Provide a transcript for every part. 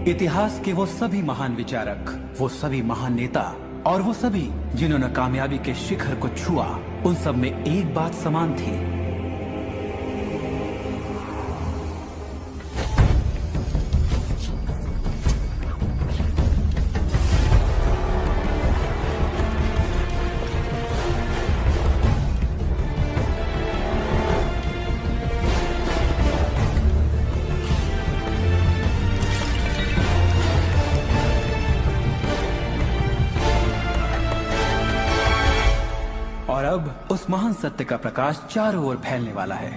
इतिहास के वो सभी महान विचारक, वो सभी महान नेता और वो सभी जिन्होंने कामयाबी के शिखर को छुआ, उन सब में एक बात समान थी। और अब उस महान सत्य का प्रकाश चारों ओर फैलने वाला है।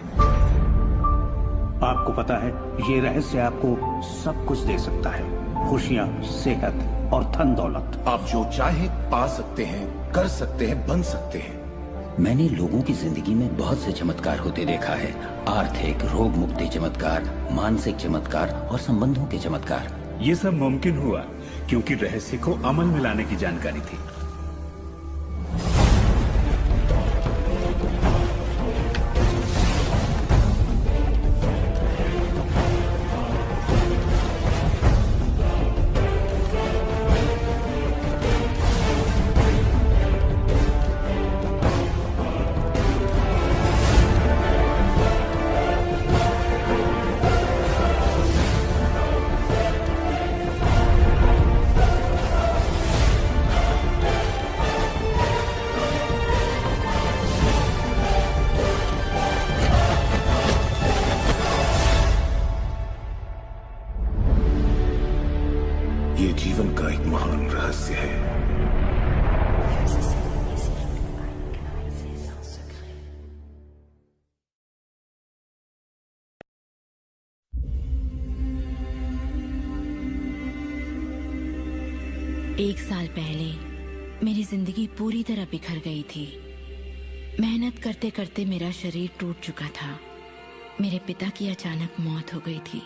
आपको पता है, ये रहस्य आपको सब कुछ दे सकता है, खुशियाँ, सेहत और धन दौलत। आप जो चाहे पा सकते हैं, कर सकते हैं, बन सकते हैं। मैंने लोगों की जिंदगी में बहुत से चमत्कार होते देखा है। आर्थिक, रोग मुक्ति चमत्कार, मानसिक चमत्कार और संबंधों के चमत्कार। ये सब मुमकिन हुआ क्योंकि रहस्य को अमल में लाने की जानकारी थी। ये जीवन का एक महान रहस्य है। एक साल पहले मेरी जिंदगी पूरी तरह बिखर गई थी। मेहनत करते करते मेरा शरीर टूट चुका था। मेरे पिता की अचानक मौत हो गई थी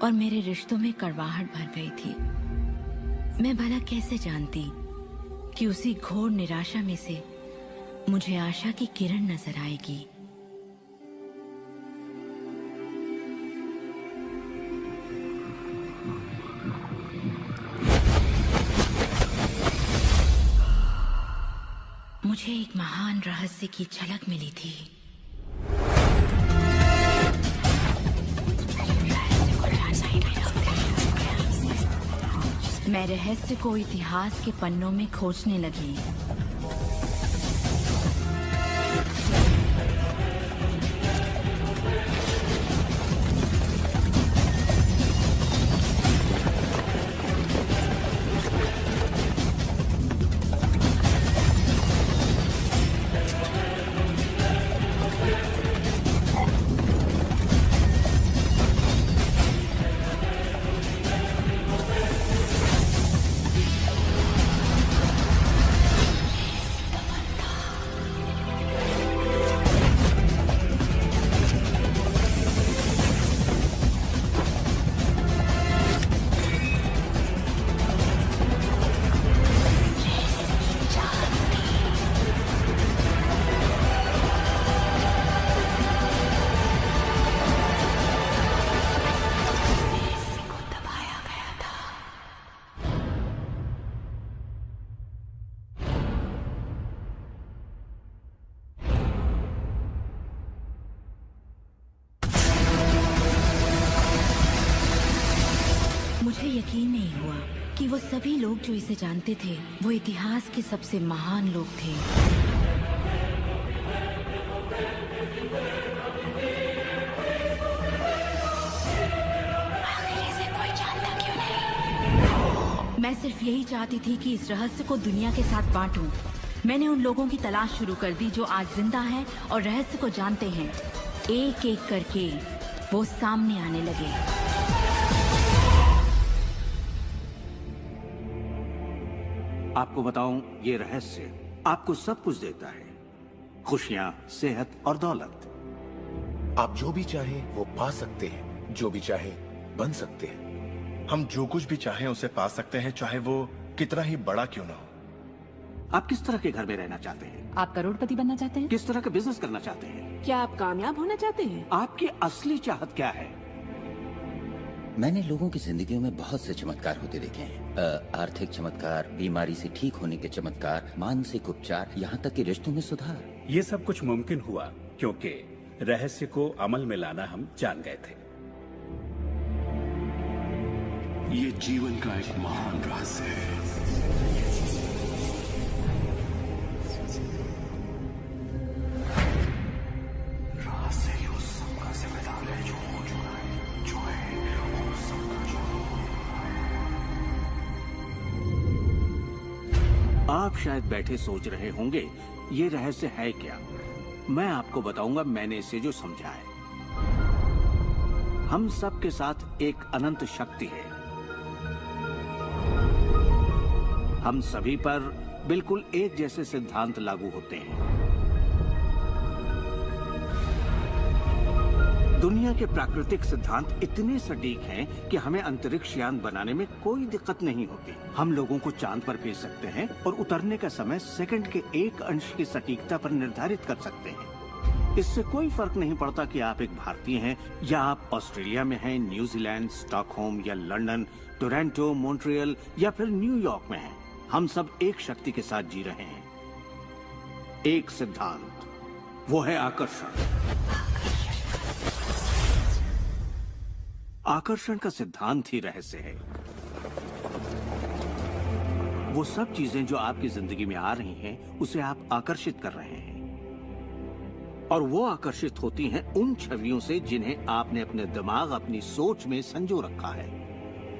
और मेरे रिश्तों में कड़वाहट भर गई थी। मैं भला कैसे जानती कि उसी घोर निराशा में से मुझे आशा की किरण नजर आएगी। मुझे एक महान रहस्य की झलक मिली थी। मैं रहस्य को इतिहास के पन्नों में खोजने लगी। मुझे यकीन नहीं हुआ कि वो सभी लोग जो इसे जानते थे वो इतिहास के सबसे महान लोग थे। आखिर इसे कोई जानता क्यों नहीं? मैं सिर्फ यही चाहती थी कि इस रहस्य को दुनिया के साथ बांटूं। मैंने उन लोगों की तलाश शुरू कर दी जो आज जिंदा हैं और रहस्य को जानते हैं। एक एक करके वो सामने आने लगे। आपको बताऊं, ये रहस्य आपको सब कुछ देता है, खुशियां, सेहत और दौलत। आप जो भी चाहें वो पा सकते हैं, जो भी चाहे बन सकते हैं। हम जो कुछ भी चाहें उसे पा सकते हैं, चाहे वो कितना ही बड़ा क्यों ना हो। आप किस तरह के घर में रहना चाहते हैं? आप करोड़पति बनना चाहते हैं? किस तरह का बिजनेस करना चाहते हैं? क्या आप कामयाब होना चाहते हैं? आपकी असली चाहत क्या है? मैंने लोगों की जिंदगियों में बहुत से चमत्कार होते देखे हैं। आर्थिक चमत्कार, बीमारी से ठीक होने के चमत्कार, मानसिक उपचार, यहाँ तक कि रिश्तों में सुधार। ये सब कुछ मुमकिन हुआ क्योंकि रहस्य को अमल में लाना हम जान गए थे। ये जीवन का एक महान रहस्य है। रहस्य ही उस सबका जिम्मेदार है जो हो चुका है, जो है उस सबका जो हो रहा है। आप शायद बैठे सोच रहे होंगे ये रहस्य है क्या। मैं आपको बताऊंगा मैंने इसे जो समझा है। हम सब के साथ एक अनंत शक्ति है। हम सभी पर बिल्कुल एक जैसे सिद्धांत लागू होते हैं। दुनिया के प्राकृतिक सिद्धांत इतने सटीक हैं कि हमें अंतरिक्ष यान बनाने में कोई दिक्कत नहीं होती। हम लोगों को चांद पर भेज सकते हैं और उतरने का समय सेकंड के 1 अंश की सटीकता पर निर्धारित कर सकते हैं। इससे कोई फर्क नहीं पड़ता कि आप एक भारतीय हैं या आप ऑस्ट्रेलिया में हैं, न्यूजीलैंड, स्टॉकहोम या लंदन, टोरंटो, मॉन्ट्रियल या फिर न्यूयॉर्क में हैं। हम सब एक शक्ति के साथ जी रहे हैं, एक सिद्धांत, वो है आकर्षण। आकर्षण का सिद्धांत ही रहस्य है। वो सब चीजें जो आपकी जिंदगी में आ रही हैं, उसे आप आकर्षित कर रहे हैं और वो आकर्षित होती हैं उन छवियों से जिन्हें आपने अपने दिमाग, अपनी सोच में संजो रखा है।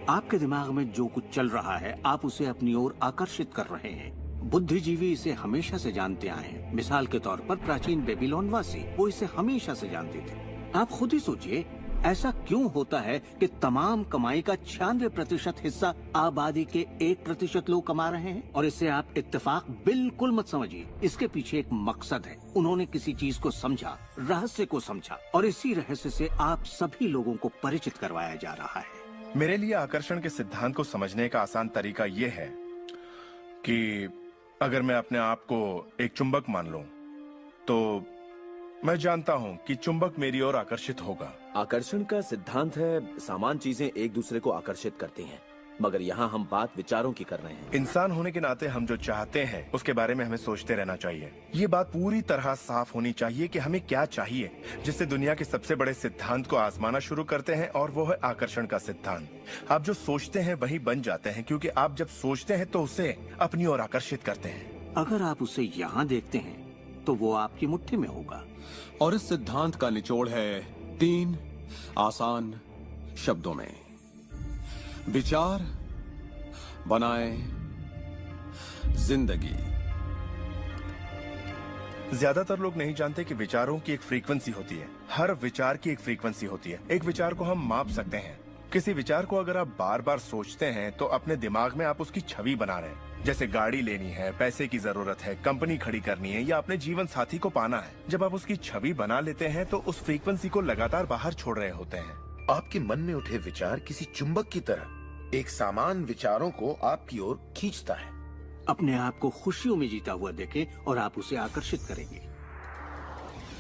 आपके दिमाग में जो कुछ चल रहा है, आप उसे अपनी ओर आकर्षित कर रहे हैं। बुद्धिजीवी इसे हमेशा से जानते आए हैं। मिसाल के तौर पर प्राचीन बेबीलोन वासी, वो इसे हमेशा से जानते थे। आप खुद ही सोचिए, ऐसा क्यों होता है कि तमाम कमाई का 96% हिस्सा आबादी के 1% लोग कमा रहे हैं? और इससे आप इत्तेफाक बिल्कुल मत समझिए। इसके पीछे एक मकसद है। उन्होंने किसी चीज को समझा, रहस्य को समझा, और इसी रहस्य से आप सभी लोगों को परिचित करवाया जा रहा है। मेरे लिए आकर्षण के सिद्धांत को समझने का आसान तरीका यह है कि अगर मैं अपने आप को एक चुंबक मान लूं, तो मैं जानता हूं कि चुंबक मेरी ओर आकर्षित होगा। आकर्षण का सिद्धांत है समान चीजें एक दूसरे को आकर्षित करती हैं, मगर यहाँ हम बात विचारों की कर रहे हैं। इंसान होने के नाते हम जो चाहते हैं उसके बारे में हमें सोचते रहना चाहिए। ये बात पूरी तरह साफ होनी चाहिए कि हमें क्या चाहिए, जिससे दुनिया के सबसे बड़े सिद्धांत को आजमाना शुरू करते हैं, और वो है आकर्षण का सिद्धांत। आप जो सोचते हैं वही बन जाते हैं, क्योंकि आप जब सोचते हैं तो उसे अपनी ओर आकर्षित करते हैं। अगर आप उसे यहाँ देखते हैं तो वो आपकी मुट्ठी में होगा। और इस सिद्धांत का निचोड़ है 3 आसान शब्दों में: विचार बनाए जिंदगी। ज्यादातर लोग नहीं जानते कि विचारों की एक फ्रीक्वेंसी होती है। हर विचार की एक फ्रीक्वेंसी होती है। एक विचार को हम माप सकते हैं। किसी विचार को अगर आप बार बार सोचते हैं तो अपने दिमाग में आप उसकी छवि बना रहे हैं। जैसे गाड़ी लेनी है, पैसे की जरूरत है, कंपनी खड़ी करनी है या अपने जीवन साथी को पाना है। जब आप उसकी छवि बना लेते हैं तो उस फ्रीक्वेंसी को लगातार बाहर छोड़ रहे होते हैं। आपके मन में उठे विचार किसी चुंबक की तरह एक सामान विचारों को आपकी ओर खींचता है। अपने आप को खुशियों में जीता हुआ देखें और आप उसे आकर्षित करेंगे।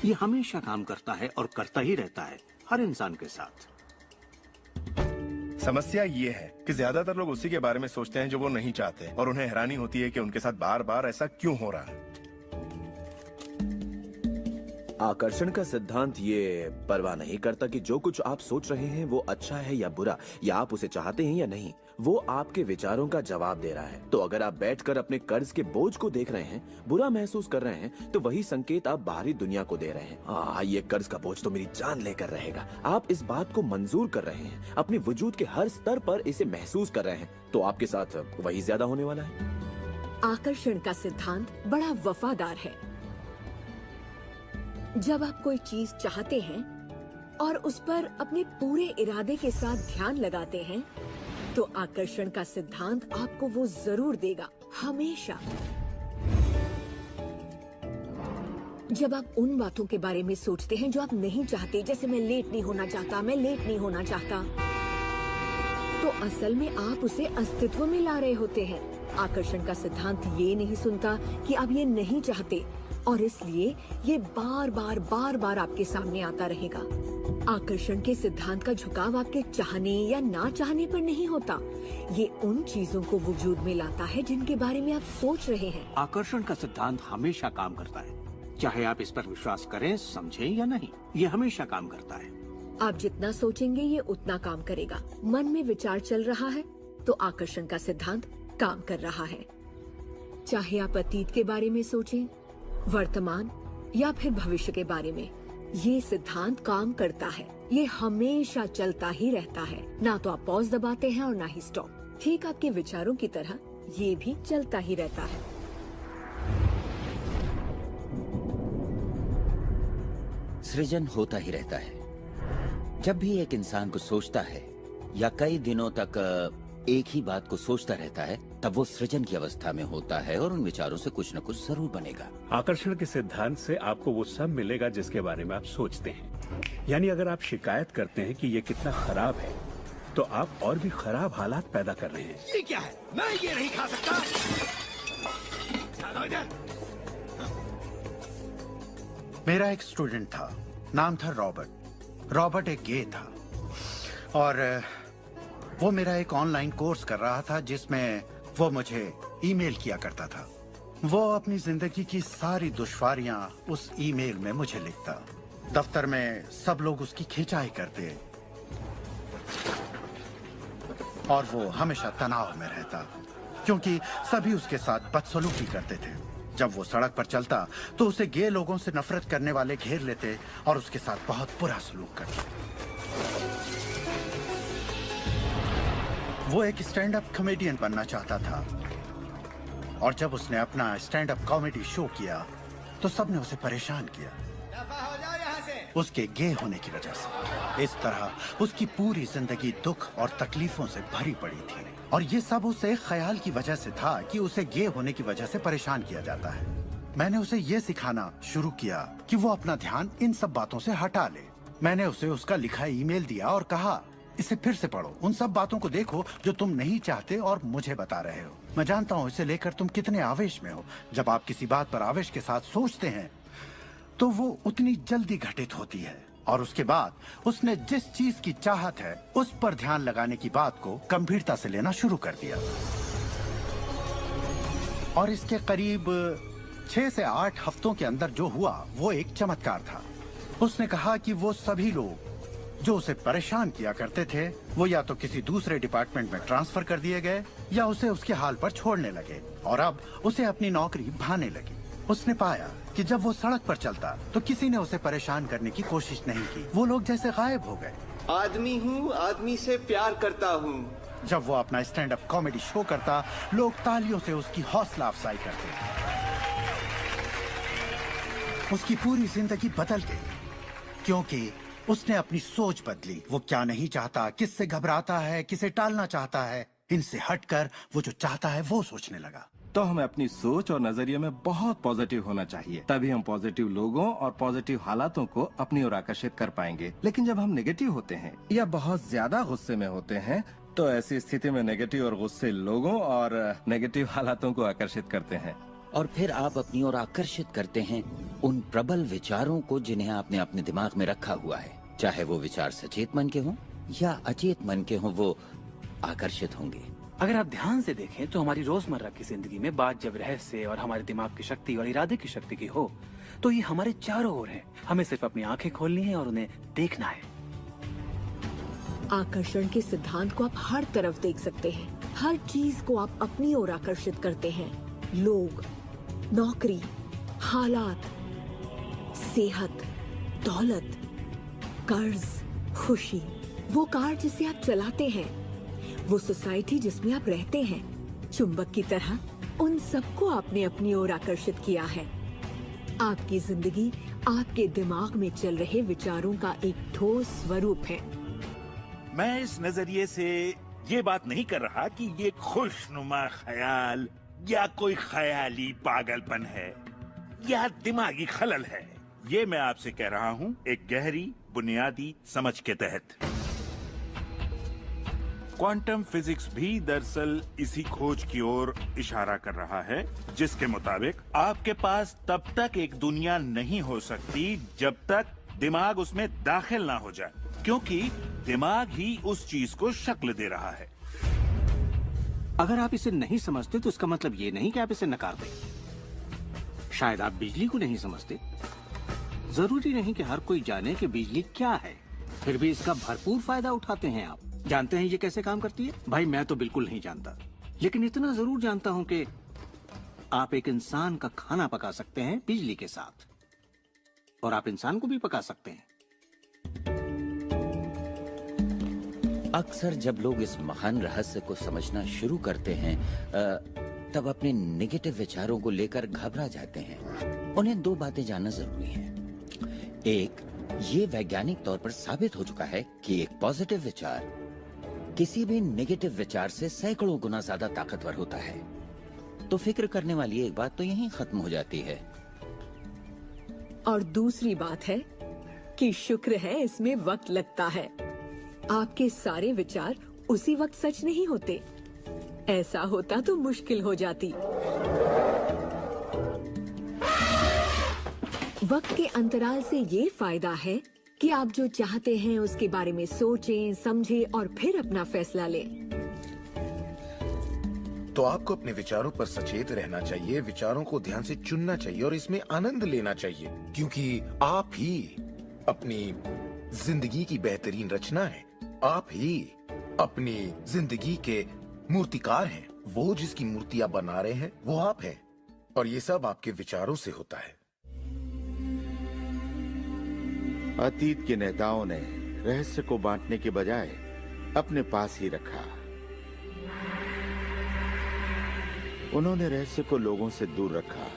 ये हमेशा काम करता है और करता ही रहता है, हर इंसान के साथ। समस्या ये है कि ज्यादातर लोग उसी के बारे में सोचते हैं जो वो नहीं चाहते, और उन्हें हैरानी होती है कि उनके साथ बार बार ऐसा क्यों हो रहा है। आकर्षण का सिद्धांत ये परवाह नहीं करता कि जो कुछ आप सोच रहे हैं वो अच्छा है या बुरा, या आप उसे चाहते हैं या नहीं। वो आपके विचारों का जवाब दे रहा है। तो अगर आप बैठकर अपने कर्ज के बोझ को देख रहे हैं, बुरा महसूस कर रहे हैं, तो वही संकेत आप बाहरी दुनिया को दे रहे हैं। ये कर्ज का बोझ तो मेरी जान लेकर रहेगा। आप इस बात को मंजूर कर रहे हैं, अपने वजूद के हर स्तर पर इसे महसूस कर रहे हैं, तो आपके साथ वही ज्यादा होने वाला है। आकर्षण का सिद्धांत बड़ा वफादार है। जब आप कोई चीज चाहते हैं और उस पर अपने पूरे इरादे के साथ ध्यान लगाते हैं, तो आकर्षण का सिद्धांत आपको वो जरूर देगा, हमेशा। जब आप उन बातों के बारे में सोचते हैं जो आप नहीं चाहते, जैसे मैं लेट नहीं होना चाहता, मैं लेट नहीं होना चाहता, तो असल में आप उसे अस्तित्व में ला रहे होते हैं। आकर्षण का सिद्धांत ये नहीं सुनता कि आप ये नहीं चाहते, और इसलिए ये बार बार आपके सामने आता रहेगा। आकर्षण के सिद्धांत का झुकाव आपके चाहने या ना चाहने पर नहीं होता। ये उन चीजों को वजूद में लाता है जिनके बारे में आप सोच रहे हैं। आकर्षण का सिद्धांत हमेशा काम करता है, चाहे आप इस पर विश्वास करें, समझें या नहीं। ये हमेशा काम करता है। आप जितना सोचेंगे ये उतना काम करेगा। मन में विचार चल रहा है तो आकर्षण का सिद्धांत काम कर रहा है। चाहे आप अतीत के बारे में सोचें, वर्तमान या फिर भविष्य के बारे में, ये सिद्धांत काम करता है। ये हमेशा चलता ही रहता है। ना तो आप पॉज दबाते हैं और ना ही स्टॉप। ठीक आपके विचारों की तरह ये भी चलता ही रहता है। सृजन होता ही रहता है। जब भी एक इंसान को सोचता है या कई दिनों तक एक ही बात को सोचता रहता है, तब वो सृजन की अवस्था में होता है और उन विचारों से कुछ न कुछ जरूर बनेगा। आकर्षण के सिद्धांत से आपको वो सब मिलेगा जिसके बारे में आप सोचते हैं। यानी अगर आप शिकायत करते हैं कि ये कितना खराब है, तो आप और भी खराब हालात पैदा कर रहे हैं। ये क्या है? मैं ये नहीं खा सकता। मेरा एक स्टूडेंट था, नाम था रॉबर्ट। रॉबर्ट एक गे था और वो मेरा एक ऑनलाइन कोर्स कर रहा था जिसमें वो मुझे ईमेल किया करता था। वो अपनी जिंदगी की सारी दुश्वारियां उस ईमेल में मुझे लिखता। दफ्तर में सब लोग उसकी खिंचाई करते और वो हमेशा तनाव में रहता क्योंकि सभी उसके साथ बदसलूकी करते थे। जब वो सड़क पर चलता तो उसे गे लोगों से नफरत करने वाले घेर लेते और उसके साथ बहुत बुरा सलूक करते। वो एक स्टैंड अप कॉमेडियन बनना चाहता था और जब उसने अपना स्टैंड अप कॉमेडी शो किया तो सबने उसे परेशान किया उसके गे होने की वजह से। इस तरह उसकी पूरी जिंदगी दुख और तकलीफों से भरी पड़ी थी और ये सब उस एक ख्याल की वजह से था कि उसे गे होने की वजह से परेशान किया जाता है। मैंने उसे ये सिखाना शुरू किया कि वो अपना ध्यान इन सब बातों से हटा ले। मैंने उसे उसका लिखा ईमेल दिया और कहा, इसे फिर से पढ़ो, उन सब बातों को देखो जो तुम नहीं चाहते और मुझे बता रहे हो। मैं जानता हूँ इसे लेकर तुम कितने आवेश में हो। जब आप किसी बात पर आवेश के साथ सोचते हैं तो वो उतनी जल्दी घटित होती है। और उसके बाद उसने जिस चीज की चाहत है उस पर ध्यान लगाने की बात को गंभीरता से लेना शुरू कर दिया। और इसके करीब 6 से 8 हफ्तों के अंदर जो हुआ वो एक चमत्कार था। उसने कहा कि वो सभी लोग जो उसे परेशान किया करते थे वो या तो किसी दूसरे डिपार्टमेंट में ट्रांसफर कर दिए गए या उसे उसके हाल पर छोड़ने लगे और अब उसे अपनी नौकरी भाने लगी। उसने पाया कि जब वो सड़क पर चलता तो किसी ने उसे परेशान करने की कोशिश नहीं की। वो लोग जैसे गायब हो गए। आदमी हूँ, आदमी से प्यार करता हूँ। जब वो अपना स्टैंड अप कॉमेडी शो करता, लोग तालियों से उसकी हौसला अफजाई करते। उसकी पूरी जिंदगी बदल गई क्योंकि उसने अपनी सोच बदली। वो क्या नहीं चाहता, किससे घबराता है, किसे टालना चाहता है, इनसे हटकर वो जो चाहता है वो सोचने लगा। तो हमें अपनी सोच और नजरिए में बहुत पॉजिटिव होना चाहिए, तभी हम पॉजिटिव लोगों और पॉजिटिव हालातों को अपनी ओर आकर्षित कर पाएंगे। लेकिन जब हम नेगेटिव होते हैं या बहुत ज्यादा गुस्से में होते हैं तो ऐसी स्थिति में नेगेटिव और गुस्से लोगों और नेगेटिव हालातों को आकर्षित करते हैं और फिर आप अपनी ओर आकर्षित करते हैं उन प्रबल विचारों को जिन्हें आपने अपने दिमाग में रखा हुआ है। चाहे वो विचार सचेत मन के हों या अचेत मन के हों, वो आकर्षित होंगे। अगर आप ध्यान से देखें तो हमारी रोजमर्रा की जिंदगी में बात जब रहस्य और हमारे दिमाग की शक्ति और इरादे की शक्ति की हो तो ये हमारे चारों ओर है। हमें सिर्फ अपनी आंखें खोलनी है और उन्हें देखना है। आकर्षण के सिद्धांत को आप हर तरफ देख सकते हैं। हर चीज को आप अपनी ओर आकर्षित करते हैं। लोग, नौकरी, हालात, सेहत, दौलत, कर्ज, खुशी, वो कार जिसे आप चलाते हैं, वो सोसाइटी जिसमें आप रहते हैं, चुंबक की तरह उन सबको आपने अपनी ओर आकर्षित किया है। आपकी जिंदगी आपके दिमाग में चल रहे विचारों का एक ठोस स्वरूप है। मैं इस नजरिए से ये बात नहीं कर रहा कि ये खुशनुमा ख्याल या कोई ख्याली पागलपन है या दिमागी खलल है। ये मैं आपसे कह रहा हूँ एक गहरी बुनियादी समझ के तहत। क्वांटम फिजिक्स भी दरअसल इसी खोज की ओर इशारा कर रहा है जिसके मुताबिक आपके पास तब तक एक दुनिया नहीं हो सकती जब तक दिमाग उसमें दाखिल ना हो जाए, क्योंकि दिमाग ही उस चीज को शक्ल दे रहा है। अगर आप इसे नहीं समझते तो इसका मतलब ये नहीं कि आप इसे नकार दें। शायद आप बिजली को नहीं समझते। जरूरी नहीं कि हर कोई जाने कि बिजली क्या है, फिर भी इसका भरपूर फायदा उठाते हैं आप। जानते हैं ये कैसे काम करती है? भाई मैं तो बिल्कुल नहीं जानता, लेकिन इतना जरूर जानता हूं कि आप एक इंसान का खाना पका सकते हैं बिजली के साथ, और आप इंसान को भी पका सकते हैं। अक्सर जब लोग इस महान रहस्य को समझना शुरू करते हैं तब अपने नेगेटिव विचारों को लेकर घबरा जाते हैं। उन्हें दो बातें जानना जरूरी है। एक, ये वैज्ञानिक तौर पर साबित हो चुका है कि एक पॉजिटिव विचार किसी भी नेगेटिव विचार से सैकड़ों गुना ज्यादा ताकतवर होता है। तो फिक्र करने वाली एक बात तो यहीं खत्म हो जाती है। और दूसरी बात है कि शुक्र है इसमें वक्त लगता है। आपके सारे विचार उसी वक्त सच नहीं होते। ऐसा होता तो मुश्किल हो जाती। वक्त के अंतराल से ये फायदा है कि आप जो चाहते हैं उसके बारे में सोचें, समझें और फिर अपना फैसला लें। तो आपको अपने विचारों पर सचेत रहना चाहिए, विचारों को ध्यान से चुनना चाहिए और इसमें आनंद लेना चाहिए, क्योंकि आप ही अपनी जिंदगी की बेहतरीन रचना है। आप ही अपनी जिंदगी के मूर्तिकार हैं। वो जिसकी मूर्तियां बना रहे हैं वो आप हैं, और ये सब आपके विचारों से होता है। अतीत के नेताओं ने रहस्य को बांटने के बजाय अपने पास ही रखा। उन्होंने रहस्य को लोगों से दूर रखा।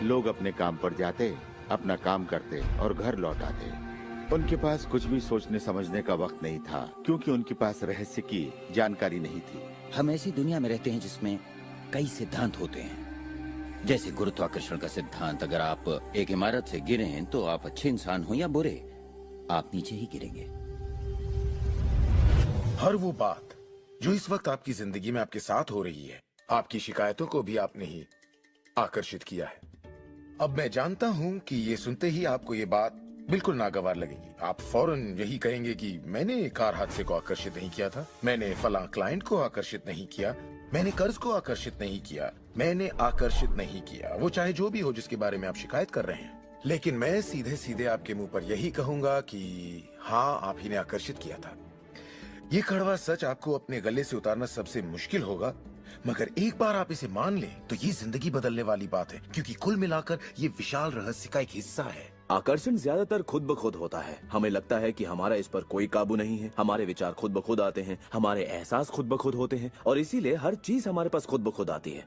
लोग अपने काम पर जाते, अपना काम करते और घर लौट आते। उनके पास कुछ भी सोचने समझने का वक्त नहीं था, क्योंकि उनके पास रहस्य की जानकारी नहीं थी। हम ऐसी दुनिया में रहते हैं जिसमें कई सिद्धांत होते हैं, जैसे गुरुत्वाकर्षण का सिद्धांत। अगर आप एक इमारत से गिरे हैं तो आप अच्छे इंसान हो या बुरे, आप नीचे ही गिरेंगे। हर वो बात जो इस वक्त आपकी जिंदगी में आपके साथ हो रही है, आपकी शिकायतों को भी आपने ही आकर्षित किया है। अब मैं जानता हूं कि ये सुनते ही आपको ये बात बिल्कुल नागवार लगेगी। आप फौरन यही कहेंगे कि मैंने कार हादसे को आकर्षित नहीं किया था, मैंने फलां क्लाइंट को आकर्षित नहीं किया, मैंने कर्ज को आकर्षित नहीं किया, मैंने आकर्षित नहीं किया, वो चाहे जो भी हो जिसके बारे में आप शिकायत कर रहे हैं। लेकिन मैं सीधे सीधे आपके मुंह पर यही कहूंगा कि हाँ, आप ही ने आकर्षित किया था। ये कड़वा सच आपको अपने गले से उतारना सबसे मुश्किल होगा, मगर एक बार आप इसे मान लें तो ये जिंदगी बदलने वाली बात है, क्योंकि कुल मिलाकर ये विशाल रहस्य का एक हिस्सा है। आकर्षण ज्यादातर खुद ब खुद होता है। हमें लगता है कि हमारा इस पर कोई काबू नहीं है। हमारे विचार खुद ब खुद आते हैं, हमारे एहसास खुद ब खुद होते हैं, और इसीलिए हर चीज हमारे पास खुद ब खुद आती है।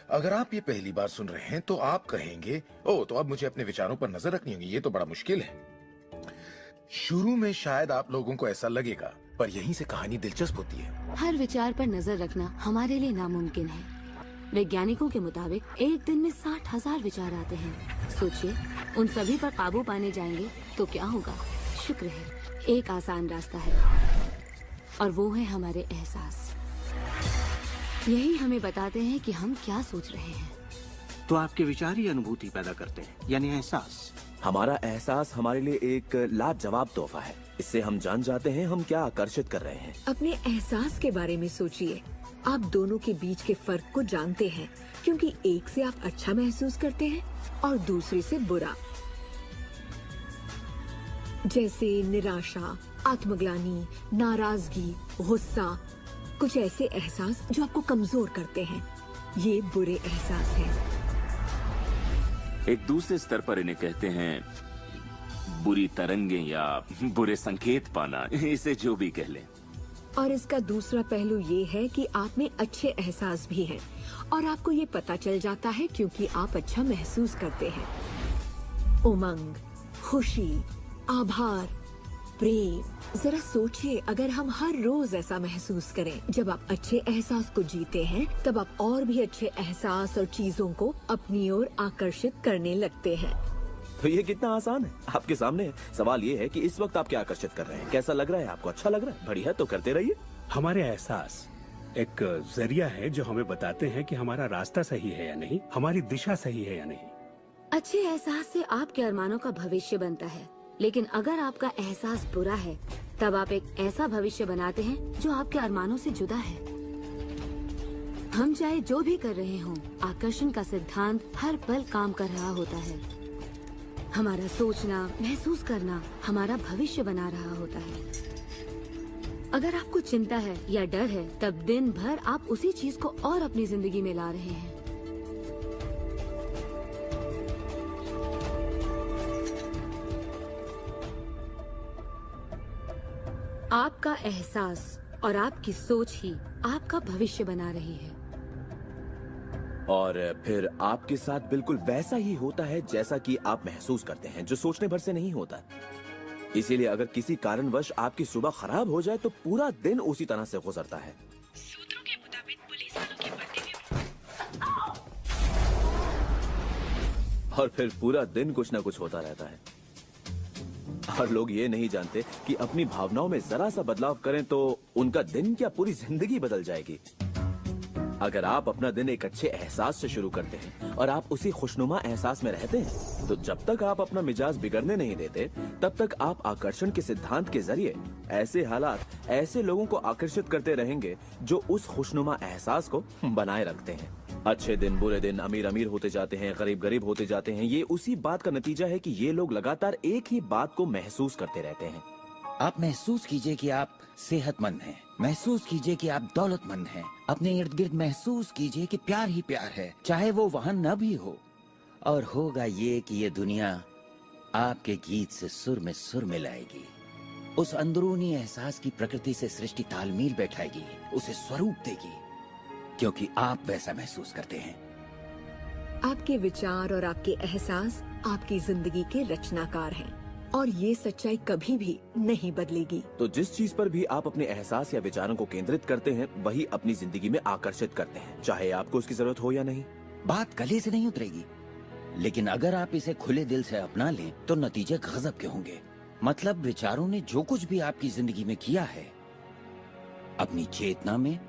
अगर आप ये पहली बार सुन रहे हैं तो आप कहेंगे, ओ तो अब मुझे अपने विचारों पर नजर रखनी होगी, ये तो बड़ा मुश्किल है। शुरू में शायद आप लोगों को ऐसा लगेगा, पर यहीं से कहानी दिलचस्प होती है। हर विचार पर नजर रखना हमारे लिए नामुमकिन है। वैज्ञानिकों के मुताबिक एक दिन में 60,000 विचार आते हैं। सोचिए, उन सभी पर काबू पाने जाएंगे तो क्या होगा? शुक्र है एक आसान रास्ता है, और वो है हमारे एहसास। यही हमें बताते हैं कि हम क्या सोच रहे हैं। तो आपके विचार ही अनुभूति पैदा करते हैं, यानी एहसास। हमारा एहसास हमारे लिए एक लाजवाब तोहफा है। इससे हम जान जाते हैं हम क्या आकर्षित कर रहे हैं। अपने एहसास के बारे में सोचिए। आप दोनों के बीच के फर्क को जानते हैं, क्योंकि एक से आप अच्छा महसूस करते हैं और दूसरे से बुरा। जैसे निराशा, आत्मग्लानि, नाराजगी, गुस्सा, कुछ ऐसे एहसास जो आपको कमजोर करते हैं, ये बुरे एहसास हैं। एक दूसरे स्तर पर इन्हें कहते हैं बुरी तरंगें या बुरे संकेत पाना, इसे जो भी कह लें। और इसका दूसरा पहलू ये है कि आप में अच्छे एहसास भी हैं, और आपको ये पता चल जाता है क्योंकि आप अच्छा महसूस करते हैं। उमंग, खुशी, आभार, प्रेम। जरा सोचिए, अगर हम हर रोज ऐसा महसूस करें। जब आप अच्छे एहसास को जीते हैं, तब आप और भी अच्छे एहसास और चीजों को अपनी ओर आकर्षित करने लगते हैं। तो ये कितना आसान है, आपके सामने है। सवाल ये है कि इस वक्त आप क्या आकर्षित कर रहे हैं। कैसा लग रहा है आपको? अच्छा लग रहा है? बढ़िया, तो करते रहिए। हमारे एहसास एक जरिया है जो हमें बताते हैं कि हमारा रास्ता सही है या नहीं, हमारी दिशा सही है या नहीं। अच्छे एहसास से आपके अरमानों का भविष्य बनता है। लेकिन अगर आपका एहसास बुरा है तब आप एक ऐसा भविष्य बनाते हैं जो आपके अरमानों से जुदा है। हम चाहे जो भी कर रहे हों, आकर्षण का सिद्धांत हर पल काम कर रहा होता है। हमारा सोचना, महसूस करना हमारा भविष्य बना रहा होता है। अगर आपको चिंता है या डर है, तब दिन भर आप उसी चीज को और अपनी जिंदगी में ला रहे हैं। आपका एहसास और आपकी सोच ही आपका भविष्य बना रही है। और फिर आपके साथ बिल्कुल वैसा ही होता है जैसा कि आप महसूस करते हैं, जो सोचने भर से नहीं होता। इसीलिए अगर किसी कारणवश आपकी सुबह खराब हो जाए तो पूरा दिन उसी तरह से गुजरता है। सूत्रों के मुताबिक पुलिस वालों के बदले में और फिर पूरा दिन कुछ न कुछ होता रहता है। और लोग ये नहीं जानते कि अपनी भावनाओं में जरा सा बदलाव करें तो उनका दिन क्या पूरी जिंदगी बदल जाएगी। अगर आप अपना दिन एक अच्छे एहसास से शुरू करते हैं और आप उसी खुशनुमा एहसास में रहते हैं, तो जब तक आप अपना मिजाज बिगड़ने नहीं देते, तब तक आप आकर्षण के सिद्धांत के जरिए ऐसे हालात, ऐसे लोगों को आकर्षित करते रहेंगे जो उस खुशनुमा एहसास को बनाए रखते हैं। अच्छे दिन, बुरे दिन, अमीर अमीर होते जाते हैं, गरीब गरीब होते जाते हैं। ये उसी बात का नतीजा है कि ये लोग लगातार एक ही बात को महसूस करते रहते हैं। आप महसूस कीजिए कि आप सेहतमंद हैं, महसूस कीजिए कि आप दौलतमंद हैं, अपने इर्द गिर्द महसूस कीजिए कि प्यार ही प्यार है, चाहे वो वहाँ न भी हो। और होगा ये कि ये दुनिया आपके गीत से सुर में सुर मिलाएगी, उस अंदरूनी एहसास की प्रकृति से सृष्टि तालमेल बैठाएगी, उसे स्वरूप देगी, क्योंकि आप वैसा महसूस करते हैं। आपके विचार और आपके एहसास आपकी जिंदगी के रचनाकार हैं और ये सच्चाई कभी भी नहीं बदलेगी। तो जिस चीज पर भी आप अपने एहसास या विचारों को केंद्रित करते हैं, वही अपनी जिंदगी में आकर्षित करते हैं, चाहे आपको उसकी जरूरत हो या नहीं। बात गले से नहीं उतरेगी, लेकिन अगर आप इसे खुले दिल से अपना लें तो नतीजे गजब के होंगे। मतलब विचारों ने जो कुछ भी आपकी जिंदगी में किया है, अपनी चेतना में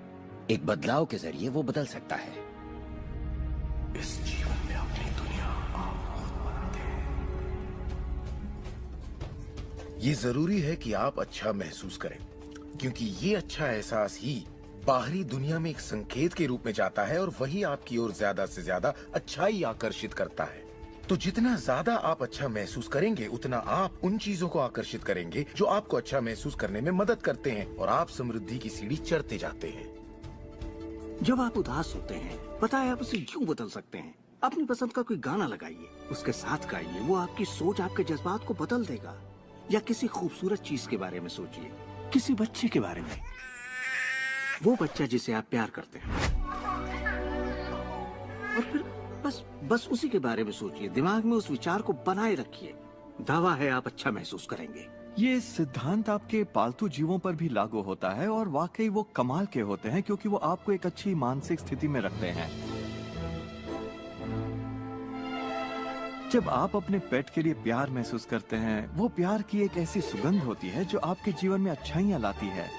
एक बदलाव के जरिए वो बदल सकता है। इस जीवन में अपनी दुनिया आप खुद बनाते हैं। ये जरूरी है कि आप अच्छा महसूस करें, क्योंकि ये अच्छा एहसास ही बाहरी दुनिया में एक संकेत के रूप में जाता है और वही आपकी ओर ज्यादा से ज्यादा अच्छाई आकर्षित करता है। तो जितना ज्यादा आप अच्छा महसूस करेंगे, उतना आप उन चीजों को आकर्षित करेंगे जो आपको अच्छा महसूस करने में मदद करते हैं और आप समृद्धि की सीढ़ी चढ़ते जाते हैं। जब आप उदास होते हैं, पता है आप उसे क्यों बदल सकते हैं। अपनी पसंद का कोई गाना लगाइए, उसके साथ गाइए, वो आपकी सोच, आपके जज्बात को बदल देगा। या किसी खूबसूरत चीज के बारे में सोचिए, किसी बच्चे के बारे में, वो बच्चा जिसे आप प्यार करते हैं, और फिर बस उसी के बारे में सोचिए। दिमाग में उस विचार को बनाए रखिए। दावा है आप अच्छा महसूस करेंगे। ये सिद्धांत आपके पालतू जीवों पर भी लागू होता है और वाकई वो कमाल के होते हैं, क्योंकि वो आपको एक अच्छी मानसिक स्थिति में रखते हैं। जब आप अपने पेट के लिए प्यार महसूस करते हैं, वो प्यार की एक ऐसी सुगंध होती है जो आपके जीवन में अच्छाइयाँ लाती है।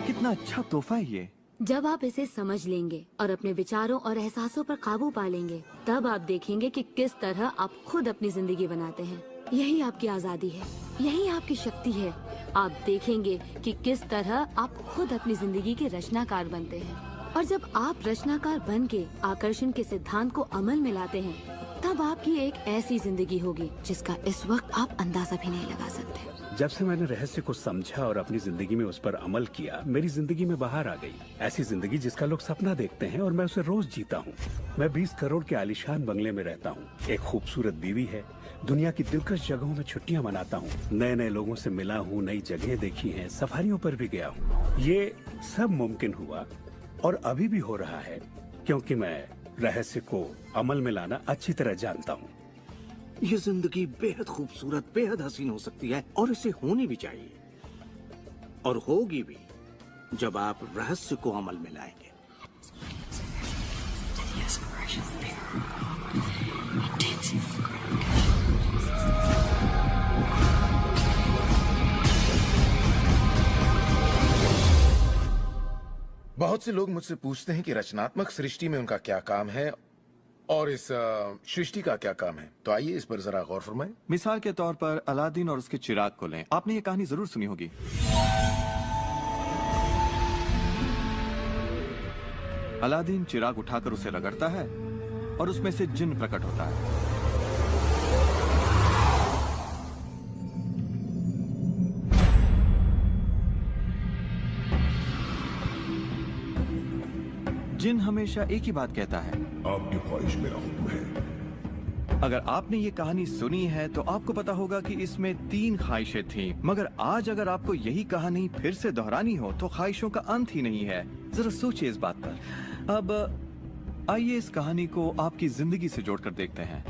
कितना अच्छा तोहफा है ये। जब आप इसे समझ लेंगे और अपने विचारों और एहसासों पर काबू पा लेंगे, तब आप देखेंगे कि किस तरह आप खुद अपनी जिंदगी बनाते हैं। यही आपकी आजादी है, यही आपकी शक्ति है। आप देखेंगे कि किस तरह आप खुद अपनी जिंदगी के रचनाकार बनते हैं। और जब आप रचनाकार बन के आकर्षण के सिद्धांत को अमल में लाते हैं, तब आपकी एक ऐसी जिंदगी होगी जिसका इस वक्त आप अंदाजा भी नहीं लगा सकते। जब से मैंने रहस्य को समझा और अपनी जिंदगी में उस पर अमल किया, मेरी जिंदगी में बाहर आ गई ऐसी जिंदगी जिसका लोग सपना देखते हैं और मैं उसे रोज जीता हूँ। मैं 20 करोड़ के आलीशान बंगले में रहता हूँ, एक खूबसूरत बीवी है, दुनिया की दिलकश जगहों में छुट्टियाँ मनाता हूँ, नए नए लोगों से मिला हूँ, नई जगह देखी हैं, सफारियों पर भी गया हूँ। ये सब मुमकिन हुआ और अभी भी हो रहा है क्योंकि मैं रहस्य को अमल में लाना अच्छी तरह जानता हूँ। ये जिंदगी बेहद खूबसूरत, बेहद हसीन हो सकती है और इसे होनी भी चाहिए, और होगी भी जब आप रहस्य को अमल में लाएंगे। बहुत से लोग मुझसे पूछते हैं कि रचनात्मक सृष्टि में उनका क्या काम है और इस सृष्टि का क्या काम है? तो आइए इस पर जरा गौर फरमाएं। मिसाल के तौर पर अलादीन और उसके चिराग को लें। आपने ये कहानी जरूर सुनी होगी। अलादीन चिराग उठाकर उसे रगड़ता है और उसमें से जिन्न प्रकट होता है। जिन हमेशा एक ही बात कहता है, आपकी ख्वाहिश मेरा हुक्म है। अगर आपने ये कहानी सुनी है तो आपको पता होगा कि इसमें 3 ख्वाहिशें थीं, मगर आज अगर आपको यही कहानी फिर से दोहरानी हो तो ख्वाहिशों का अंत ही नहीं है। जरा सोचिए इस बात पर। अब आइए इस कहानी को आपकी जिंदगी से जोड़कर देखते हैं।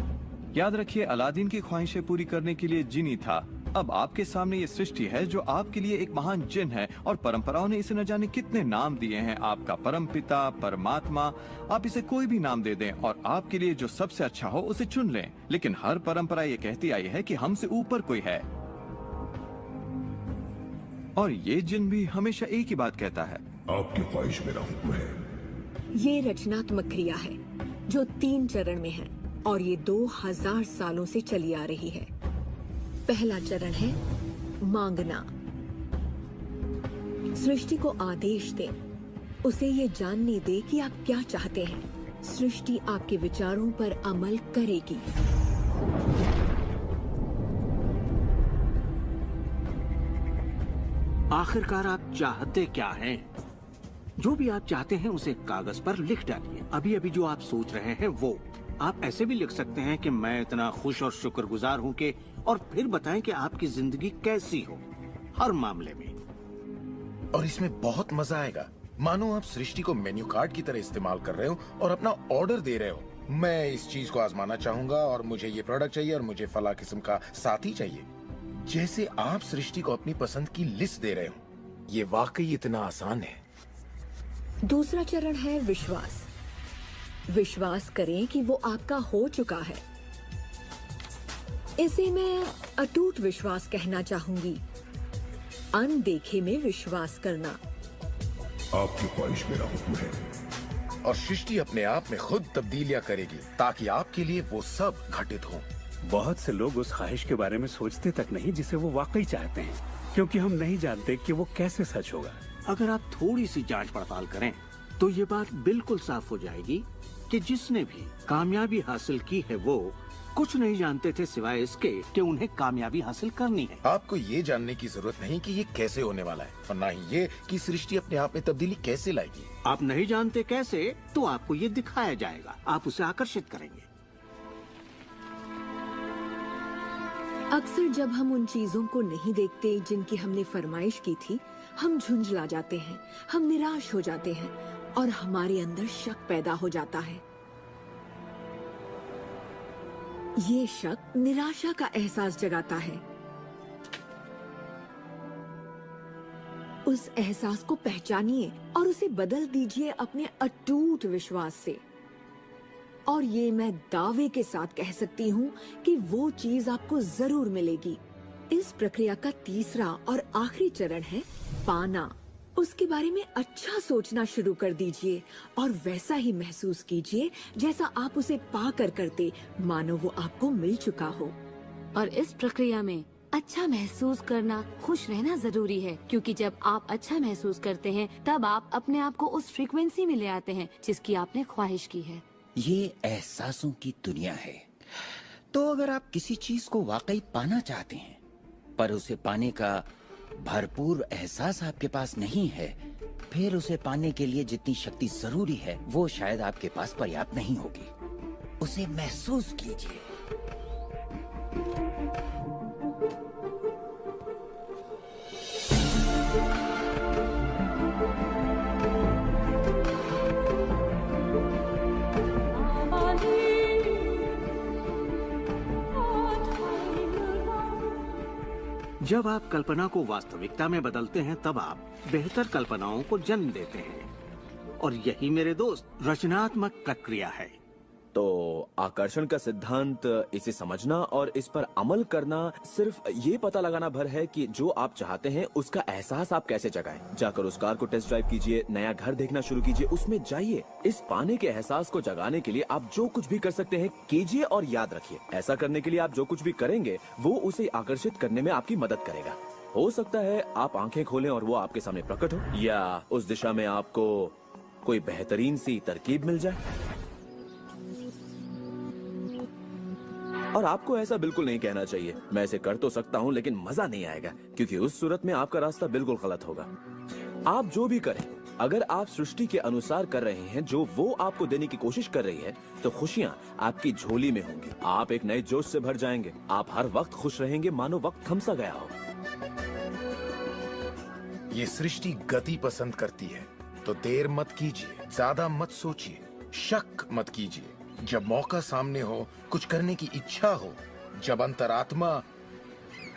याद रखिए, अलादीन की ख्वाहिशें पूरी करने के लिए जिनी था। अब आपके सामने ये सृष्टि है जो आपके लिए एक महान जिन है, और परंपराओं ने इसे न जाने कितने नाम दिए हैं। आपका परमपिता, परमात्मा, आप इसे कोई भी नाम दे दें और आपके लिए जो सबसे अच्छा हो उसे चुन लें। लेकिन हर परंपरा ये कहती आई है कि हमसे ऊपर कोई है, और ये जिन भी हमेशा एक ही बात कहता है, आपकी ख्वाहिश मेरा हुक्म है। ये रचनात्मक क्रिया है जो 3 चरण में है और ये 2000 सालों से चली आ रही है। पहला चरण है मांगना। सृष्टि को आदेश दें, उसे ये जानने दे कि आप क्या चाहते हैं। सृष्टि आपके विचारों पर अमल करेगी। आखिरकार आप चाहते क्या हैं? जो भी आप चाहते हैं उसे कागज पर लिख डालिए। अभी अभी जो आप सोच रहे हैं वो आप ऐसे भी लिख सकते हैं कि मैं इतना खुश और शुक्रगुजार हूं कि, और फिर बताएं कि आपकी जिंदगी कैसी हो हर मामले में। और इसमें बहुत मजा आएगा। मानो आप सृष्टि को मेन्यू कार्ड की तरह इस्तेमाल कर रहे हो और अपना ऑर्डर दे रहे हो। मैं इस चीज को आजमाना चाहूंगा और मुझे ये प्रोडक्ट चाहिए और मुझे फला किस्म का साथी चाहिए। जैसे आप सृष्टि को अपनी पसंद की लिस्ट दे रहे हो। ये वाकई इतना आसान है। दूसरा चरण है विश्वास। विश्वास करें कि वो आपका हो चुका है। इसे मैं अटूट विश्वास कहना चाहूंगी। अनदेखे में विश्वास करना। आपकी ख्वाहिश मेरा हुक्म है। और सृष्टि अपने आप में खुद तब्दीलियां करेगी ताकि आपके लिए वो सब घटित हो। बहुत से लोग उस ख्वाहिश के बारे में सोचते तक नहीं जिसे वो वाकई चाहते हैं, क्योंकि हम नहीं जानते कि वो कैसे सच होगा। अगर आप थोड़ी सी जांच पड़ताल करें तो ये बात बिल्कुल साफ हो जाएगी कि जिसने भी कामयाबी हासिल की है वो कुछ नहीं जानते थे सिवाय इसके कि उन्हें कामयाबी हासिल करनी है। आपको ये जानने की जरूरत नहीं कि ये कैसे होने वाला है, और ना ही ये कि सृष्टि अपने आप में तब्दीली कैसे लाएगी। आप नहीं जानते कैसे, तो आपको ये दिखाया जाएगा। आप उसे आकर्षित करेंगे। अक्सर जब हम उन चीजों को नहीं देखते जिनकी हमने फरमाइश की थी, हम झुंझला जाते हैं, हम निराश हो जाते हैं और हमारे अंदर शक पैदा हो जाता है। ये शक निराशा का एहसास जगाता है। उस एहसास को पहचानिए और उसे बदल दीजिए अपने अटूट विश्वास से। और ये मैं दावे के साथ कह सकती हूँ कि वो चीज आपको जरूर मिलेगी। इस प्रक्रिया का तीसरा और आखिरी चरण है पाना। उसके बारे में अच्छा सोचना शुरू कर दीजिए और वैसा ही महसूस कीजिए जैसा आप उसे पाकर करते, मानो वो आपको मिल चुका हो। और इस प्रक्रिया में अच्छा महसूस करना, खुश रहना जरूरी है, क्योंकि जब आप अच्छा महसूस करते हैं तब आप अपने आप को उस फ्रीक्वेंसी में ले आते हैं जिसकी आपने ख्वाहिश की है। ये एहसासों की दुनिया है। तो अगर आप किसी चीज को वाकई पाना चाहते हैं पर उसे पाने का भरपूर एहसास आपके पास नहीं है, फिर उसे पाने के लिए जितनी शक्ति जरूरी है वो शायद आपके पास पर्याप्त नहीं होगी। उसे महसूस कीजिए। जब आप कल्पना को वास्तविकता में बदलते हैं तब आप बेहतर कल्पनाओं को जन्म देते हैं। और यही मेरे दोस्त रचनात्मक प्रक्रिया है। तो आकर्षण का सिद्धांत, इसे समझना और इस पर अमल करना सिर्फ ये पता लगाना भर है कि जो आप चाहते हैं उसका एहसास आप कैसे जगाएं। जाकर उस कार को टेस्ट ड्राइव कीजिए, नया घर देखना शुरू कीजिए, उसमें जाइए। इस पाने के एहसास को जगाने के लिए आप जो कुछ भी कर सकते हैं कीजिए और याद रखिए, ऐसा करने के लिए आप जो कुछ भी करेंगे वो उसे आकर्षित करने में आपकी मदद करेगा। हो सकता है आप आंखें खोलें और वो आपके सामने प्रकट हो, या उस दिशा में आपको कोई बेहतरीन सी तरकीब मिल जाए। और आपको ऐसा बिल्कुल नहीं कहना चाहिए, मैं इसे कर तो सकता हूँ लेकिन मजा नहीं आएगा, क्योंकि उस सूरत में आपका रास्ता बिल्कुल गलत होगा। आप जो भी करें, अगर आप सृष्टि के अनुसार कर रहे हैं जो वो आपको देने की कोशिश कर रही है, तो खुशियाँ आपकी झोली में होंगी। आप एक नए जोश से भर जाएंगे। आप हर वक्त खुश रहेंगे मानो वक्त थम सा गया हो। ये सृष्टि गति पसंद करती है, तो देर मत कीजिए, ज्यादा मत सोचिए, शक मत कीजिए। जब मौका सामने हो, कुछ करने की इच्छा हो, जब अंतरात्मा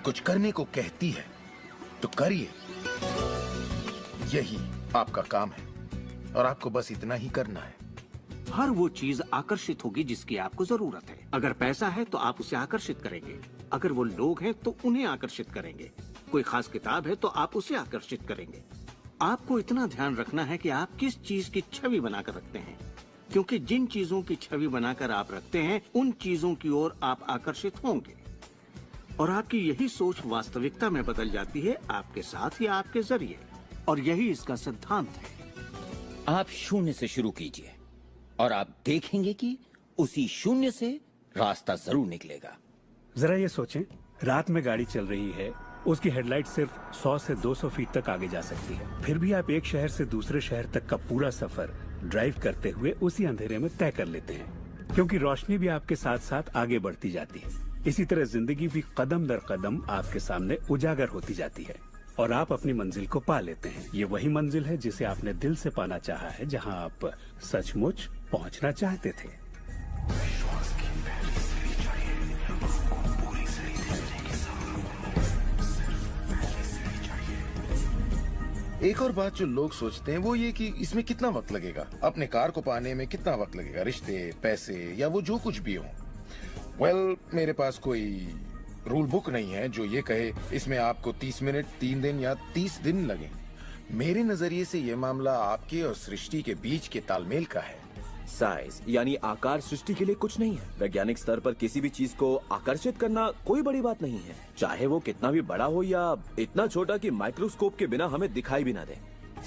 कुछ करने को कहती है, तो करिए। यही आपका काम है और आपको बस इतना ही करना है। हर वो चीज आकर्षित होगी जिसकी आपको जरूरत है। अगर पैसा है तो आप उसे आकर्षित करेंगे, अगर वो लोग हैं तो उन्हें आकर्षित करेंगे, कोई खास किताब है तो आप उसे आकर्षित करेंगे। आपको इतना ध्यान रखना है कि आप किस चीज की छवि बनाकर रखते हैं, क्योंकि जिन चीजों की छवि बनाकर आप रखते हैं उन चीजों की ओर आप आकर्षित होंगे, और आपकी यही सोच वास्तविकता में बदल जाती है, आपके साथ या आपके जरिए। और यही इसका सिद्धांत है। आप शून्य से शुरू कीजिए और आप देखेंगे कि उसी शून्य से रास्ता जरूर निकलेगा। जरा ये सोचें, रात में गाड़ी चल रही है, उसकी हेडलाइट सिर्फ 100 से 200 फीट तक आगे जा सकती है, फिर भी आप एक शहर से दूसरे शहर तक का पूरा सफर ड्राइव करते हुए उसी अंधेरे में तय कर लेते हैं, क्योंकि रोशनी भी आपके साथ साथ आगे बढ़ती जाती है। इसी तरह जिंदगी भी कदम दर कदम आपके सामने उजागर होती जाती है और आप अपनी मंजिल को पा लेते हैं। ये वही मंजिल है जिसे आपने दिल से पाना चाहा है, जहां आप सचमुच पहुंचना चाहते थे। एक और बात जो लोग सोचते हैं वो ये कि इसमें कितना वक्त लगेगा, अपने कार को पाने में कितना वक्त लगेगा, रिश्ते, पैसे या वो जो कुछ भी हो। वेल, मेरे पास कोई रूल बुक नहीं है जो ये कहे इसमें आपको 30 मिनट, 3 दिन या 30 दिन लगे। मेरे नजरिए से ये मामला आपके और सृष्टि के बीच के तालमेल का है। साइज यानी आकार सृष्टि के लिए कुछ नहीं है। वैज्ञानिक स्तर पर किसी भी चीज को आकर्षित करना कोई बड़ी बात नहीं है, चाहे वो कितना भी बड़ा हो या इतना छोटा कि माइक्रोस्कोप के बिना हमें दिखाई भी ना दे।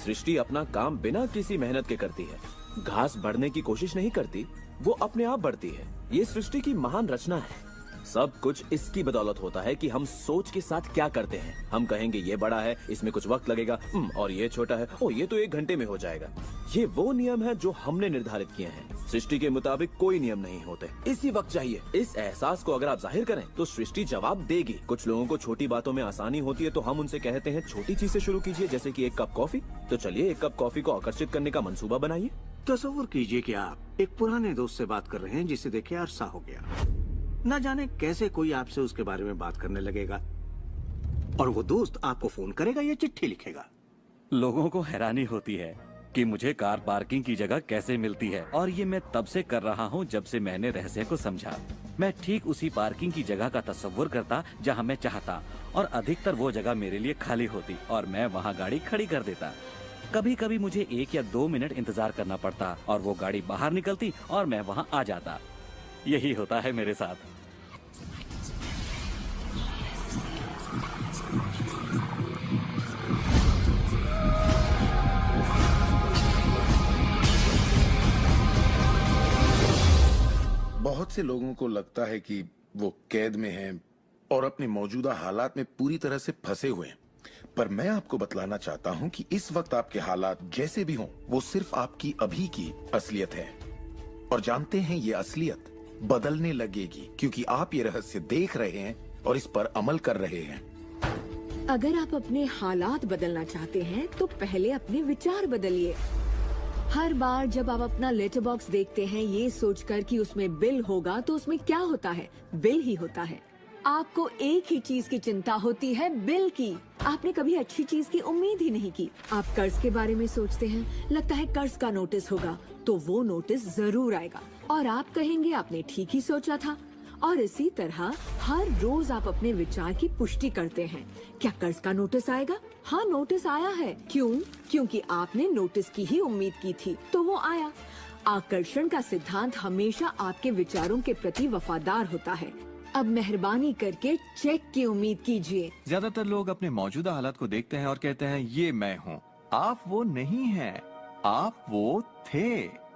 सृष्टि अपना काम बिना किसी मेहनत के करती है। घास बढ़ने की कोशिश नहीं करती, वो अपने आप बढ़ती है। ये सृष्टि की महान रचना है। सब कुछ इसकी बदौलत होता है कि हम सोच के साथ क्या करते हैं। हम कहेंगे ये बड़ा है, इसमें कुछ वक्त लगेगा, और ये छोटा है, ओ ये तो 1 घंटे में हो जाएगा। ये वो नियम है जो हमने निर्धारित किए हैं। सृष्टि के मुताबिक कोई नियम नहीं होते, इसी वक्त चाहिए। इस एहसास को अगर आप जाहिर करें तो सृष्टि जवाब देगी। कुछ लोगों को छोटी बातों में आसानी होती है, तो हम उनसे कहते हैं छोटी चीज से शुरू कीजिए, जैसे कि 1 कप कॉफी। तो चलिए 1 कप कॉफी को आकर्षित करने का मंसूबा बनाइए। तस्वीर कीजिए कि आप एक पुराने दोस्त से बात कर रहे हैं जिसे देखे अरसा हो गया। न जाने कैसे कोई आपसे उसके बारे में बात करने लगेगा, और वो दोस्त आपको फोन करेगा या चिट्ठी लिखेगा। लोगों को हैरानी होती है कि मुझे कार पार्किंग की जगह कैसे मिलती है, और ये मैं तब से कर रहा हूँ जब से मैंने रहस्य को समझा। मैं ठीक उसी पार्किंग की जगह का तस्वुर करता जहाँ मैं चाहता, और अधिकतर वो जगह मेरे लिए खाली होती और मैं वहाँ गाड़ी खड़ी कर देता। कभी कभी मुझे 1 या 2 मिनट इंतजार करना पड़ता और वो गाड़ी बाहर निकलती और मैं वहाँ आ जाता। यही होता है मेरे साथ। बहुत से लोगों को लगता है कि वो कैद में हैं और अपने मौजूदा हालात में पूरी तरह से फंसे हुए हैं, पर मैं आपको बतलाना चाहता हूं कि इस वक्त आपके हालात जैसे भी हों, वो सिर्फ आपकी अभी की असलियत है। और जानते हैं ये असलियत बदलने लगेगी, क्योंकि आप ये रहस्य देख रहे हैं और इस पर अमल कर रहे हैं। अगर आप अपने हालात बदलना चाहते हैं तो पहले अपने विचार बदलिए। हर बार जब आप अपना लेटर बॉक्स देखते हैं ये सोचकर कि उसमें बिल होगा, तो उसमें क्या होता है? बिल ही होता है। आपको एक ही चीज की चिंता होती है, बिल की। आपने कभी अच्छी चीज की उम्मीद ही नहीं की। आप कर्ज के बारे में सोचते हैं, लगता है कर्ज का नोटिस होगा, तो वो नोटिस जरूर आएगा। और आप कहेंगे आपने ठीक ही सोचा था। और इसी तरह हर रोज आप अपने विचार की पुष्टि करते हैं। क्या कर्ज का नोटिस आएगा? हाँ, नोटिस आया है। क्यों? क्योंकि आपने नोटिस की ही उम्मीद की थी, तो वो आया। आकर्षण का सिद्धांत हमेशा आपके विचारों के प्रति वफादार होता है। अब मेहरबानी करके चेक की उम्मीद कीजिए। ज्यादातर लोग अपने मौजूदा हालात को देखते हैं और कहते हैं ये मैं हूँ। आप वो नहीं हैं, आप वो थे।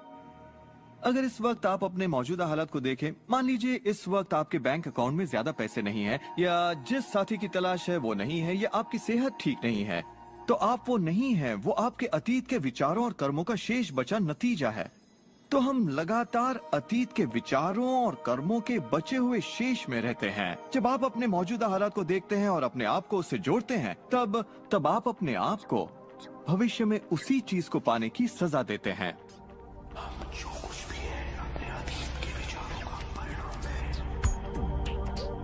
अगर इस वक्त आप अपने मौजूदा हालात को देखें, मान लीजिए इस वक्त आपके बैंक अकाउंट में ज्यादा पैसे नहीं है, या जिस साथी की तलाश है वो नहीं है, या आपकी सेहत ठीक नहीं है, तो आप वो नहीं है। वो आपके अतीत के विचारों और कर्मों का शेष बचा नतीजा है। तो हम लगातार अतीत के विचारों और कर्मों के बचे हुए शेष में रहते हैं। जब आप अपने मौजूदा हालात को देखते हैं और अपने आप को उससे जोड़ते हैं, तब आप अपने आप को भविष्य में उसी चीज को पाने की सजा देते हैं।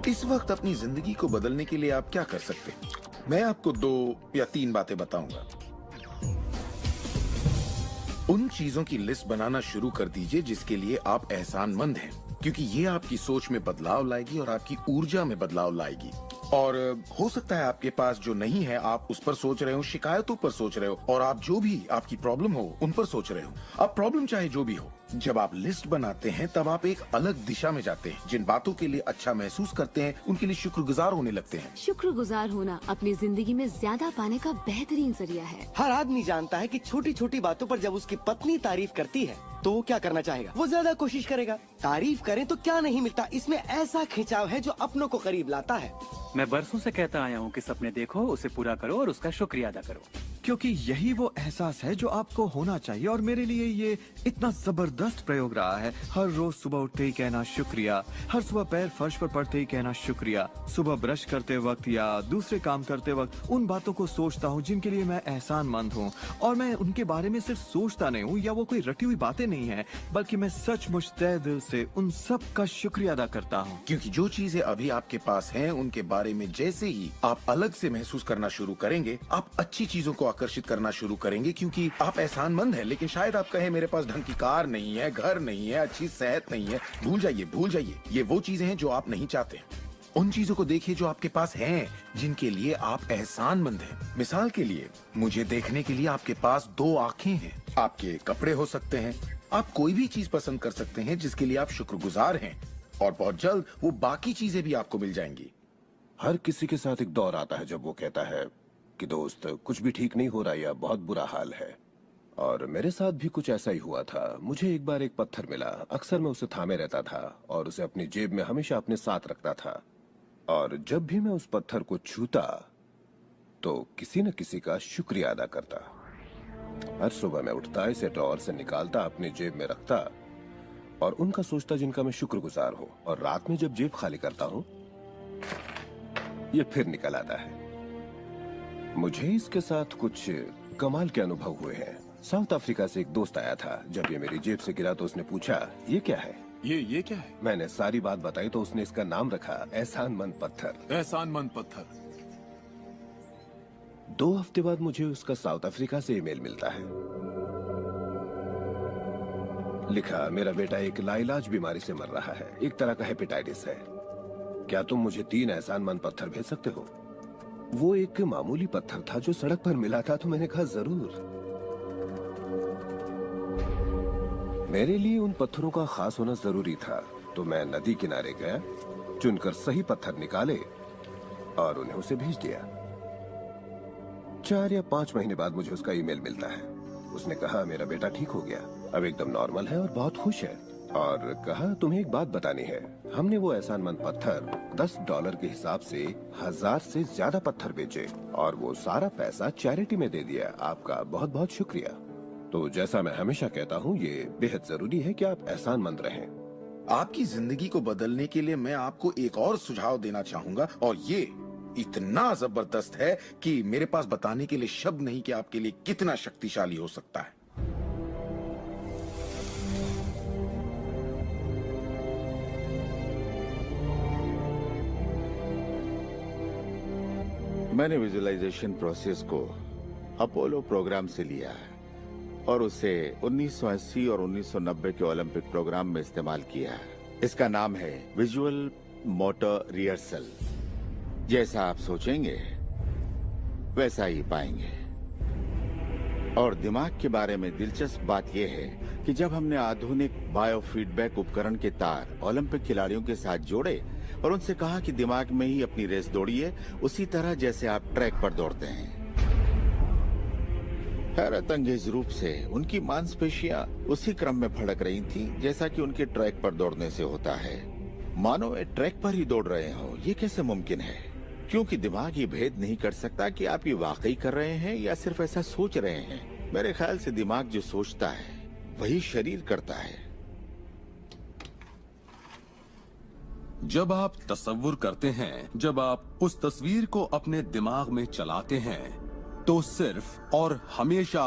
इस वक्त अपनी जिंदगी को बदलने के लिए आप क्या कर सकते हैं? मैं आपको 2 या 3 बातें बताऊंगा। उन चीजों की लिस्ट बनाना शुरू कर दीजिए जिसके लिए आप एहसानमंद हैं, क्योंकि ये आपकी सोच में बदलाव लाएगी और आपकी ऊर्जा में बदलाव लाएगी। और हो सकता है आपके पास जो नहीं है आप उस पर सोच रहे हो, शिकायतों पर सोच रहे हो, और आप जो भी आपकी प्रॉब्लम हो उन पर सोच रहे हो। अब प्रॉब्लम चाहे जो भी हो, जब आप लिस्ट बनाते हैं तब आप एक अलग दिशा में जाते हैं। जिन बातों के लिए अच्छा महसूस करते हैं उनके लिए शुक्रगुजार होने लगते हैं। शुक्रगुजार होना अपनी जिंदगी में ज्यादा पाने का बेहतरीन जरिया है। हर आदमी जानता है कि छोटी छोटी बातों पर जब उसकी पत्नी तारीफ करती है तो वो क्या करना चाहेगा? वो ज्यादा कोशिश करेगा। तारीफ करें तो क्या नहीं मिलता, इसमें ऐसा खिंचाव है जो अपनों को करीब लाता है। मैं बरसों से कहता आया हूँ कि सपने देखो, उसे पूरा करो और उसका शुक्रिया अदा करो, क्योंकि यही वो एहसास है जो आपको होना चाहिए। और मेरे लिए ये इतना जबरदस्त प्रयोग रहा है। हर रोज सुबह उठते ही कहना शुक्रिया, हर सुबह पैर फर्श पर पड़ते ही कहना शुक्रिया, सुबह ब्रश करते वक्त या दूसरे काम करते वक्त उन बातों को सोचता हूँ जिनके लिए मैं एहसानमंद हूँ। और मैं उनके बारे में सिर्फ सोचता नहीं हूँ या वो कोई रटी हुई बातें नहीं है, बल्कि मैं सचमुच तहे दिल से उन सब का शुक्रिया अदा करता हूँ। क्योंकि जो चीजें अभी आपके पास हैं उनके बारे में जैसे ही आप अलग से महसूस करना शुरू करेंगे, आप अच्छी चीजों को आकर्षित करना शुरू करेंगे, क्योंकि आप एहसानमंद हैं। लेकिन शायद आप कहें मेरे पास ढंग की कार नहीं है, घर नहीं है, अच्छी सेहत नहीं है। भूल जाइए। ये वो चीजें हैं जो आप नहीं चाहते। उन चीजों को देखिए जो आपके पास हैं, जिनके लिए आप एहसानमंद हैं। मिसाल के लिए, मुझे देखने के लिए आपके पास 2 आंखें हैं। आपके कपड़े हो सकते हैं, आप कोई भी चीज पसंद कर सकते हैं जिसके लिए आप शुक्रगुजार हैं, और बहुत जल्द वो बाकी चीजें भी आपको मिल जाएंगी। हर किसी के साथ एक दौर आता है जब वो कहता है कि दोस्त कुछ भी ठीक नहीं हो रहा या बहुत बुरा हाल है। और मेरे साथ भी कुछ ऐसा ही हुआ था। मुझे एक बार एक पत्थर मिला। अक्सर मैं उसे थामे रहता था और उसे अपनी जेब में हमेशा अपने साथ रखता था। और जब भी मैं उस पत्थर को छूता तो किसी न किसी का शुक्रिया अदा करता। हर सुबह मैं उठता, इसे ड्रॉअर से निकालता, अपनी जेब में रखता और उनका सोचता जिनका मैं शुक्रगुजार हूँ। और रात में जब जेब खाली करता हूँ, ये फिर निकल आता है। मुझे इसके साथ कुछ कमाल के अनुभव हुए हैं। साउथ अफ्रीका से एक दोस्त आया था। जब ये मेरी जेब से गिरा तो उसने पूछा, ये क्या है? ये क्या है? मैंने सारी बात बताई तो उसने इसका नाम रखा एहसानमंद पत्थर। एहसानमंद पत्थर। 2 हफ्ते बाद मुझे उसका साउथ अफ्रीका से ईमेल मिलता है। लिखा, मेरा बेटा एक लाइलाज बीमारी से मर रहा है, एक तरह का हेपेटाइटिस है। क्या तुम मुझे 3 एहसानमंद पत्थर भेज सकते हो? वो एक मामूली पत्थर था जो सड़क पर मिला था, तो मैंने कहा जरूर। मेरे लिए उन पत्थरों का खास होना जरूरी था, तो मैं नदी किनारे गया, चुनकर सही पत्थर निकाले और उन्हें उसे भेज दिया। 4 या 5 महीने बाद मुझे उसका ईमेल मिलता है। उसने कहा मेरा बेटा ठीक हो गया, अब एकदम नॉर्मल है और बहुत खुश है। और कहा तुम्हें एक बात बतानी है। हमने वो एहसानमंद पत्थर $10 के हिसाब से 1000 से ज्यादा पत्थर बेचे और वो सारा पैसा चैरिटी में दे दिया। आपका बहुत बहुत शुक्रिया। तो जैसा मैं हमेशा कहता हूँ, ये बेहद जरूरी है कि आप एहसानमंद रहें। आपकी जिंदगी को बदलने के लिए मैं आपको एक और सुझाव देना चाहूंगा, और ये इतना जबरदस्त है कि मेरे पास बताने के लिए शब्द नहीं कि आपके लिए कितना शक्तिशाली हो सकता है। मैंने विजुअलाइजेशन प्रोसेस को अपोलो प्रोग्राम से लिया है और उसे 1980 और 1990 के ओलंपिक प्रोग्राम में इस्तेमाल किया। इसका नाम है विजुअल मोटर रिहर्सल। जैसा आप सोचेंगे वैसा ही पाएंगे। और दिमाग के बारे में दिलचस्प बात यह है कि जब हमने आधुनिक बायोफीडबैक उपकरण के तार ओलंपिक खिलाड़ियों के साथ जोड़े और उनसे कहा कि दिमाग में ही अपनी रेस दौड़िए, उसी तरह जैसे आप ट्रैक पर दौड़ते हैं। हैरत अंगेज रूप से उनकी मांसपेशियां उसी क्रम में फड़क रही थीं, जैसा कि उनके ट्रैक पर दौड़ने से होता है। मानो वे ट्रैक पर ही दौड़ रहे हो। ये कैसे मुमकिन है? क्योंकि दिमाग ये भेद नहीं कर सकता कि आप ये वाकई कर रहे हैं या सिर्फ ऐसा सोच रहे हैं। मेरे ख्याल से दिमाग जो सोचता है वही शरीर करता है। जब आप तसव्वुर करते हैं, जब आप उस तस्वीर को अपने दिमाग में चलाते हैं, तो सिर्फ और हमेशा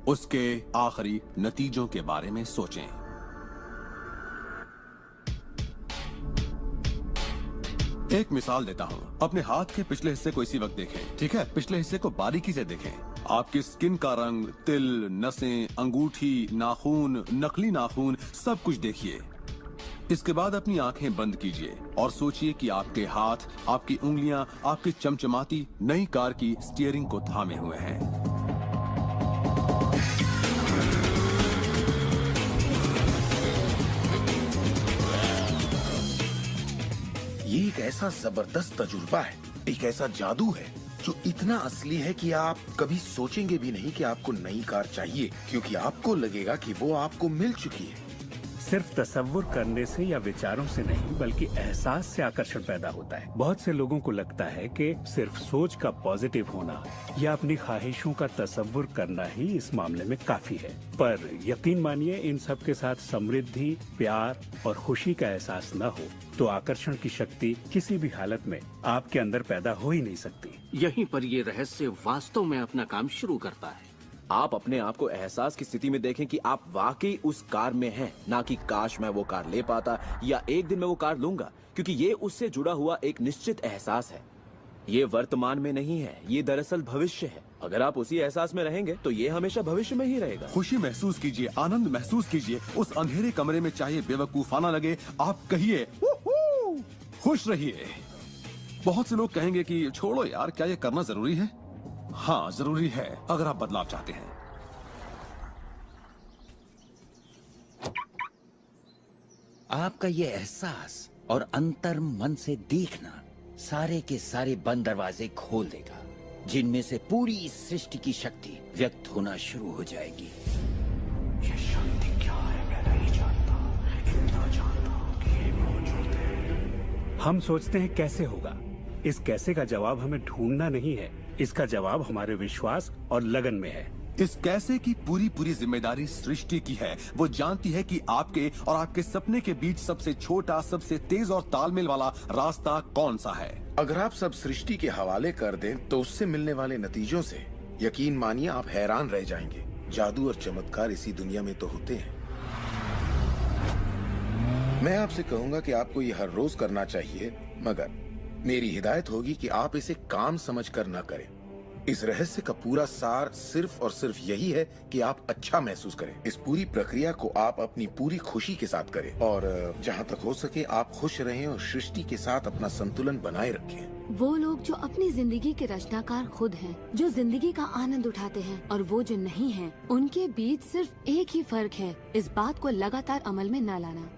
उसके आखिरी नतीजों के बारे में सोचें। एक मिसाल देता हूं। अपने हाथ के पिछले हिस्से को इसी वक्त देखें, ठीक है? पिछले हिस्से को बारीकी से देखें। आपकी स्किन का रंग, तिल, नसें, अंगूठी, नाखून, नकली नाखून, सब कुछ देखिए। इसके बाद अपनी आंखें बंद कीजिए और सोचिए कि आपके हाथ, आपकी उंगलियां, आपकी चमचमाती नई कार की स्टीयरिंग को थामे हुए हैं। ये एक ऐसा जबरदस्त तजुर्बा है, एक ऐसा जादू है जो इतना असली है कि आप कभी सोचेंगे भी नहीं कि आपको नई कार चाहिए, क्योंकि आपको लगेगा कि वो आपको मिल चुकी है। सिर्फ तसव्वुर करने से या विचारों से नहीं, बल्कि एहसास से आकर्षण पैदा होता है। बहुत से लोगों को लगता है कि सिर्फ सोच का पॉजिटिव होना या अपनी ख्वाहिशों का तसव्वुर करना ही इस मामले में काफी है। पर यकीन मानिए, इन सब के साथ समृद्धि, प्यार और खुशी का एहसास न हो तो आकर्षण की शक्ति किसी भी हालत में आपके अंदर पैदा हो ही नहीं सकती। यहीं पर ये रहस्य वास्तव में अपना काम शुरू करता है। आप अपने आप को एहसास की स्थिति में देखें कि आप वाकई उस कार में हैं, ना कि काश मैं वो कार ले पाता या एक दिन मैं वो कार लूंगा, क्योंकि ये उससे जुड़ा हुआ एक निश्चित एहसास है। ये वर्तमान में नहीं है, ये दरअसल भविष्य है। अगर आप उसी एहसास में रहेंगे तो ये हमेशा भविष्य में ही रहेगा। खुशी महसूस कीजिए, आनंद महसूस कीजिए। उस अंधेरे कमरे में चाहे बेवकूफाना लगे, आप कहिए खुश रहिए। बहुत से लोग कहेंगे कि छोड़ो यार, क्या ये करना जरूरी है? हाँ, जरूरी है अगर आप बदलाव चाहते हैं। आपका ये एहसास और अंतर मन से देखना सारे के सारे बंद दरवाजे खोल देगा, जिनमें से पूरी सृष्टि की शक्ति व्यक्त होना शुरू हो जाएगी। ये शक्ति क्या है मैं नहीं जानता, इतना जानता हूं कि ये मौजूद है। हम सोचते हैं कैसे होगा। इस कैसे का जवाब हमें ढूंढना नहीं है, इसका जवाब हमारे विश्वास और लगन में है। इस कैसे की पूरी जिम्मेदारी सृष्टि की है। वो जानती है कि आपके और आपके सपने के बीच सबसे छोटा, सबसे तेज और तालमेल वाला रास्ता कौन सा है। अगर आप सब सृष्टि के हवाले कर दें तो उससे मिलने वाले नतीजों से यकीन मानिए आप हैरान रह जाएंगे। जादू और चमत्कार इसी दुनिया में तो होते हैं। मैं आपसे कहूंगा कि आपको ये हर रोज करना चाहिए, मगर मेरी हिदायत होगी कि आप इसे काम समझकर न करें। इस रहस्य का पूरा सार सिर्फ और सिर्फ यही है कि आप अच्छा महसूस करें। इस पूरी प्रक्रिया को आप अपनी पूरी खुशी के साथ करें और जहां तक हो सके आप खुश रहें और सृष्टि के साथ अपना संतुलन बनाए रखें। वो लोग जो अपनी जिंदगी के रचनाकार खुद हैं, जो जिंदगी का आनंद उठाते हैं, और वो जो नहीं हैं, उनके बीच सिर्फ एक ही फर्क है, इस बात को लगातार अमल में न लाना।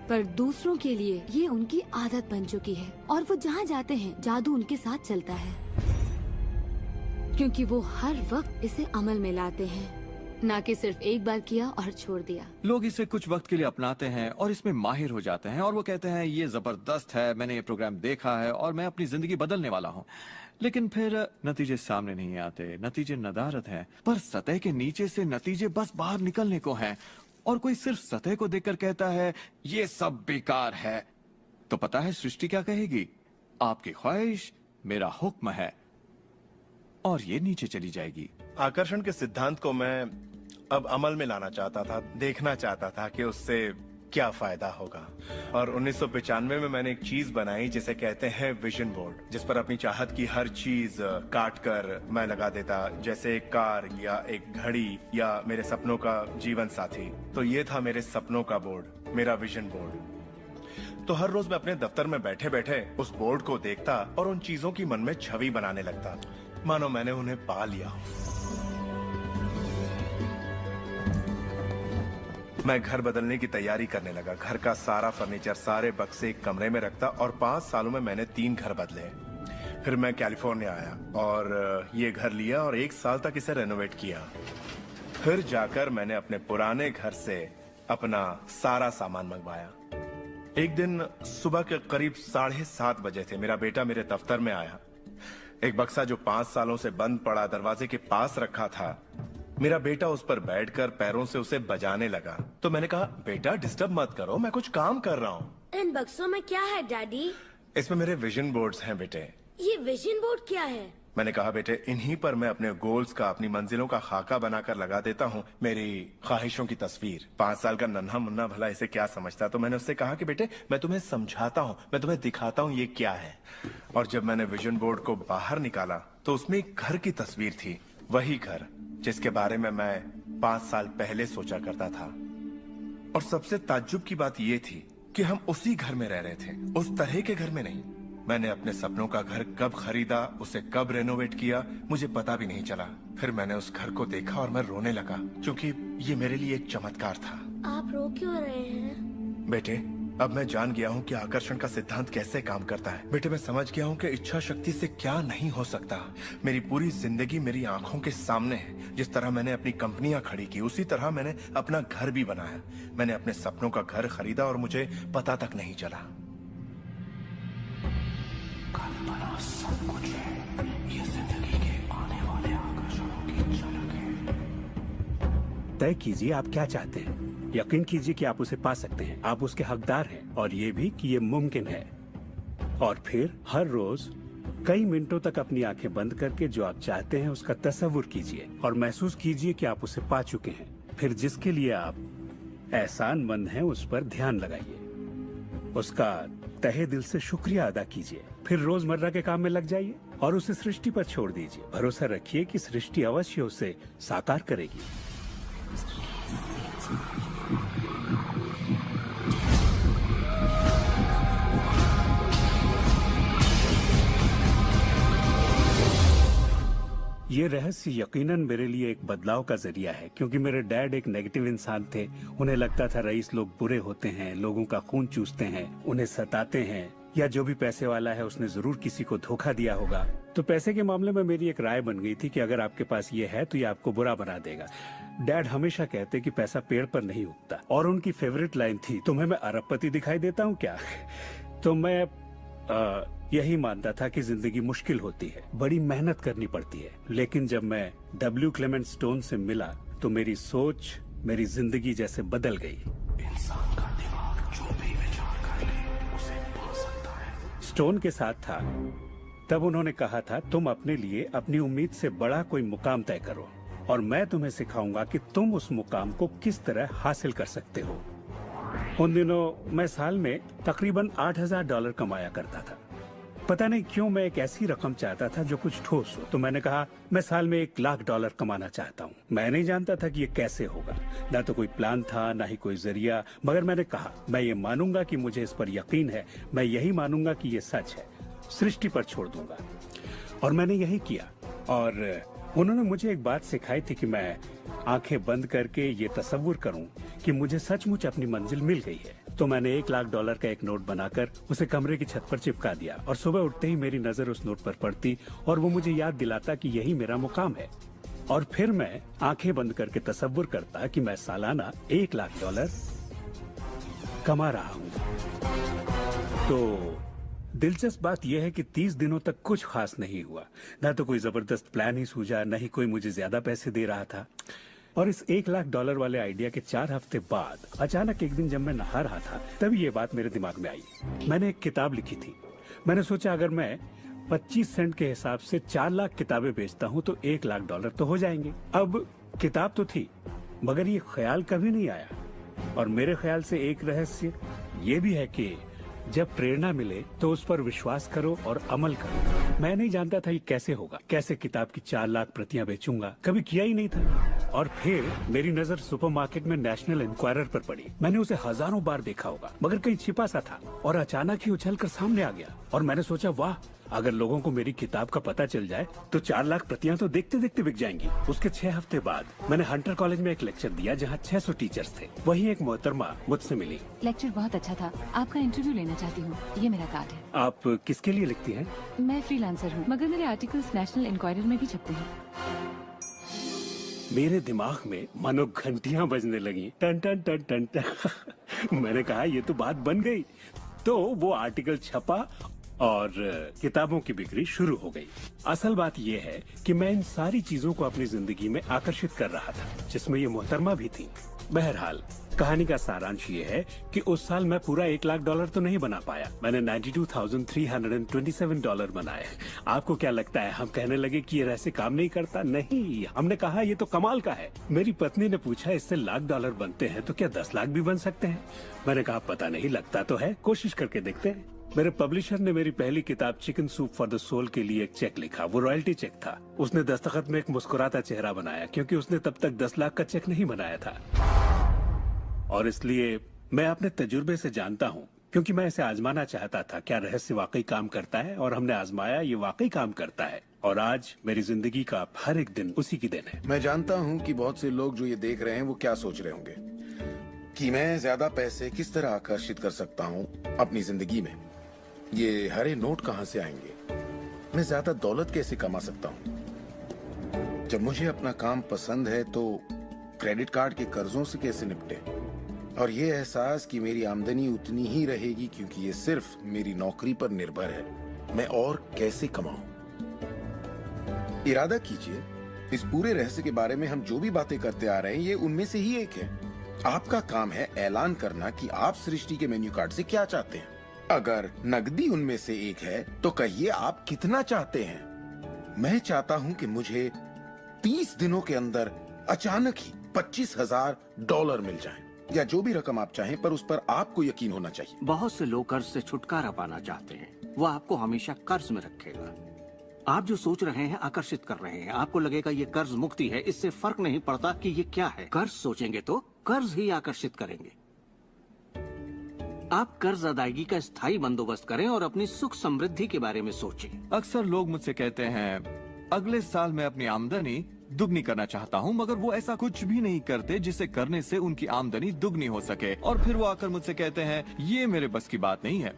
पर दूसरों के लिए ये उनकी आदत बन चुकी है और वो जहाँ जाते हैं जादू उनके साथ चलता है, क्योंकि वो हर वक्त इसे अमल में लाते हैं, ना कि सिर्फ एक बार किया और छोड़ दिया। लोग इसे कुछ वक्त के लिए अपनाते हैं और इसमें माहिर हो जाते हैं और वो कहते हैं ये जबरदस्त है, मैंने ये प्रोग्राम देखा है और मैं अपनी जिंदगी बदलने वाला हूँ। लेकिन फिर नतीजे सामने नहीं आते, नतीजे नदारत हैं। पर सतह के नीचे से नतीजे बस बाहर निकलने को हैं। और कोई सिर्फ सतह को देखकर कहता है ये सब बेकार है, तो पता है सृष्टि क्या कहेगी? आपकी ख्वाहिश मेरा हुक्म है, और ये नीचे चली जाएगी। आकर्षण के सिद्धांत को मैं अब अमल में लाना चाहता था, देखना चाहता था कि उससे क्या फायदा होगा। और 1995 में मैंने एक चीज बनाई जिसे कहते हैं विजन बोर्ड, जिस पर अपनी चाहत की हर चीज काट कर मैं लगा देता, जैसे एक कार या एक घड़ी या मेरे सपनों का जीवन साथी। तो ये था मेरे सपनों का बोर्ड, मेरा विजन बोर्ड। तो हर रोज मैं अपने दफ्तर में बैठे बैठे उस बोर्ड को देखता और उन चीजों की मन में छवि बनाने लगता, मानो मैंने उन्हें पा लिया। मैं घर बदलने की तैयारी करने लगा। घर का सारा फर्नीचर, सारे बक्से एक कमरे में रखता और 5 सालों में मैंने 3 घर बदले। फिर मैं कैलिफोर्निया आया और ये घर लिया और 1 साल तक इसे रेनोवेट किया। फिर जाकर मैंने अपने पुराने घर से अपना सारा सामान मंगवाया। एक दिन सुबह के करीब 7:30 बजे थे। मेरा बेटा मेरे दफ्तर में आया। एक बक्सा जो 5 सालों से बंद पड़ा दरवाजे के पास रखा था, मेरा बेटा उस पर बैठकर पैरों से उसे बजाने लगा। तो मैंने कहा, बेटा डिस्टर्ब मत करो, मैं कुछ काम कर रहा हूँ। इन बक्सों में क्या है डैडी? इसमें मेरे विजन बोर्ड्स हैं बेटे। ये विजन बोर्ड क्या है? मैंने कहा, बेटे इन्हीं पर मैं अपने गोल्स का, अपनी मंजिलों का खाका बनाकर लगा देता हूँ, मेरी ख्वाहिशों की तस्वीर। 5 साल का नन्हा मुन्ना भला इसे क्या समझता। तो मैंने उससे कहा कि बेटे मैं तुम्हें समझाता हूँ, मैं तुम्हें दिखाता हूँ ये क्या है। और जब मैंने विजन बोर्ड को बाहर निकाला तो उसमें एक घर की तस्वीर थी, वही घर जिसके बारे में मैं 5 साल पहले सोचा करता था। और सबसे ताज्जुब की बात यह थी कि हम उसी घर में रह रहे थे, उस तरह के घर में नहीं। मैंने अपने सपनों का घर कब खरीदा, उसे कब रेनोवेट किया, मुझे पता भी नहीं चला। फिर मैंने उस घर को देखा और मैं रोने लगा, क्योंकि ये मेरे लिए एक चमत्कार था। आप रो क्यों रहे हैं? बेटे अब मैं जान गया हूँ कि आकर्षण का सिद्धांत कैसे काम करता है। बेटे मैं समझ गया हूँ कि इच्छा शक्ति से क्या नहीं हो सकता। मेरी पूरी जिंदगी मेरी आंखों के सामने है। जिस तरह मैंने अपनी कंपनियां खड़ी की, उसी तरह मैंने अपना घर भी बनाया। मैंने अपने सपनों का घर खरीदा और मुझे पता तक नहीं चला। कल्पना सब कुछ है, ये जिंदगी के आने वाले आकर्षणों की झलक है। तय कीजिए आप क्या चाहते हैं। यकीन कीजिए कि आप उसे पा सकते हैं, आप उसके हकदार हैं, और ये भी कि ये मुमकिन है। और फिर हर रोज कई मिनटों तक अपनी आंखें बंद करके जो आप चाहते हैं उसका तस्वुर कीजिए और महसूस कीजिए कि आप उसे पा चुके हैं। फिर जिसके लिए आप एहसानमंद हैं उस पर ध्यान लगाइए, उसका तहे दिल से शुक्रिया अदा कीजिए। फिर रोजमर्रा के काम में लग जाइए और उसे सृष्टि पर छोड़ दीजिए। भरोसा रखिए कि सृष्टि अवश्य उसे साकार करेगी। ये रहस्य यकीनन मेरे लिए एक बदलाव का जरिया है, क्योंकि मेरे डैड एक नेगेटिव इंसान थे। उन्हें लगता था रईस लोग बुरे होते हैं, लोगों का खून चूसते हैं, उन्हें सताते हैं, या जो भी पैसे वाला है उसने जरूर किसी को धोखा दिया होगा। तो पैसे के मामले में मेरी एक राय बन गई थी कि अगर आपके पास ये है तो ये आपको बुरा बना देगा। डैड हमेशा कहते कि पैसा पेड़ पर नहीं उगता, और उनकी फेवरेट लाइन थी, तुम्हें मैं अरबपति दिखाई देता हूँ क्या? तो मैं यही मानता था कि जिंदगी मुश्किल होती है, बड़ी मेहनत करनी पड़ती है। लेकिन जब मैं W. क्लेमेंट स्टोन से मिला तो मेरी सोच, मेरी जिंदगी जैसे बदल गई। इंसान का दिमाग जो भी विचार कर ले उसे पा सकता है। स्टोन के साथ था तब उन्होंने कहा था, तुम अपने लिए अपनी उम्मीद से बड़ा कोई मुकाम तय करो और मैं तुम्हें सिखाऊंगा कि तुम उस मुकाम को किस तरह हासिल कर सकते हो। उन दिनों मैं साल में तकरीबन $8,000 कमाया करता था। पता नहीं क्यों मैं एक ऐसी रकम चाहता था जो कुछ ठोस हो। तो मैंने कहा मैं साल में $1,00,000 कमाना चाहता हूँ। मैं नहीं जानता था कि ये कैसे होगा, ना तो कोई प्लान था ना ही कोई जरिया, मगर मैंने कहा मैं ये मानूंगा कि मुझे इस पर यकीन है, मैं यही मानूंगा कि ये सच है, सृष्टि पर छोड़ दूंगा। और मैंने यही किया। और उन्होंने मुझे एक बात सिखाई थी कि मैं आंखें बंद करके ये तसव्वुर करूं कि मुझे सचमुच अपनी मंजिल मिल गई है। तो मैंने $1,00,000 का एक नोट बनाकर उसे कमरे की छत पर चिपका दिया और सुबह उठते ही मेरी नजर उस नोट पर पड़ती और वो मुझे याद दिलाता कि यही मेरा मुकाम है। और फिर मैं आंखें बंद करके तसव्वुर करता कि मैं सालाना $1,00,000 कमा रहा हूँ। तो दिलचस्प बात यह है कि 30 दिनों तक कुछ खास नहीं हुआ। ना तो कोई जबरदस्त प्लान ही सूझा, न ही कोई मुझे ज्यादा पैसे दे रहा था। और इस $1,00,000 वाले आइडिया के 4 हफ्ते बाद अचानक एक दिन जब मैं नहा रहा था तभी ये बात मेरे दिमाग में आई। मैंने एक किताब लिखी थी। मैंने सोचा अगर मैं 25 सेंट के हिसाब से 4 लाख किताबें बेचता हूँ तो $1,00,000 तो हो जाएंगे। अब किताब तो थी, मगर ये ख्याल कभी नहीं आया और मेरे ख्याल से एक रहस्य ये भी है कि जब प्रेरणा मिले तो उस पर विश्वास करो और अमल करो। मैं नहीं जानता था ये कैसे होगा, कैसे किताब की 4 लाख प्रतियां बेचूंगा, कभी किया ही नहीं था। और फिर मेरी नजर सुपरमार्केट में नेशनल इंक्वायरर पर पड़ी। मैंने उसे हजारों बार देखा होगा, मगर कहीं छिपा सा था और अचानक ही उछलकर सामने आ गया। और मैंने सोचा, वाह, अगर लोगों को मेरी किताब का पता चल जाए तो 4 लाख प्रतियां तो देखते देखते बिक जाएंगी। उसके 6 हफ्ते बाद मैंने हंटर कॉलेज में एक लेक्चर दिया जहां 600 टीचर्स थे। वहीं एक मोहतरमा मुझसे मिली। लेक्चर बहुत अच्छा था, आपका इंटरव्यू लेना चाहती हूँ, ये मेरा कार्ड है। आप किसके लिए लिखती हैं? मैं फ्रीलांसर हूँ, मगर मेरे आर्टिकल्स नेशनल इंक्वायरर में भी छपते हैं। मेरे दिमाग में मानो घंटियां बजने लगी, टन टन टन टन टन। मैंने कहा ये तो बात बन गई। तो वो आर्टिकल छपा और किताबों की बिक्री शुरू हो गई। असल बात यह है कि मैं इन सारी चीजों को अपनी जिंदगी में आकर्षित कर रहा था, जिसमें ये मोहतरमा भी थी। बहरहाल कहानी का सारांश ये है कि उस साल मैं पूरा $1 लाख तो नहीं बना पाया। मैंने $92,327 बनाए। आपको क्या लगता है हम कहने लगे कि ये रहस्य काम नहीं करता? नहीं, हमने कहा ये तो कमाल का है। मेरी पत्नी ने पूछा, इससे $1 लाख बनते हैं तो क्या 10 लाख भी बन सकते हैं? मैंने कहा पता नहीं, लगता तो है, कोशिश करके देखते हैं। मेरे पब्लिशर ने मेरी पहली किताब chicken soup for the soul के लिए एक चेक लिखा। वो रॉयल्टी चेक था। उसने दस्तखत में एक मुस्कुराता चेहरा बनाया, क्योंकि उसने तब तक 10 लाख का चेक नहीं बनाया था। और इसलिए मैं अपने तजुर्बे से जानता हूँ, क्योंकि मैं इसे आजमाना चाहता था, क्या रहस्य वाकई काम करता है। और हमने आजमाया, ये वाकई काम करता है। और आज मेरी जिंदगी का हर एक दिन उसी की दिन है। मैं जानता हूँ कि बहुत से लोग जो ये देख रहे हैं वो क्या सोच रहे होंगे कि मैं ज्यादा पैसे किस तरह आकर्षित कर सकता हूँ अपनी जिंदगी में। ये हरे नोट कहाँ से आएंगे? मैं ज्यादा दौलत कैसे कमा सकता हूँ? जब मुझे अपना काम पसंद है तो क्रेडिट कार्ड के कर्जों से कैसे निपटे? और ये एहसास कि मेरी आमदनी उतनी ही रहेगी क्योंकि ये सिर्फ मेरी नौकरी पर निर्भर है, मैं और कैसे कमाऊं? इरादा कीजिए, इस पूरे रहस्य के बारे में हम जो भी बातें करते आ रहे हैं ये उनमें से ही एक है। आपका काम है ऐलान करना कि आप सृष्टि के मेन्यू कार्ड से क्या चाहते हैं। अगर नकदी उनमें से एक है तो कहिए आप कितना चाहते हैं। मैं चाहता हूं कि मुझे 30 दिनों के अंदर अचानक ही $25,000 मिल जाएं, या जो भी रकम आप चाहें, पर उस पर आपको यकीन होना चाहिए। बहुत से लोग कर्ज से छुटकारा पाना चाहते हैं, वो आपको हमेशा कर्ज में रखेगा। आप जो सोच रहे हैं आकर्षित कर रहे हैं। आपको लगेगा ये कर्ज मुक्ति है, इससे फर्क नहीं पड़ता कि ये क्या है। कर्ज सोचेंगे तो कर्ज ही आकर्षित करेंगे। आप कर्ज अदायगी का स्थायी बंदोबस्त करें और अपनी सुख समृद्धि के बारे में सोचें। अक्सर लोग मुझसे कहते हैं, अगले साल मैं अपनी आमदनी दुगनी करना चाहता हूँ, मगर वो ऐसा कुछ भी नहीं करते जिसे करने से उनकी आमदनी दुगनी हो सके। और फिर वो आकर मुझसे कहते हैं, ये मेरे बस की बात नहीं है।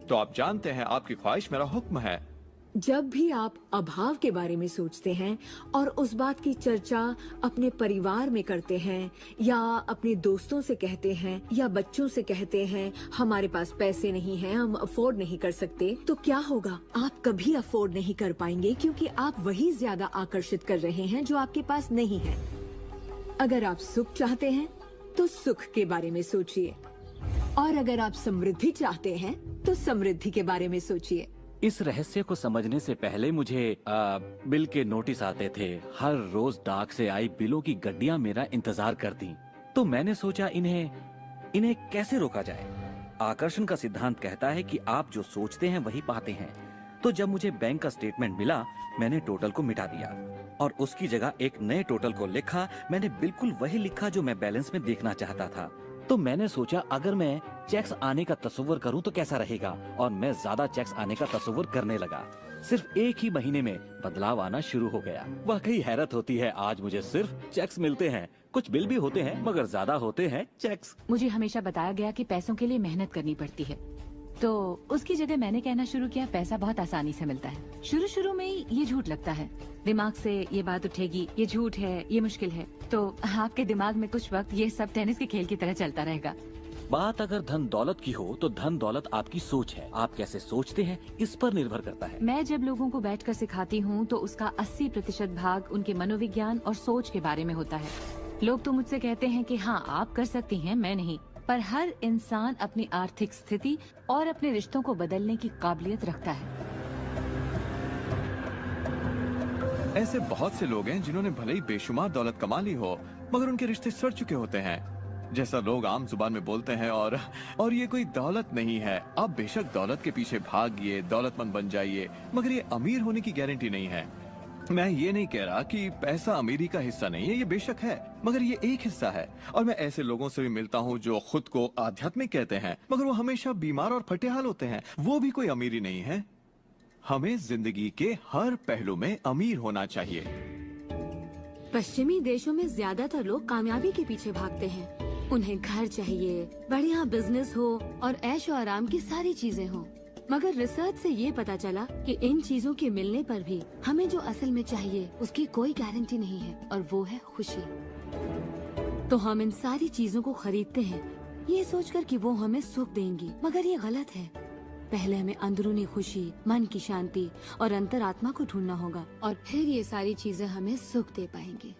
तो आप जानते हैं, आपकी ख्वाहिश मेरा हुक्म है। जब भी आप अभाव के बारे में सोचते हैं और उस बात की चर्चा अपने परिवार में करते हैं, या अपने दोस्तों से कहते हैं, या बच्चों से कहते हैं हमारे पास पैसे नहीं हैं, हम अफोर्ड नहीं कर सकते, तो क्या होगा? आप कभी अफोर्ड नहीं कर पाएंगे, क्योंकि आप वही ज्यादा आकर्षित कर रहे हैं जो आपके पास नहीं है। अगर आप सुख चाहते हैं तो सुख के बारे में सोचिए, और अगर आप समृद्धि चाहते हैं तो समृद्धि के बारे में सोचिए। इस रहस्य को समझने से पहले मुझे बिल के नोटिस आते थे। हर रोज डाक से आई बिलों की गड्डियां मेरा इंतजार करती। तो मैंने सोचा इन्हें कैसे रोका जाए। आकर्षण का सिद्धांत कहता है कि आप जो सोचते हैं वही पाते हैं। तो जब मुझे बैंक का स्टेटमेंट मिला, मैंने टोटल को मिटा दिया और उसकी जगह एक नए टोटल को लिखा। मैंने बिल्कुल वही लिखा जो मैं बैलेंस में देखना चाहता था। तो मैंने सोचा, अगर मैं चेक्स आने का तस्वीर करूं तो कैसा रहेगा, और मैं ज्यादा चेक्स आने का तस्वीर करने लगा। सिर्फ एक ही महीने में बदलाव आना शुरू हो गया। वाकई हैरत होती है, आज मुझे सिर्फ चेक्स मिलते हैं। कुछ बिल भी होते हैं, मगर ज्यादा होते हैं चेक्स। मुझे हमेशा बताया गया कि पैसों के लिए मेहनत करनी पड़ती है, तो उसकी जगह मैंने कहना शुरू किया, पैसा बहुत आसानी से मिलता है। शुरू में ये झूठ लगता है, दिमाग से ये बात उठेगी, ये झूठ है, ये मुश्किल है। तो आपके दिमाग में कुछ वक्त ये सब टेनिस के खेल की तरह चलता रहेगा। बात अगर धन दौलत की हो तो धन दौलत आपकी सोच है। आप कैसे सोचते हैं इस पर निर्भर करता है। मैं जब लोगों को बैठकर सिखाती हूँ तो उसका 80% भाग उनके मनोविज्ञान और सोच के बारे में होता है। लोग तो मुझसे कहते हैं कि हाँ आप कर सकती हैं, मैं नहीं। पर हर इंसान अपनी आर्थिक स्थिति और अपने रिश्तों को बदलने की काबिलियत रखता है। ऐसे बहुत से लोग हैं जिन्होंने भले ही बेशुमार दौलत कमा ली हो, मगर उनके रिश्ते सड़ चुके होते हैं। जैसा लोग आम जुबान में बोलते हैं, और ये कोई दौलत नहीं है। आप बेशक दौलत के पीछे भागिए, दौलतमंद बन जाइए, मगर ये अमीर होने की गारंटी नहीं है। मैं ये नहीं कह रहा कि पैसा अमीरी का हिस्सा नहीं है, ये बेशक है, मगर ये एक हिस्सा है। और मैं ऐसे लोगों से भी मिलता हूँ जो खुद को आध्यात्मिक कहते हैं, मगर वो हमेशा बीमार और फटेहाल होते हैं। वो भी कोई अमीरी नहीं है। हमें जिंदगी के हर पहलू में अमीर होना चाहिए। पश्चिमी देशों में ज्यादातर लोग कामयाबी के पीछे भागते हैं। उन्हें घर चाहिए, बढ़िया बिजनेस हो और ऐशो आराम की सारी चीजें हो। मगर रिसर्च से ये पता चला कि इन चीजों के मिलने पर भी हमें जो असल में चाहिए उसकी कोई गारंटी नहीं है, और वो है खुशी। तो हम इन सारी चीजों को खरीदते हैं ये सोचकर कि वो हमें सुख देंगी, मगर ये गलत है। पहले हमें अंदरूनी खुशी, मन की शांति और अंतरात्मा को ढूंढना होगा, और फिर ये सारी चीजें हमें सुख दे पाएंगी।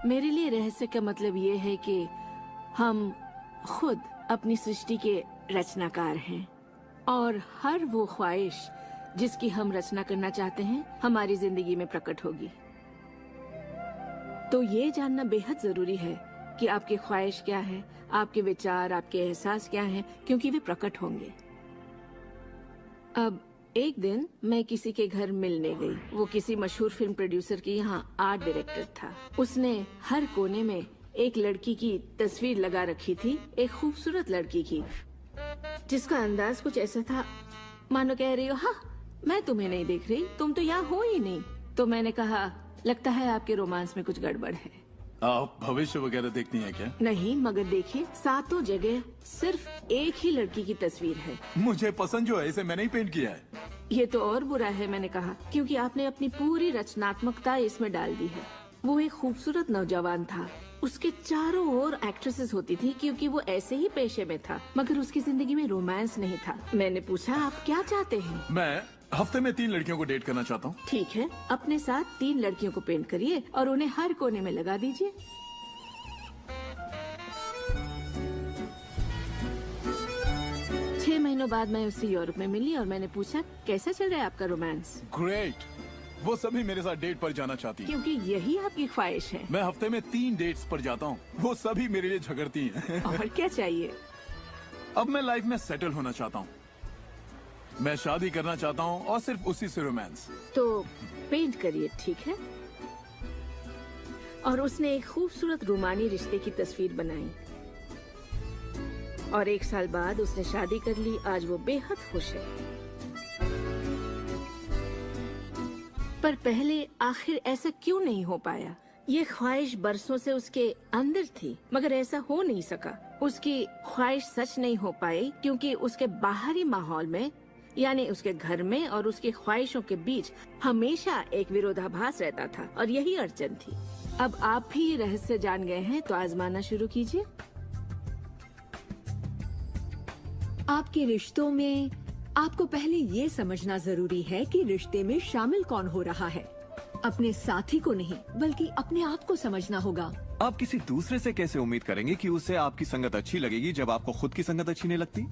मेरे लिए रहस्य का मतलब ये है कि हम खुद अपनी सृष्टि के रचनाकार हैं, और हर वो ख्वाहिश जिसकी हम रचना करना चाहते हैं हमारी जिंदगी में प्रकट होगी। तो ये जानना बेहद जरूरी है कि आपकी ख्वाहिश क्या है, आपके विचार, आपके एहसास क्या हैं, क्योंकि वे प्रकट होंगे। अब एक दिन मैं किसी के घर मिलने गई। वो किसी मशहूर फिल्म प्रोड्यूसर के यहाँ आर्ट डायरेक्टर था। उसने हर कोने में एक लड़की की तस्वीर लगा रखी थी, एक खूबसूरत लड़की की, जिसका अंदाज कुछ ऐसा था मानो कह रही हो, हाँ मैं तुम्हें नहीं देख रही, तुम तो यहाँ हो ही नहीं। तो मैंने कहा, लगता है आपके रोमांस में कुछ गड़बड़ है। आप भविष्य वगैरह देखती हैं क्या? नहीं, मगर देखिए सातों जगह सिर्फ एक ही लड़की की तस्वीर है। मुझे पसंद जो है इसे मैंने ही पेंट किया है। ये तो और बुरा है, मैंने कहा, क्योंकि आपने अपनी पूरी रचनात्मकता इसमें डाल दी है। वो एक खूबसूरत नौजवान था, उसके चारों ओर एक्ट्रेसेस होती थी क्योंकि वो ऐसे ही पेशे में था, मगर उसकी जिंदगी में रोमांस नहीं था। मैंने पूछा, आप क्या चाहते हैं? मैं हफ्ते में 3 लड़कियों को डेट करना चाहता हूँ। ठीक है, अपने साथ 3 लड़कियों को पेंट करिए और उन्हें हर कोने में लगा दीजिए। छह महीनों बाद मैं उससे यूरोप में मिली और मैंने पूछा, कैसा चल रहा है आपका रोमांस? ग्रेट। वो सभी मेरे साथ डेट पर जाना चाहती हैं। क्योंकि यही आपकी ख्वाहिश है। मैं हफ्ते में 3 डेट्स पर जाता हूँ, वो सभी मेरे लिए झगड़ती हैं। और क्या चाहिए? अब मैं लाइफ में सेटल होना चाहता हूँ, मैं शादी करना चाहता हूँ और सिर्फ उसी से रोमांस। तो पेंट करिए, ठीक है? और उसने एक खूबसूरत रूमानी रिश्ते की तस्वीर बनाई और 1 साल बाद उसने शादी कर ली। आज वो बेहद खुश है। पर पहले आखिर ऐसा क्यों नहीं हो पाया? ये ख्वाहिश बरसों से उसके अंदर थी, मगर ऐसा हो नहीं सका। उसकी ख्वाहिश सच नहीं हो पाई क्योंकि उसके बाहरी माहौल में, यानी उसके घर में और उसकी ख्वाहिशों के बीच हमेशा एक विरोधाभास रहता था, और यही अड़चन थी। अब आप भी ये रहस्य जान गए हैं, तो आजमाना शुरू कीजिए। आपके रिश्तों में आपको पहले ये समझना जरूरी है कि रिश्ते में शामिल कौन हो रहा है। अपने साथी को नहीं, बल्कि अपने आप को समझना होगा। आप किसी दूसरे से कैसे उम्मीद करेंगे कि उसे आपकी संगत अच्छी लगेगी जब आपको खुद की संगत अच्छी नहीं लगती?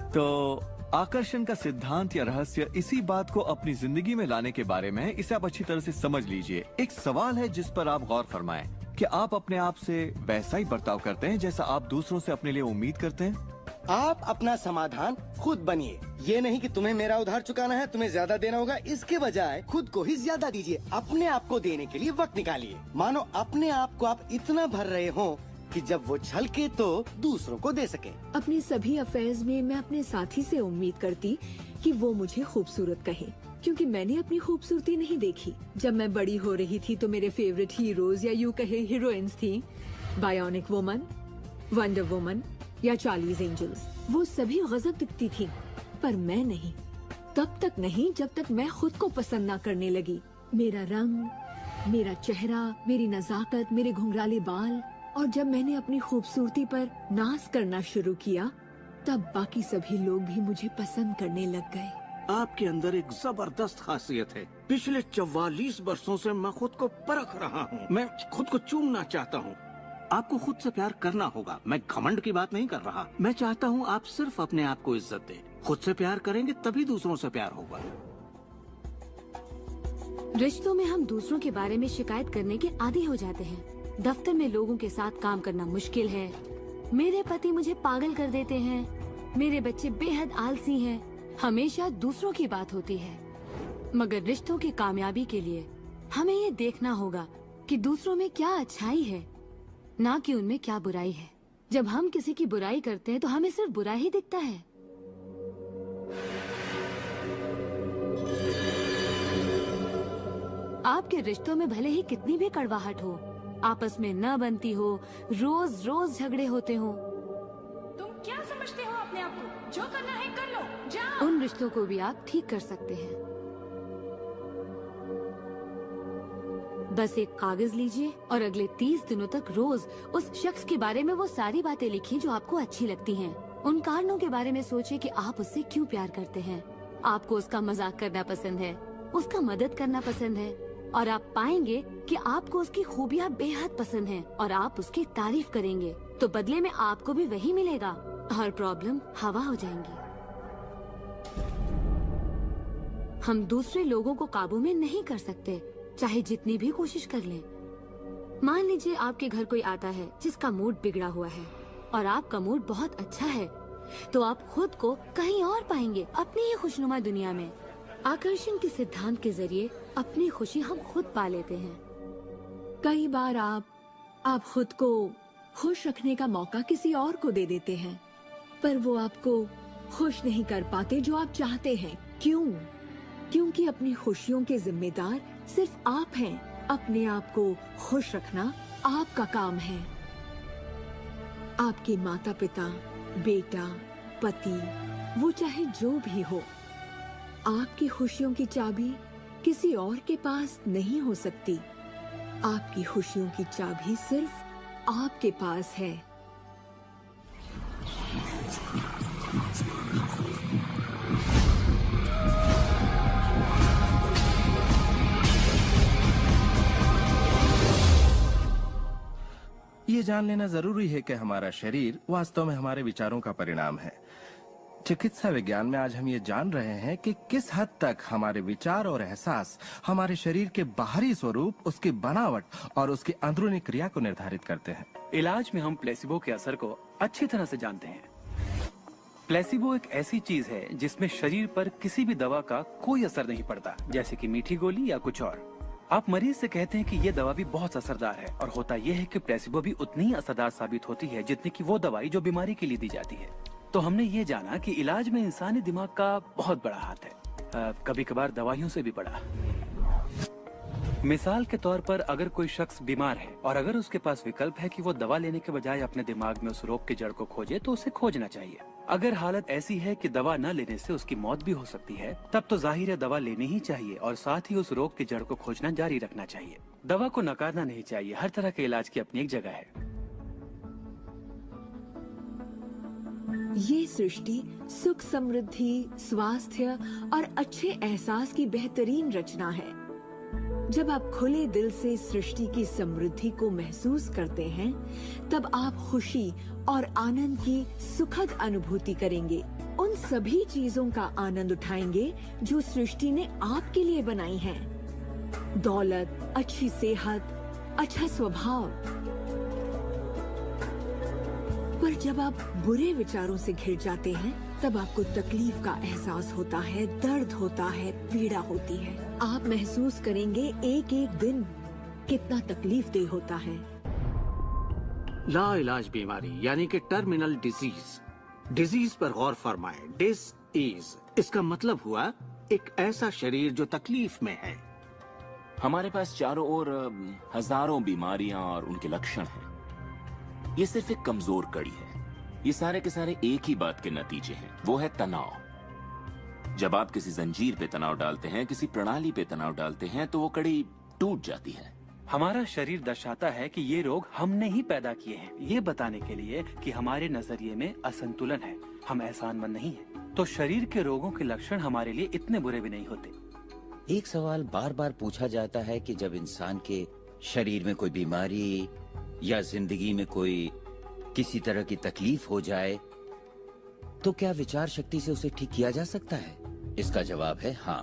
तो आकर्षण का सिद्धांत या रहस्य इसी बात को अपनी जिंदगी में लाने के बारे में है। इसे आप अच्छी तरह से समझ लीजिए। एक सवाल है जिस पर आप गौर फरमाएं कि आप अपने आप से वैसा ही बर्ताव करते हैं जैसा आप दूसरों से अपने लिए उम्मीद करते हैं। आप अपना समाधान खुद बनिए। ये नहीं कि तुम्हें मेरा उधार चुकाना है, तुम्हें ज्यादा देना होगा। इसके बजाय खुद को ही ज्यादा दीजिए। अपने आप को देने के लिए वक्त निकालिए। मानो अपने आप को आप इतना भर रहे हो कि जब वो छलके तो दूसरों को दे सके। अपने सभी अफेयर्स में मैं अपने साथी से उम्मीद करती कि वो मुझे खूबसूरत कहे, क्योंकि मैंने अपनी खूबसूरती नहीं देखी। जब मैं बड़ी हो रही थी तो मेरे फेवरेट हीरोज या यूं कहे हीरोइंस थी, बायोनिक वुमन, वंडर वुमन या चार्लीज एंजल्स। वो सभी गजब दिखती थी, पर मैं नहीं। तब तक नहीं जब तक मैं खुद को पसंद ना करने लगी। मेरा रंग, मेरा चेहरा, मेरी नजाकत, मेरे घुंघराले बाल। और जब मैंने अपनी खूबसूरती पर नाज करना शुरू किया, तब बाकी सभी लोग भी मुझे पसंद करने लग गए। आपके अंदर एक जबरदस्त खासियत है। पिछले 44 वर्षों से मैं खुद को परख रहा हूँ। मैं खुद को चूमना चाहता हूँ। आपको खुद से प्यार करना होगा। मैं घमंड की बात नहीं कर रहा। मैं चाहता हूँ आप सिर्फ अपने आप को इज्जत दें। खुद से प्यार करेंगे तभी दूसरों से प्यार होगा। रिश्तों में हम दूसरों के बारे में शिकायत करने के आदी हो जाते हैं। दफ्तर में लोगों के साथ काम करना मुश्किल है। मेरे पति मुझे पागल कर देते हैं। मेरे बच्चे बेहद आलसी हैं। हमेशा दूसरों की बात होती है। मगर रिश्तों की कामयाबी के लिए हमें ये देखना होगा कि दूसरों में क्या अच्छाई है, ना कि उनमें क्या बुराई है। जब हम किसी की बुराई करते हैं तो हमें सिर्फ बुरा ही दिखता है। आपके रिश्तों में भले ही कितनी भी कड़वाहट हो, आपस में न बनती हो, रोज रोज झगड़े होते हो, तुम क्या समझते हो अपने आप को? जो करना है कर लो, जाओ। उन रिश्तों को भी आप ठीक कर सकते हैं। बस एक कागज लीजिए और अगले 30 दिनों तक रोज उस शख्स के बारे में वो सारी बातें लिखिए जो आपको अच्छी लगती हैं। उन कारणों के बारे में सोचिए कि आप उससे क्यों प्यार करते हैं। आपको उसका मजाक करना पसंद है, उसका मदद करना पसंद है, और आप पाएंगे कि आपको उसकी खूबियाँ बेहद पसंद हैं और आप उसकी तारीफ करेंगे तो बदले में आपको भी वही मिलेगा और प्रॉब्लम हवा हो जाएंगी। हम दूसरे लोगों को काबू में नहीं कर सकते, चाहे जितनी भी कोशिश कर लें। मान लीजिए आपके घर कोई आता है जिसका मूड बिगड़ा हुआ है और आपका मूड बहुत अच्छा है, तो आप खुद को कहीं और पाएंगे, अपनी ही खुशनुमा दुनिया में। आकर्षण के सिद्धांत के जरिए अपनी खुशी हम खुद पा लेते हैं। कई बार आप खुद को खुश रखने का मौका किसी और को दे देते हैं, पर वो आपको खुश नहीं कर पाते जो आप चाहते हैं। क्यों? क्योंकि अपनी खुशियों के जिम्मेदार सिर्फ आप हैं। अपने आप को खुश रखना आपका काम है। आपके माता पिता, बेटा, पति, वो चाहे जो भी हो, आपकी खुशियों की चाबी किसी और के पास नहीं हो सकती। आपकी खुशियों की चाबी सिर्फ आपके पास है। ये जान लेना जरूरी है कि हमारा शरीर वास्तव में हमारे विचारों का परिणाम है। चिकित्सा विज्ञान में आज हम ये जान रहे हैं कि किस हद तक हमारे विचार और एहसास हमारे शरीर के बाहरी स्वरूप, उसकी बनावट और उसकी अंदरूनी क्रिया को निर्धारित करते हैं। इलाज में हम प्लेसिबो के असर को अच्छी तरह से जानते हैं। प्लेसिबो एक ऐसी चीज है जिसमें शरीर पर किसी भी दवा का कोई असर नहीं पड़ता, जैसे कि मीठी गोली या कुछ और। आप मरीज से कहते हैं कि ये दवा भी बहुत असरदार है, और होता यह है कि प्लेसिबो भी उतनी ही असरदार साबित होती है जितनी कि वो दवाई जो बीमारी के लिए दी जाती है। तो हमने ये जाना कि इलाज में इंसानी दिमाग का बहुत बड़ा हाथ है, कभी कभार दवाइयों से भी बड़ा। मिसाल के तौर पर अगर कोई शख्स बीमार है और अगर उसके पास विकल्प है कि वो दवा लेने के बजाय अपने दिमाग में उस रोग की जड़ को खोजे, तो उसे खोजना चाहिए। अगर हालत ऐसी है कि दवा न लेने से उसकी मौत भी हो सकती है, तब तो जाहिर है दवा लेनी ही चाहिए और साथ ही उस रोग की जड़ को खोजना जारी रखना चाहिए। दवा को नकारना नहीं चाहिए। हर तरह के इलाज की अपनी एक जगह है। ये सृष्टि सुख, समृद्धि, स्वास्थ्य और अच्छे एहसास की बेहतरीन रचना है। जब आप खुले दिल से सृष्टि की समृद्धि को महसूस करते हैं, तब आप खुशी और आनंद की सुखद अनुभूति करेंगे। उन सभी चीजों का आनंद उठाएंगे जो सृष्टि ने आपके लिए बनाई हैं। दौलत, अच्छी सेहत, अच्छा स्वभाव। पर जब आप बुरे विचारों से घिर जाते हैं, तब आपको तकलीफ का एहसास होता है, दर्द होता है, पीड़ा होती है। आप महसूस करेंगे एक एक दिन कितना तकलीफदेह होता है। लाइलाज बीमारी यानी कि टर्मिनल डिजीज पर गौर फरमाएं। डिस इसका मतलब हुआ एक ऐसा शरीर जो तकलीफ में है। हमारे पास चारों ओर हजारों बीमारियां और उनके लक्षण हैं। ये सिर्फ एक कमजोर कड़ी है। ये सारे के सारे एक ही बात के नतीजे हैं, वो है तनाव। जब आप किसी जंजीर पे तनाव डालते हैं, किसी प्रणाली पे तनाव डालते हैं, तो वो कड़ी टूट जाती है। हमारा शरीर दर्शाता है कि ये रोग हमने ही पैदा किए हैं, ये बताने के लिए कि हमारे नजरिए में असंतुलन है, हम एहसानमंद नहीं हैं। तो शरीर के रोगों के लक्षण हमारे लिए इतने बुरे भी नहीं होते। एक सवाल बार बार पूछा जाता है कि जब इंसान के शरीर में कोई बीमारी या जिंदगी में कोई किसी तरह की तकलीफ हो जाए तो क्या विचार शक्ति से उसे ठीक किया जा सकता है? इसका जवाब है हाँ।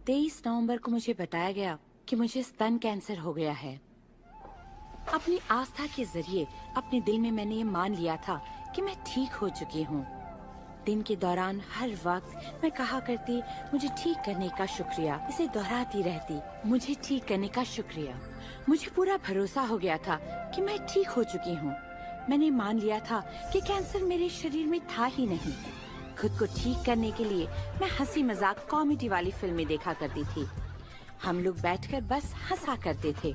23 नवंबर को मुझे बताया गया कि मुझे स्तन कैंसर हो गया है। अपनी आस्था के जरिए अपने दिल में मैंने ये मान लिया था कि मैं ठीक हो चुकी हूँ। दिन के दौरान हर वक्त मैं कहा करती, मुझे ठीक करने का शुक्रिया। इसे दोहराती रहती, मुझे ठीक करने का शुक्रिया। मुझे पूरा भरोसा हो गया था कि मैं ठीक हो चुकी हूँ। मैंने मान लिया था कि कैंसर मेरे शरीर में था ही नहीं। खुद को ठीक करने के लिए मैं हंसी मजाक कॉमेडी वाली फिल्में देखा करती थी। हम लोग बैठकर बस हंसा करते थे।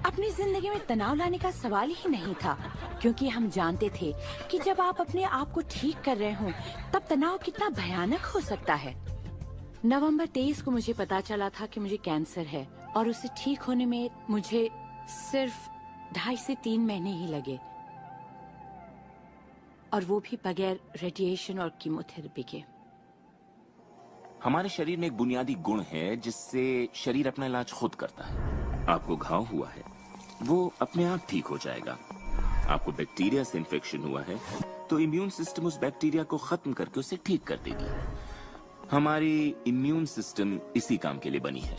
अपनी जिंदगी में तनाव लाने का सवाल ही नहीं था, क्योंकि हम जानते थे कि जब आप अपने आप को ठीक कर रहे हो तब तनाव कितना भयानक हो सकता है। नवंबर 23 को मुझे पता चला था कि मुझे कैंसर है और उसे ठीक होने में मुझे सिर्फ 2.5 से 3 महीने ही लगे, और वो भी बगैर रेडिएशन और कीमोथेरेपी के। हमारे शरीर में एक बुनियादी गुण है जिससे शरीर अपना इलाज खुद करता है। आपको घाव हुआ है, वो अपने आप ठीक हो जाएगा। आपको बैक्टीरिया से इन्फेक्शन हुआ है तो इम्यून सिस्टम उस बैक्टीरिया को खत्म करके उसे ठीक कर देगी। हमारी इम्यून सिस्टम इसी काम के लिए बनी है।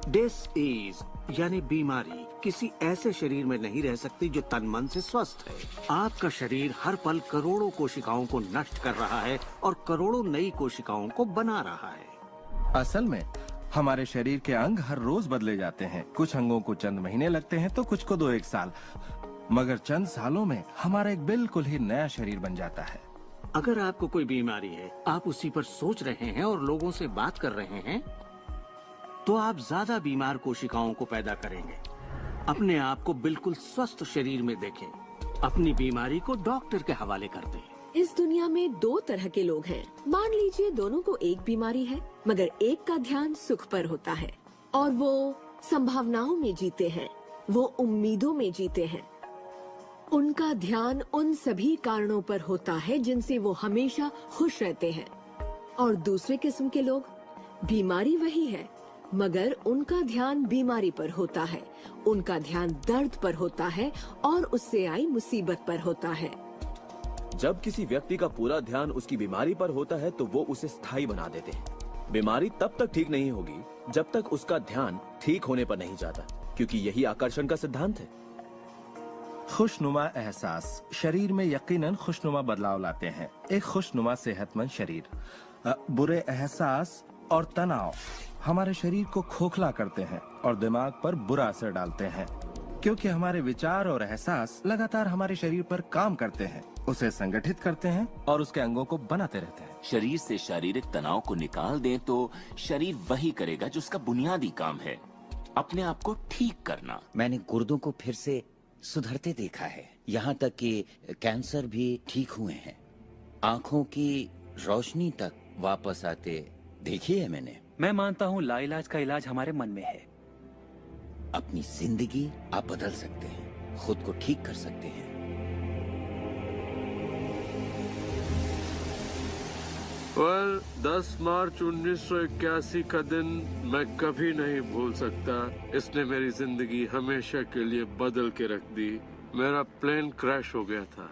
डिसीज यानी बीमारी किसी ऐसे शरीर में नहीं रह सकती जो तन मन से स्वस्थ है। आपका शरीर हर पल करोड़ों कोशिकाओं को नष्ट कर रहा है और करोड़ों नई कोशिकाओं को बना रहा है। असल में हमारे शरीर के अंग हर रोज बदले जाते हैं। कुछ अंगों को चंद महीने लगते हैं तो कुछ को 2-1 साल, मगर चंद सालों में हमारा एक बिल्कुल ही नया शरीर बन जाता है। अगर आपको कोई बीमारी है, आप उसी पर सोच रहे हैं और लोगों से बात कर रहे हैं, तो आप ज्यादा बीमार कोशिकाओं को पैदा करेंगे। अपने आप को बिल्कुल स्वस्थ शरीर में देखें। अपनी बीमारी को डॉक्टर के हवाले कर दें। इस दुनिया में 2 तरह के लोग हैं। मान लीजिए दोनों को एक बीमारी है, मगर एक का ध्यान सुख पर होता है और वो संभावनाओं में जीते हैं, वो उम्मीदों में जीते हैं। उनका ध्यान उन सभी कारणों पर होता है जिनसे वो हमेशा खुश रहते हैं। और दूसरे किस्म के लोग, बीमारी वही है मगर उनका ध्यान बीमारी पर होता है, उनका ध्यान दर्द पर होता है और उससे आई मुसीबत पर होता है। जब किसी व्यक्ति का पूरा ध्यान उसकी बीमारी पर होता है तो वो उसे स्थायी बना देते हैं। बीमारी तब तक ठीक नहीं होगी जब तक उसका ध्यान ठीक होने पर नहीं जाता, क्योंकि यही आकर्षण का सिद्धांत है। खुशनुमा एहसास शरीर में यकीनन खुशनुमा बदलाव लाते हैं। एक खुशनुमा सेहतमंद शरीर। बुरे एहसास और तनाव हमारे शरीर को खोखला करते हैं और दिमाग पर बुरा असर डालते हैं, क्योंकि हमारे विचार और एहसास लगातार हमारे शरीर पर काम करते हैं, उसे संगठित करते हैं और उसके अंगों को बनाते रहते हैं। शरीर से शारीरिक तनाव को निकाल दें तो शरीर वही करेगा जो उसका बुनियादी काम है, अपने आप को ठीक करना। मैंने गुर्दों को फिर से सुधरते देखा है, यहाँ तक कि कैंसर भी ठीक हुए हैं। आंखों की रोशनी तक वापस आते देखी है मैंने। मैं मानता हूँ लाइलाज का इलाज हमारे मन में है। अपनी जिंदगी आप बदल सकते हैं, खुद को ठीक कर सकते हैं। well, 10 मार्च 1981 का दिन मैं कभी नहीं भूल सकता। इसने मेरी जिंदगी हमेशा के लिए बदल के रख दी। मेरा प्लेन क्रैश हो गया था।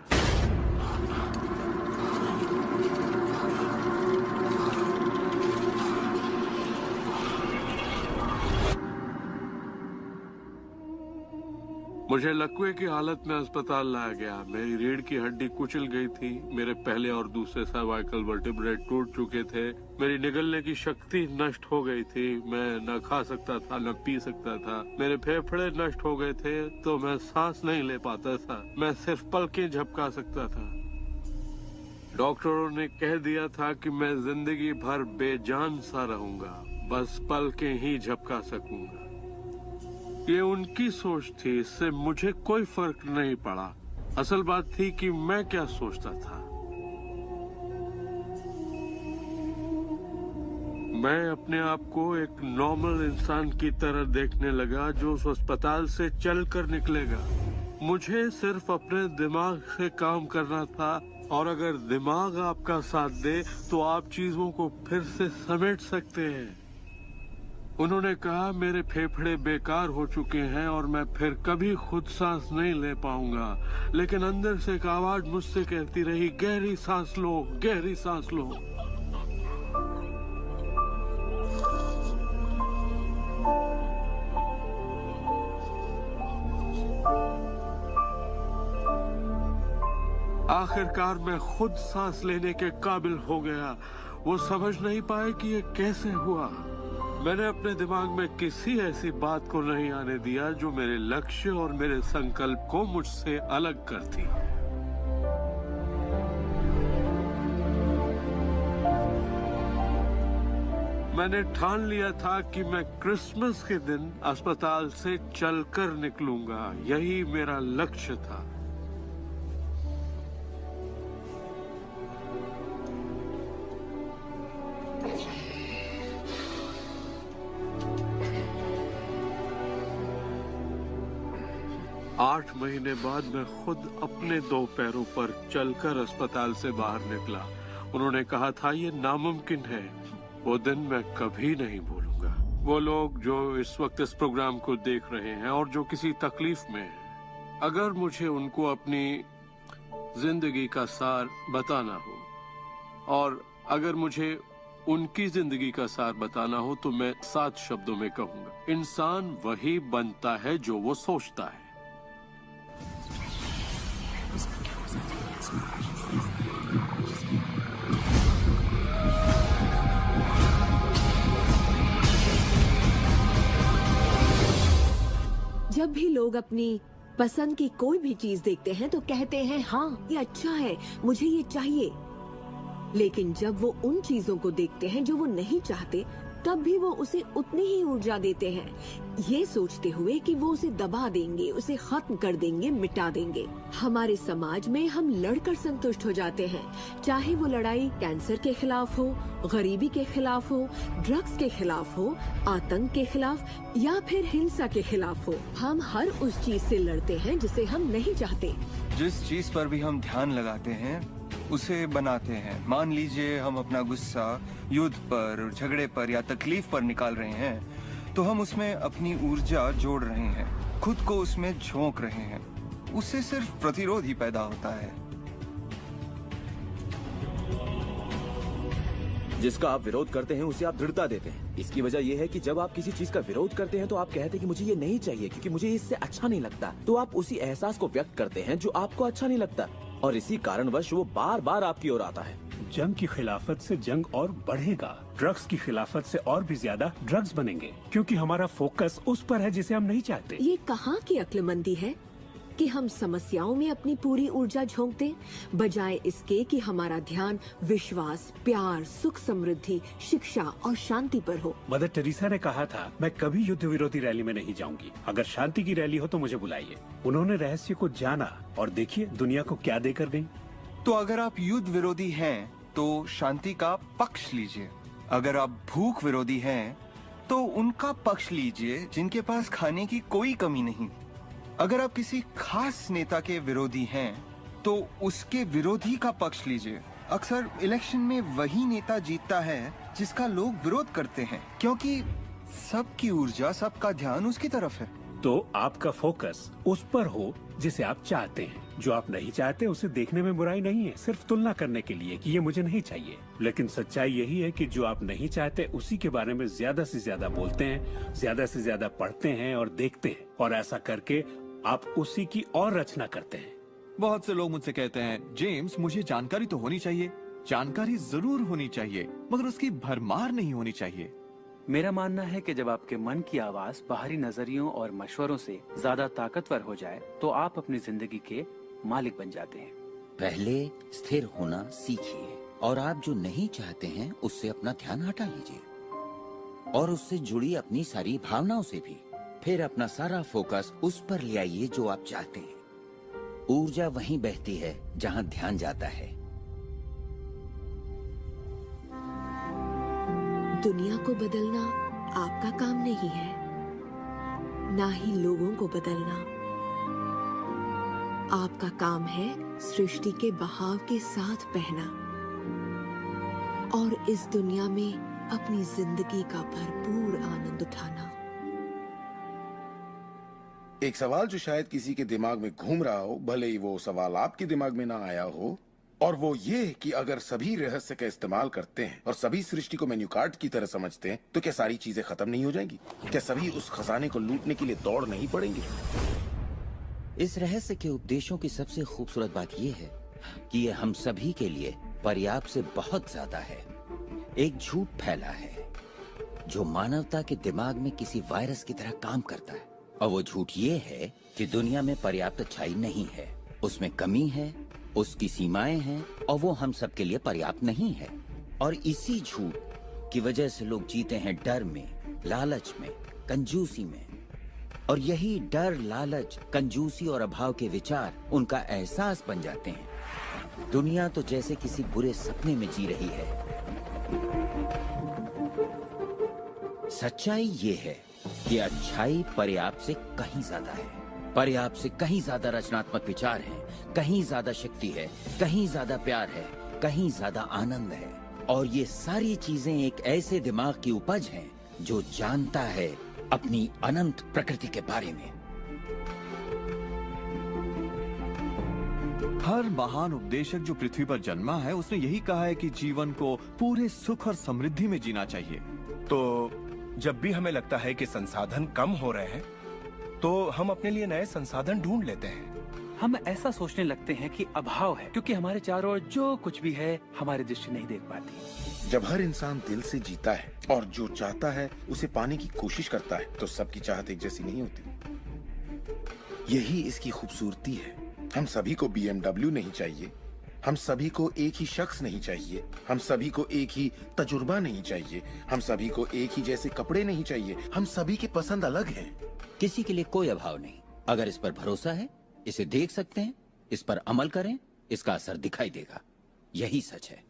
मुझे लकवे की हालत में अस्पताल लाया गया। मेरी रीढ़ की हड्डी कुचल गई थी। मेरे पहले और दूसरे सर्वाइकल वर्टिब्रे टूट चुके थे। मेरी निगलने की शक्ति नष्ट हो गई थी। मैं न खा सकता था न पी सकता था। मेरे फेफड़े नष्ट हो गए थे तो मैं सांस नहीं ले पाता था। मैं सिर्फ पलकें झपका सकता था। डॉक्टरों ने कह दिया था कि मैं जिंदगी भर बेजान सा रहूंगा, बस पलकें ही झपका सकूंगा। ये उनकी सोच थी, इससे मुझे कोई फर्क नहीं पड़ा। असल बात थी कि मैं क्या सोचता था। मैं अपने आप को एक नॉर्मल इंसान की तरह देखने लगा जो उस अस्पताल से चलकर निकलेगा। मुझे सिर्फ अपने दिमाग से काम करना था, और अगर दिमाग आपका साथ दे तो आप चीजों को फिर से समेट सकते हैं। उन्होंने कहा मेरे फेफड़े बेकार हो चुके हैं और मैं फिर कभी खुद सांस नहीं ले पाऊंगा। लेकिन अंदर से एक आवाज मुझसे कहती रही, गहरी सांस लो, गहरी सांस लो। आखिरकार मैं खुद सांस लेने के काबिल हो गया। वो समझ नहीं पाए कि ये कैसे हुआ। मैंने अपने दिमाग में किसी ऐसी बात को नहीं आने दिया जो मेरे लक्ष्य और मेरे संकल्प को मुझसे अलग करती। मैंने ठान लिया था कि मैं क्रिसमस के दिन अस्पताल से चलकर निकलूंगा। यही मेरा लक्ष्य था। 8 महीने बाद मैं खुद अपने 2 पैरों पर चलकर अस्पताल से बाहर निकला। उन्होंने कहा था ये नामुमकिन है। वो दिन मैं कभी नहीं भूलूंगा। वो लोग जो इस वक्त इस प्रोग्राम को देख रहे हैं और जो किसी तकलीफ में हैं, अगर मुझे उनको अपनी जिंदगी का सार बताना हो और अगर मुझे उनकी जिंदगी का सार बताना हो तो मैं 7 शब्दों में कहूंगा, इंसान वही बनता है जो वो सोचता है। जब भी लोग अपनी पसंद की कोई भी चीज देखते हैं तो कहते हैं हाँ ये अच्छा है, मुझे ये चाहिए। लेकिन जब वो उन चीजों को देखते हैं जो वो नहीं चाहते, तब भी वो उसे उतनी ही ऊर्जा देते हैं, ये सोचते हुए कि वो उसे दबा देंगे, उसे खत्म कर देंगे, मिटा देंगे। हमारे समाज में हम लड़कर संतुष्ट हो जाते हैं, चाहे वो लड़ाई कैंसर के खिलाफ हो, गरीबी के खिलाफ हो, ड्रग्स के खिलाफ हो, आतंक के खिलाफ या फिर हिंसा के खिलाफ हो। हम हर उस चीज से लड़ते हैं जिसे हम नहीं चाहते। जिस चीज पर भी हम ध्यान लगाते हैं उसे बनाते हैं। मान लीजिए हम अपना गुस्सा युद्ध पर, झगड़े पर या तकलीफ पर निकाल रहे हैं, तो हम उसमें अपनी ऊर्जा जोड़ रहे हैं, खुद को उसमें झोंक रहे हैं। उससे सिर्फ प्रतिरोध ही पैदा होता है। जिसका आप विरोध करते हैं उसे आप दृढ़ता देते हैं। इसकी वजह यह है कि जब आप किसी चीज का विरोध करते हैं तो आप कहते हैं कि मुझे ये नहीं चाहिए क्योंकि मुझे इससे अच्छा नहीं लगता। तो आप उसी एहसास को व्यक्त करते हैं जो आपको अच्छा नहीं लगता और इसी कारणवश वो बार बार आपकी ओर आता है। जंग की खिलाफत से जंग और बढ़ेगा, ड्रग्स की खिलाफत से और भी ज्यादा ड्रग्स बनेंगे, क्योंकि हमारा फोकस उस पर है जिसे हम नहीं चाहते। ये कहाँ की अक्लमंदी है कि हम समस्याओं में अपनी पूरी ऊर्जा झोंक दें, बजाय इसके कि हमारा ध्यान विश्वास, प्यार, सुख, समृद्धि, शिक्षा और शांति पर हो। मदर टेरेसा ने कहा था, मैं कभी युद्ध विरोधी रैली में नहीं जाऊंगी। अगर शांति की रैली हो तो मुझे बुलाइए। उन्होंने रहस्य को जाना और देखिए दुनिया को क्या देकर गई। तो अगर आप युद्ध विरोधी हैं तो शांति का पक्ष लीजिए। अगर आप भूख विरोधी हैं तो उनका पक्ष लीजिए जिनके पास खाने की कोई कमी नहीं। अगर आप किसी खास नेता के विरोधी हैं तो उसके विरोधी का पक्ष लीजिए। अक्सर इलेक्शन में वही नेता जीतता है जिसका लोग विरोध करते हैं, क्योंकि सबकी ऊर्जा, सबका ध्यान उसकी तरफ है। तो आपका फोकस उस पर हो जिसे आप चाहते हैं। जो आप नहीं चाहते उसे देखने में बुराई नहीं है, सिर्फ तुलना करने के लिए कि ये मुझे नहीं चाहिए। लेकिन सच्चाई यही है कि जो आप नहीं चाहते उसी के बारे में ज्यादा से ज्यादा बोलते हैं, ज्यादा से ज्यादा पढ़ते हैं और देखते हैं, और ऐसा करके आप उसी की और रचना करते हैं। बहुत से लोग मुझसे कहते हैं, जेम्स मुझे जानकारी तो होनी चाहिए। जानकारी जरूर होनी चाहिए, मगर उसकी भरमार नहीं होनी चाहिए। मेरा मानना है कि जब आपके मन की आवाज बाहरी नजरियों और मशवरों से ज्यादा ताकतवर हो जाए तो आप अपनी जिंदगी के मालिक बन जाते हैं। पहले स्थिर होना सीखिए और आप जो नहीं चाहते हैं उससे अपना ध्यान हटा लीजिए और उससे जुड़ी अपनी सारी भावनाओं से भी। फिर अपना सारा फोकस उस पर ले आइए जो आप चाहते हैं। ऊर्जा वहीं बहती है जहां ध्यान जाता है। दुनिया को बदलना आपका काम नहीं है, ना ही लोगों को बदलना। आपका काम है सृष्टि के बहाव के साथ बहना और इस दुनिया में अपनी जिंदगी का भरपूर आनंद उठाना। एक सवाल जो शायद किसी के दिमाग में घूम रहा हो, भले ही वो सवाल आपके दिमाग में ना आया हो, और वो ये कि अगर सभी रहस्य का इस्तेमाल करते हैं और सभी सृष्टि को मेन्यू कार्ड की तरह समझते हैं तो क्या सारी चीजें खत्म नहीं हो जाएंगी? क्या सभी उस खजाने को लूटने के लिए दौड़ नहीं पड़ेंगे? इस रहस्य के उपदेशों की सबसे खूबसूरत बात यह है कि ये हम सभी के लिए पर्याप्त से बहुत ज्यादा है। एक झूठ फैला है जो मानवता के दिमाग में किसी वायरस की तरह काम करता है, और वो झूठ ये है कि दुनिया में पर्याप्त अच्छाई नहीं है, उसमें कमी है, उसकी सीमाएं हैं, और वो हम सब के लिए पर्याप्त नहीं है। और इसी झूठ की वजह से लोग जीते हैं डर में, लालच में, कंजूसी में। और यही डर, लालच, कंजूसी और अभाव के विचार उनका एहसास बन जाते हैं। दुनिया तो जैसे किसी बुरे सपने में जी रही है। सच्चाई ये है कि अच्छाई पर्याप्त से कहीं ज्यादा है। पर्याप्त से कहीं ज्यादा रचनात्मक विचार हैं, कहीं ज्यादा शक्ति है, कहीं ज्यादा प्यार है, कहीं ज्यादा आनंद है। और ये सारी चीजें एक ऐसे दिमाग की उपज हैं जो जानता है अपनी अनंत प्रकृति के बारे में। हर महान उपदेशक जो पृथ्वी पर जन्मा है उसने यही कहा है कि जीवन को पूरे सुख और समृद्धि में जीना चाहिए। तो जब भी हमें लगता है कि संसाधन कम हो रहे हैं तो हम अपने लिए नए संसाधन ढूंढ लेते हैं। हम ऐसा सोचने लगते हैं कि अभाव है क्योंकि हमारे चारों ओर जो कुछ भी है हमारी दृष्टि नहीं देख पाती। जब हर इंसान दिल से जीता है और जो चाहता है उसे पाने की कोशिश करता है तो सबकी चाहत एक जैसी नहीं होती। यही इसकी खूबसूरती है। हम सभी को BMW नहीं चाहिए, हम सभी को एक ही शख्स नहीं चाहिए, हम सभी को एक ही तजुर्बा नहीं चाहिए, हम सभी को एक ही जैसे कपड़े नहीं चाहिए। हम सभी की पसंद अलग है। किसी के लिए कोई अभाव नहीं। अगर इस पर भरोसा है, इसे देख सकते हैं, इस पर अमल करें, इसका असर दिखाई देगा। यही सच है।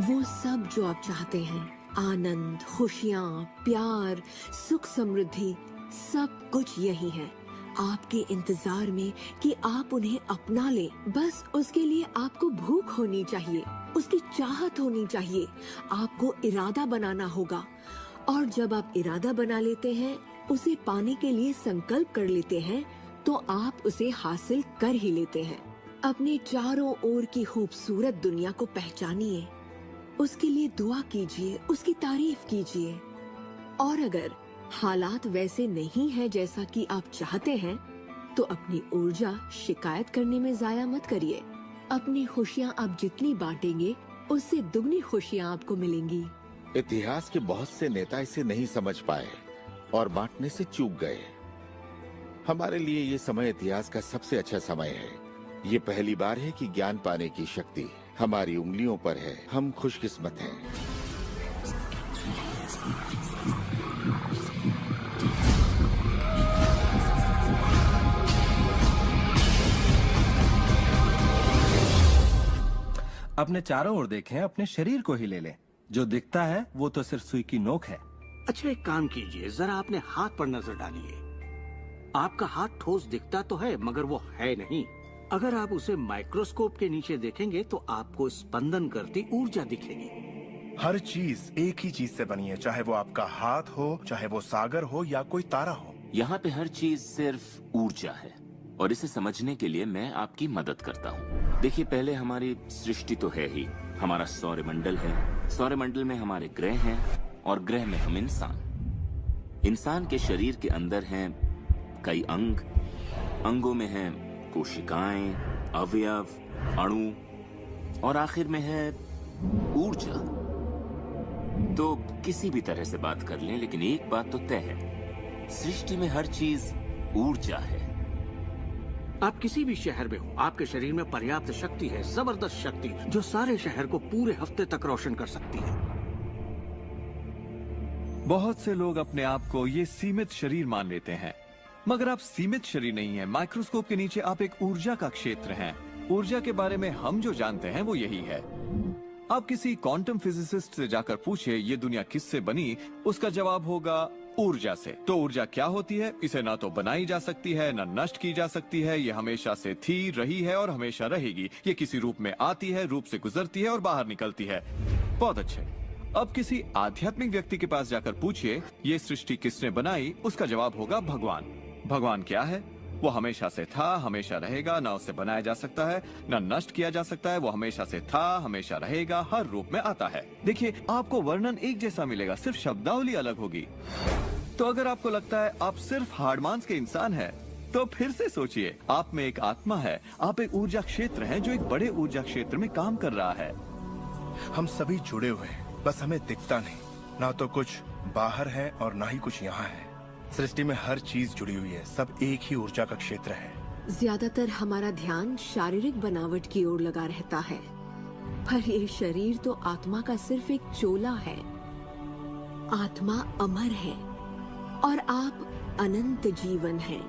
वो सब जो आप चाहते हैं, आनंद, खुशियाँ, प्यार, सुख, समृद्धि, सब कुछ यही है आपके इंतजार में कि आप उन्हें अपना ले। बस उसके लिए आपको भूख होनी चाहिए, उसकी चाहत होनी चाहिए, आपको इरादा बनाना होगा। और जब आप इरादा बना लेते हैं, उसे पाने के लिए संकल्प कर लेते हैं, तो आप उसे हासिल कर ही लेते हैं। अपने चारों ओर की खूबसूरत दुनिया को पहचानिए, उसके लिए दुआ कीजिए, उसकी तारीफ कीजिए। और अगर हालात वैसे नहीं है जैसा कि आप चाहते हैं तो अपनी ऊर्जा शिकायत करने में जाया मत करिए। अपनी खुशियाँ आप जितनी बांटेंगे उससे दुगनी खुशियाँ आपको मिलेंगी। इतिहास के बहुत से नेता इसे नहीं समझ पाए और बांटने से चूक गए। हमारे लिए ये समय इतिहास का सबसे अच्छा समय है। ये पहली बार है कि ज्ञान पाने की शक्ति हमारी उंगलियों पर है। हम खुशकिस्मत हैं। अपने चारों ओर देखें, अपने शरीर को ही ले लें। जो दिखता है वो तो सिर्फ सुई की नोक है। अच्छा, एक काम कीजिए, जरा अपने हाथ पर नजर डालिए। आपका हाथ ठोस दिखता तो है मगर वो है नहीं। अगर आप उसे माइक्रोस्कोप के नीचे देखेंगे तो आपको स्पंदन करती ऊर्जा दिखेगी। हर चीज एक ही चीज से बनी है, चाहे वो आपका हाथ हो, चाहे वो सागर हो या कोई तारा हो। यहाँ पे हर चीज सिर्फ ऊर्जा है और इसे समझने के लिए मैं आपकी मदद करता हूँ। देखिए, पहले हमारी सृष्टि तो है ही, हमारा सौरमंडल है। सौरमंडल में हमारे ग्रह हैं और ग्रह में हम इंसान। इंसान के शरीर के अंदर हैं कई अंग, अंगों में हैं कोशिकाएं, अवयव, अणु और आखिर में है ऊर्जा। तो किसी भी तरह से बात कर लें, लेकिन एक बात तो तय है, सृष्टि में हर चीज ऊर्जा है। आप किसी भी शहर में हो, आपके शरीर में पर्याप्त शक्ति है, जबरदस्त शक्ति जो सारे शहर को पूरे हफ्ते तक रोशन कर सकती है। बहुत से लोग अपने आप को ये सीमित शरीर मान लेते हैं, मगर आप सीमित शरीर नहीं हैं। माइक्रोस्कोप के नीचे आप एक ऊर्जा का क्षेत्र हैं। ऊर्जा के बारे में हम जो जानते हैं वो यही है। आप किसी क्वांटम फिजिसिस्ट से जाकर पूछिए ये दुनिया किससे बनी, उसका जवाब होगा ऊर्जा से। तो ऊर्जा क्या होती है? इसे ना तो बनाई जा सकती है, ना नष्ट की जा सकती है। ये हमेशा से थी, रही है और हमेशा रहेगी। ये किसी रूप में आती है, रूप से गुजरती है और बाहर निकलती है। बहुत अच्छे। अब किसी आध्यात्मिक व्यक्ति के पास जाकर पूछिए ये सृष्टि किसने बनाई, उसका जवाब होगा भगवान। भगवान क्या है? वो हमेशा से था, हमेशा रहेगा, ना उसे बनाया जा सकता है, ना नष्ट किया जा सकता है। वो हमेशा से था, हमेशा रहेगा, हर रूप में आता है। देखिए, आपको वर्णन एक जैसा मिलेगा, सिर्फ शब्दावली अलग होगी। तो अगर आपको लगता है आप सिर्फ हाड़ मांस के इंसान हैं, तो फिर से सोचिए, आप में एक आत्मा है, आप एक ऊर्जा क्षेत्र हैं जो एक बड़े ऊर्जा क्षेत्र में काम कर रहा है। हम सभी जुड़े हुए हैं, बस हमें दिखता नहीं। ना तो कुछ बाहर है और ना ही कुछ यहाँ है। सृष्टि में हर चीज जुड़ी हुई है, सब एक ही ऊर्जा का क्षेत्र है। ज्यादातर हमारा ध्यान शारीरिक बनावट की ओर लगा रहता है, पर ये शरीर तो आत्मा का सिर्फ एक चोला है। आत्मा अमर है और आप अनंत जीवन हैं।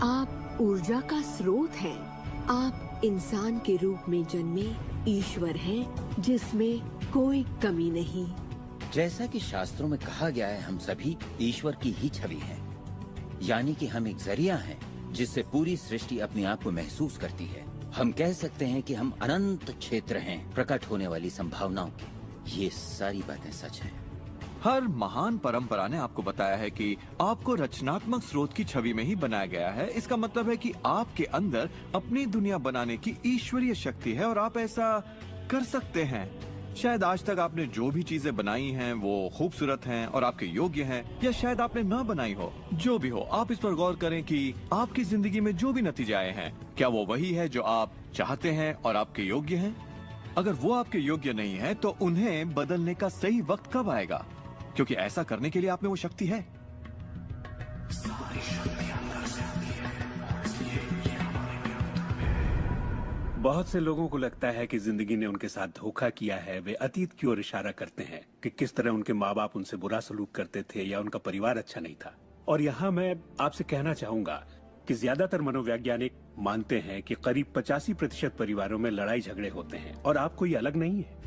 आप ऊर्जा का स्रोत हैं। आप इंसान के रूप में जन्मे ईश्वर हैं, जिसमें कोई कमी नहीं। जैसा कि शास्त्रों में कहा गया है, हम सभी ईश्वर की ही छवि हैं। यानी कि हम एक जरिया हैं जिससे पूरी सृष्टि अपने आप को महसूस करती है। हम कह सकते हैं कि हम अनंत क्षेत्र हैं प्रकट होने वाली संभावनाओं की। ये सारी बातें सच हैं। हर महान परंपरा ने आपको बताया है कि आपको रचनात्मक स्रोत की छवि में ही बनाया गया है। इसका मतलब है कि आपके अंदर अपनी दुनिया बनाने की ईश्वरीय शक्ति है और आप ऐसा कर सकते हैं। शायद आज तक आपने जो भी चीजें बनाई हैं वो खूबसूरत हैं और आपके योग्य हैं, या शायद आपने ना बनाई हो। जो भी हो, आप इस पर गौर करें कि आपकी जिंदगी में जो भी नतीजे आए हैं, क्या वो वही है जो आप चाहते हैं और आपके योग्य हैं? अगर वो आपके योग्य नहीं है तो उन्हें बदलने का सही वक्त कब आएगा? क्योंकि ऐसा करने के लिए आप में वो शक्ति है। बहुत से लोगों को लगता है कि जिंदगी ने उनके साथ धोखा किया है। वे अतीत की ओर इशारा करते हैं कि किस तरह उनके माँ बाप उनसे बुरा सलूक करते थे या उनका परिवार अच्छा नहीं था। और यहाँ मैं आपसे कहना चाहूंगा कि ज्यादातर मनोवैज्ञानिक मानते हैं कि करीब 85% परिवारों में लड़ाई झगड़े होते हैं और आप कोई अलग नहीं है।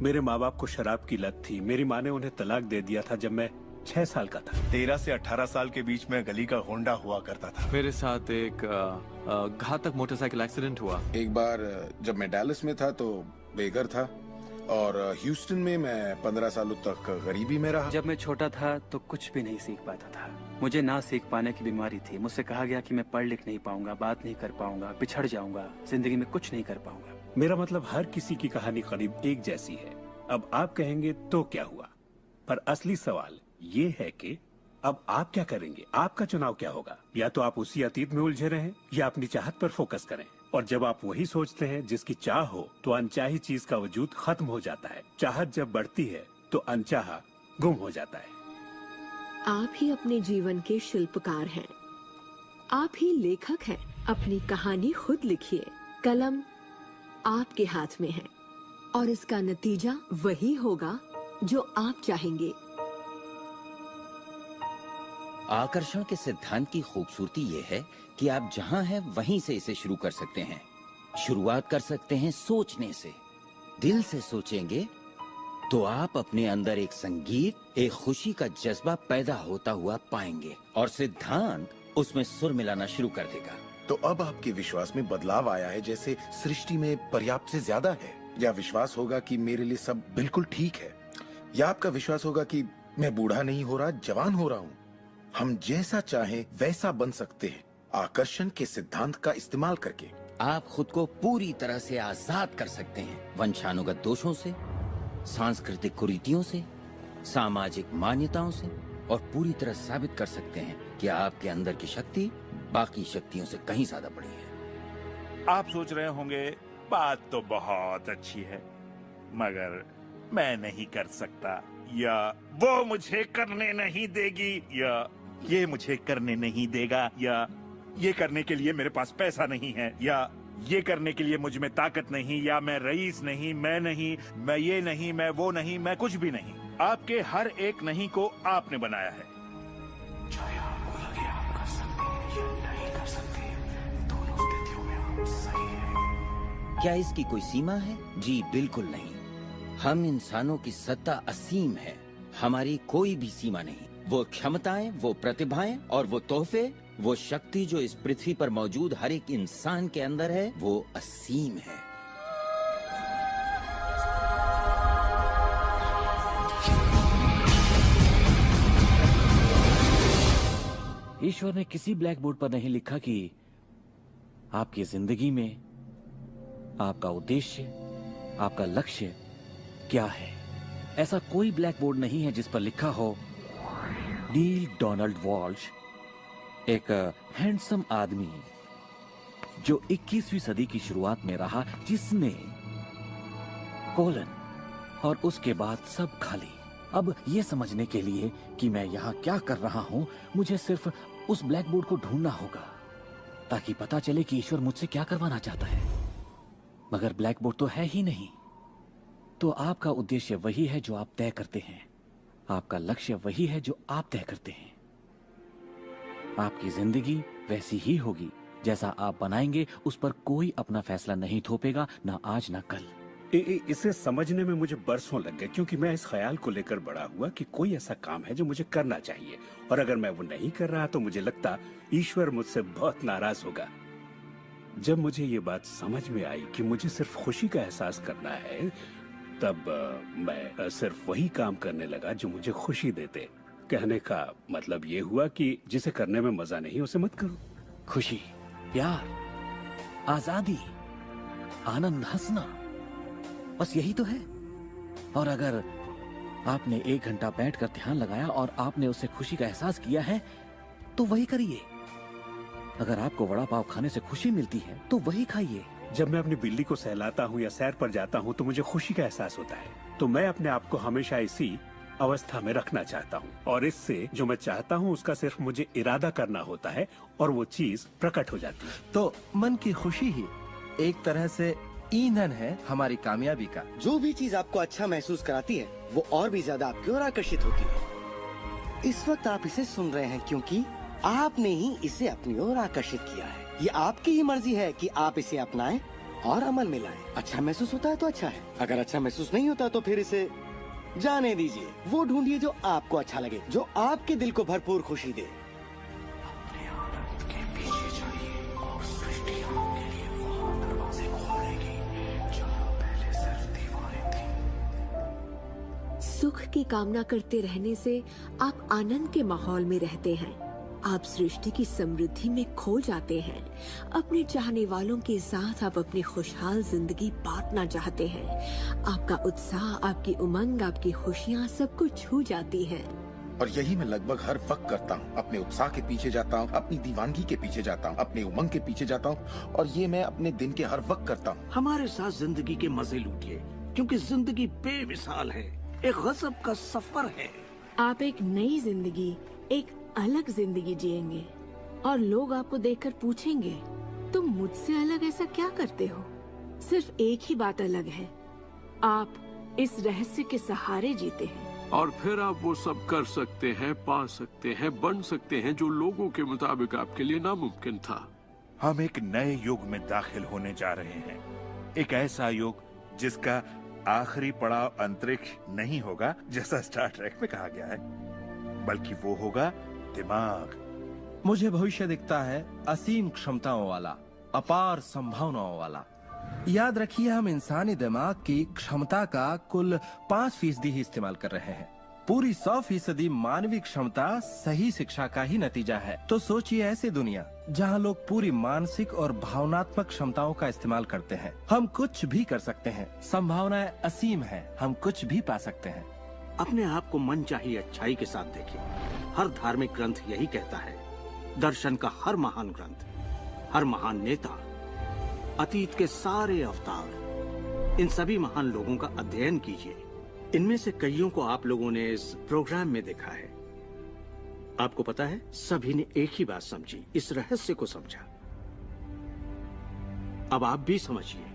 मेरे माँ बाप को शराब की लत थी। मेरी माँ ने उन्हें तलाक दे दिया था जब मैं 6 साल का था। 13 से 18 साल के बीच में गली का होंडा हुआ करता था। मेरे साथ एक घातक मोटरसाइकिल एक्सीडेंट हुआ। एक बार जब मैं डैलस में था तो बेघर था, और ह्यूस्टन में मैं 15 सालों तक गरीबी में रहा। जब मैं छोटा था तो कुछ भी नहीं सीख पाता था। मुझे ना सीख पाने की बीमारी थी। मुझसे कहा गया कि मैं पढ़ लिख नहीं पाऊंगा, बात नहीं कर पाऊंगा, पिछड़ जाऊंगा, जिंदगी में कुछ नहीं कर पाऊंगा। मेरा मतलब हर किसी की कहानी करीब एक जैसी है। अब आप कहेंगे तो क्या हुआ, पर असली सवाल ये है कि अब आप क्या करेंगे? आपका चुनाव क्या होगा? या तो आप उसी अतीत में उलझे रहें या अपनी चाहत पर फोकस करें। और जब आप वही सोचते हैं जिसकी चाह हो, तो अनचाही चीज का वजूद खत्म हो जाता है। चाहत जब बढ़ती है तो अनचाहा गुम हो जाता है। आप ही अपने जीवन के शिल्पकार हैं। आप ही लेखक हैं। अपनी कहानी खुद लिखिए। कलम आपके हाथ में है और इसका नतीजा वही होगा जो आप चाहेंगे। आकर्षण के सिद्धांत की खूबसूरती ये है कि आप जहां हैं वहीं से इसे शुरू कर सकते हैं। शुरुआत कर सकते हैं सोचने से। दिल से सोचेंगे तो आप अपने अंदर एक संगीत, एक खुशी का जज्बा पैदा होता हुआ पाएंगे और सिद्धांत उसमें सुर मिलाना शुरू कर देगा। तो अब आपके विश्वास में बदलाव आया है, जैसे सृष्टि में पर्याप्त से ज्यादा है, या विश्वास होगा कि मेरे लिए सब बिल्कुल ठीक है, या आपका विश्वास होगा कि मैं बूढ़ा नहीं हो रहा, जवान हो रहा हूँ। हम जैसा चाहें वैसा बन सकते हैं आकर्षण के सिद्धांत का इस्तेमाल करके। आप खुद को पूरी तरह से आजाद कर सकते हैं वंशानुगत दोषों से, सांस्कृतिक कुरीतियों से, सामाजिक मान्यताओं से, और पूरी तरह साबित कर सकते हैं कि आपके अंदर की शक्ति बाकी शक्तियों से कहीं ज्यादा बड़ी है। आप सोच रहे होंगे बात तो बहुत अच्छी है, मगर मैं नहीं कर सकता, या वो मुझे करने नहीं देगी, या ये मुझे करने नहीं देगा, या ये करने के लिए मेरे पास पैसा नहीं है, या ये करने के लिए मुझ में ताकत नहीं, या मैं रईस नहीं, मैं नहीं, मैं ये नहीं, मैं वो नहीं, मैं कुछ भी नहीं। आपके हर एक नहीं को आपने बनाया है। चाहे आपको लगे आप कर सकते हैं या नहीं कर सकते, दोनों स्थितियों में आप सही हैं। क्या इसकी कोई सीमा है? जी बिल्कुल नहीं। हम इंसानों की सत्ता असीम है। हमारी कोई भी सीमा नहीं। वो क्षमताएं, वो प्रतिभाएं और वो तोहफे, वो शक्ति जो इस पृथ्वी पर मौजूद हर एक इंसान के अंदर है, वो असीम है। ईश्वर ने किसी ब्लैक बोर्ड पर नहीं लिखा कि आपकी जिंदगी में आपका उद्देश्य, आपका लक्ष्य क्या है। ऐसा कोई ब्लैक बोर्ड नहीं है जिस पर लिखा हो नील डोनाल्ड वॉल्श, एक हैंडसम आदमी जो 21वीं सदी की शुरुआत में रहा, जिसने कोलन और उसके बाद सब खाली। अब ये समझने के लिए कि मैं यहाँ क्या कर रहा हूँ, मुझे सिर्फ उस ब्लैक बोर्ड को ढूंढना होगा ताकि पता चले कि ईश्वर मुझसे क्या करवाना चाहता है। मगर ब्लैक बोर्ड तो है ही नहीं। तो आपका उद्देश्य वही है जो आप तय करते हैं, आपका लक्ष्य वही है जो आप तय करते हैं। आपकी जिंदगी वैसी ही होगी जैसा आप बनाएंगे, उस पर कोई अपना फैसला नहीं थोपेगा, ना आज ना कल। इसे समझने में मुझे बरसों लग गए, क्योंकि मैं इस ख्याल को लेकर बड़ा हुआ कि कोई ऐसा काम है जो मुझे करना चाहिए, और अगर मैं वो नहीं कर रहा तो मुझे लगता ईश्वर मुझसे बहुत नाराज होगा। जब मुझे ये बात समझ में आई कि मुझे सिर्फ खुशी का एहसास करना है, तब मैं सिर्फ वही काम करने लगा जो मुझे खुशी देते। कहने का मतलब ये हुआ कि जिसे करने में मजा नहीं उसे मत करो। खुशी, प्यार, आजादी, आनंद, हंसना, बस यही तो है। और अगर आपने 1 घंटा बैठकर ध्यान लगाया और आपने उससे खुशी का एहसास किया है तो वही करिए। अगर आपको वड़ा पाव खाने से खुशी मिलती है तो वही खाइए। जब मैं अपनी बिल्ली को सहलाता हूँ या सैर पर जाता हूँ तो मुझे खुशी का एहसास होता है। तो मैं अपने आप को हमेशा इसी अवस्था में रखना चाहता हूँ, और इससे जो मैं चाहता हूँ उसका सिर्फ मुझे इरादा करना होता है और वो चीज प्रकट हो जाती है। तो मन की खुशी ही एक तरह से ईंधन है हमारी कामयाबी का। जो भी चीज आपको अच्छा महसूस कराती है वो और भी ज्यादा आपकी ओर आकर्षित होती है। इस वक्त आप इसे सुन रहे हैं क्योंकि आपने ही इसे अपनी ओर आकर्षित किया है। ये आपकी ही मर्जी है कि आप इसे अपनाएं और अमल में लाएं। अच्छा महसूस होता है तो अच्छा है, अगर अच्छा महसूस नहीं होता तो फिर इसे जाने दीजिए। वो ढूंढिए जो आपको अच्छा लगे, जो आपके दिल को भरपूर खुशी दे। सुख की कामना करते रहने से आप आनंद के माहौल में रहते हैं। आप सृष्टि की समृद्धि में खो जाते हैं। अपने चाहने वालों के साथ आप अपनी खुशहाल जिंदगी बांटना चाहते हैं। आपका उत्साह, आपकी उमंग, आपकी खुशियाँ सब कुछ छू जाती हैं। और यही मैं लगभग हर वक्त करता हूँ। अपने उत्साह के पीछे जाता हूँ, अपनी दीवानगी के पीछे जाता हूँ, अपने उमंग के पीछे जाता हूँ, और ये मैं अपने दिन के हर वक्त करता हूँ। हमारे साथ जिंदगी के मजे लूटिए, क्योंकि जिंदगी बेमिसाल है, एक गजब का सफर है। आप एक नई जिंदगी, एक अलग जिंदगी जिएंगे, और लोग आपको देखकर पूछेंगे तुम मुझसे अलग ऐसा क्या करते हो। सिर्फ एक ही बात अलग है, आप इस रहस्य के सहारे जीते हैं। और फिर आप वो सब कर सकते हैं, पा सकते हैं, बन सकते हैं जो लोगों के मुताबिक आपके लिए नामुमकिन था। हम एक नए युग में दाखिल होने जा रहे हैं, एक ऐसा युग जिसका आखिरी पड़ाव अंतरिक्ष नहीं होगा जैसा स्टार ट्रेक में कहा गया है, बल्कि वो होगा दिमाग। मुझे भविष्य दिखता है असीम क्षमताओं वाला, अपार संभावनाओं वाला। याद रखिए, हम इंसानी दिमाग की क्षमता का कुल 5% ही इस्तेमाल कर रहे हैं। पूरी 100% मानवीय क्षमता सही शिक्षा का ही नतीजा है। तो सोचिए ऐसी दुनिया जहां लोग पूरी मानसिक और भावनात्मक क्षमताओं का इस्तेमाल करते हैं। हम कुछ भी कर सकते हैं, संभावनाएं असीम है, हम कुछ भी पा सकते हैं। अपने आप को मनचाही अच्छाई के साथ देखिए। हर धार्मिक ग्रंथ यही कहता है। दर्शन का हर महान ग्रंथ, हर महान नेता, अतीत के सारे अवतार, इन सभी महान लोगों का अध्ययन कीजिए। इनमें से कईयों को आप लोगों ने इस प्रोग्राम में देखा है। आपको पता है, सभी ने एक ही बात समझी, इस रहस्य को समझा। अब आप भी समझिए,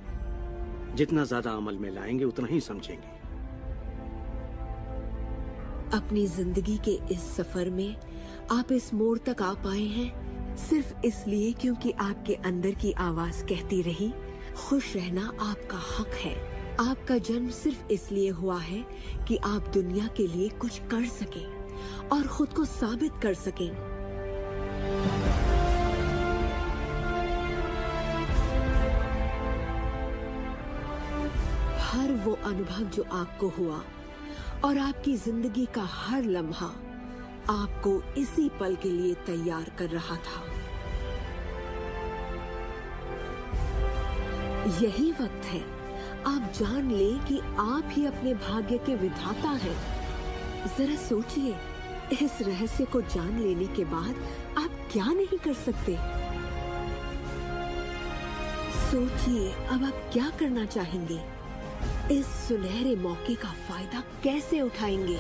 जितना ज्यादा अमल में लाएंगे उतना ही समझेंगे। अपनी जिंदगी के इस सफर में आप इस मोड़ तक आ पाए हैं सिर्फ इसलिए क्योंकि आपके अंदर की आवाज कहती रही, खुश रहना आपका हक है। आपका जन्म सिर्फ इसलिए हुआ है कि आप दुनिया के लिए कुछ कर सकें और खुद को साबित कर सकें। हर वो अनुभव जो आपको हुआ और आपकी जिंदगी का हर लम्हा, आपको इसी पल के लिए तैयार कर रहा था। यही वक्त है आप जान लें कि आप ही अपने भाग्य के विधाता हैं। जरा सोचिए, इस रहस्य को जान लेने के बाद आप क्या नहीं कर सकते। सोचिए, अब आप क्या करना चाहेंगे? इस सुनहरे मौके का फायदा कैसे उठाएंगे?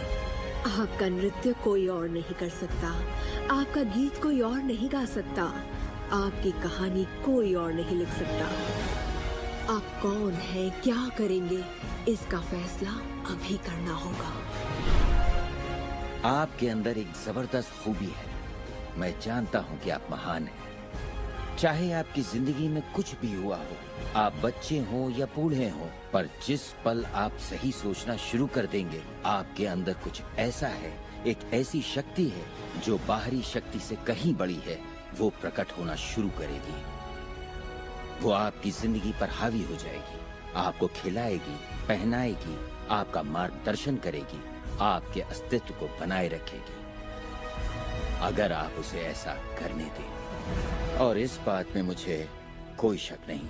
आपका नृत्य कोई और नहीं कर सकता, आपका गीत कोई और नहीं गा सकता, आपकी कहानी कोई और नहीं लिख सकता। आप कौन हैं, क्या करेंगे, इसका फैसला अभी करना होगा। आपके अंदर एक जबरदस्त खूबी है। मैं जानता हूं कि आप महान हैं। चाहे आपकी जिंदगी में कुछ भी हुआ हो, आप बच्चे हो या बूढ़े हो, पर जिस पल आप सही सोचना शुरू कर देंगे, आपके अंदर कुछ ऐसा है, एक ऐसी शक्ति है जो बाहरी शक्ति से कहीं बड़ी है, वो प्रकट होना शुरू करेगी। वो आपकी जिंदगी पर हावी हो जाएगी, आपको खिलाएगी, पहनाएगी, आपका मार्गदर्शन करेगी, आपके अस्तित्व को बनाए रखेगी, अगर आप उसे ऐसा करने दें। और इस बात में मुझे कोई शक नहीं।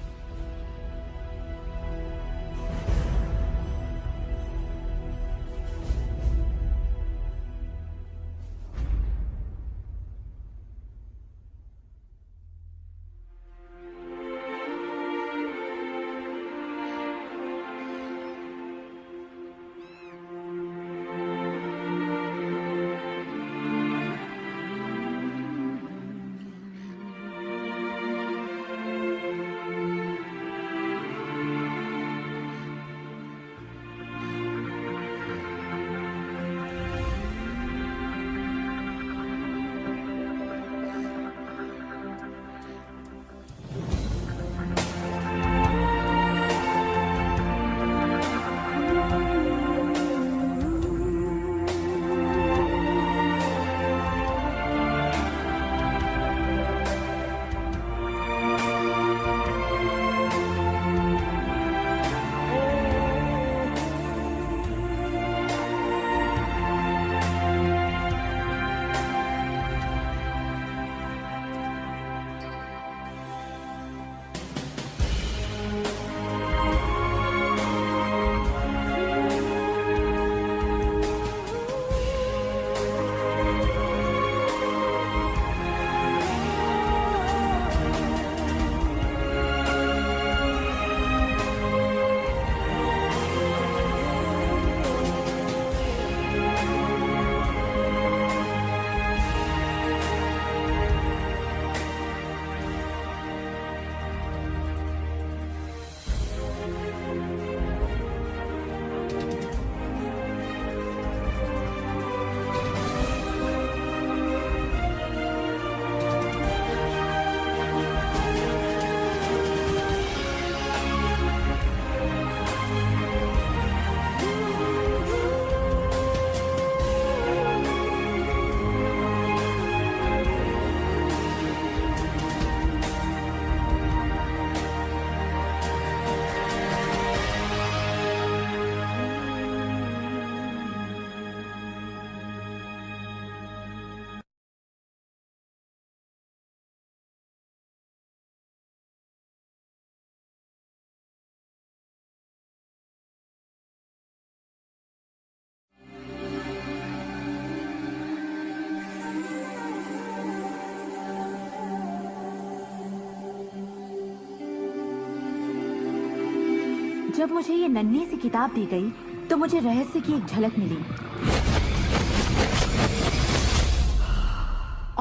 जब मुझे ये नन्ही सी किताब दी गई तो मुझे रहस्य की एक झलक मिली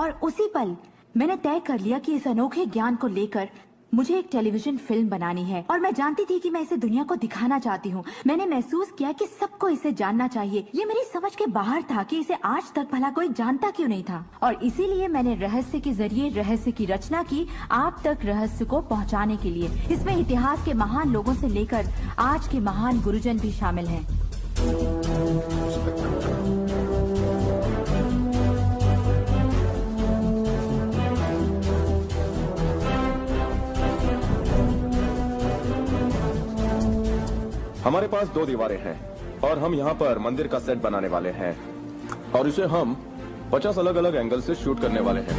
और उसी पल मैंने तय कर लिया कि इस अनोखे ज्ञान को लेकर मुझे एक टेलीविजन फिल्म बनानी है। और मैं जानती थी कि मैं इसे दुनिया को दिखाना चाहती हूँ। मैंने महसूस किया कि सबको इसे जानना चाहिए। ये मेरी समझ के बाहर था कि इसे आज तक भला कोई जानता क्यों नहीं था। और इसीलिए मैंने रहस्य के जरिए रहस्य की रचना की, आप तक रहस्य को पहुँचाने के लिए। इसमें इतिहास के महान लोगों से लेकर आज के महान गुरुजन भी शामिल हैं। हमारे पास 2 दीवारें हैं और हम यहाँ पर मंदिर का सेट बनाने वाले हैं और इसे हम 50 अलग अलग एंगल से शूट करने वाले हैं।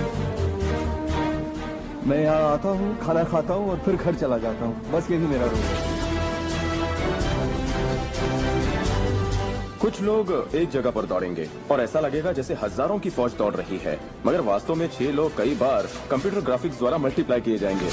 मैं यहाँ आता हूँ, खाना खाता हूँ और फिर घर चला जाता हूँ। बस यही मेरा रोल है। कुछ लोग एक जगह पर दौड़ेंगे और ऐसा लगेगा जैसे हजारों की फौज दौड़ रही है, मगर वास्तव में 6 लोग कई बार कंप्यूटर ग्राफिक्स द्वारा मल्टीप्लाई किए जाएंगे।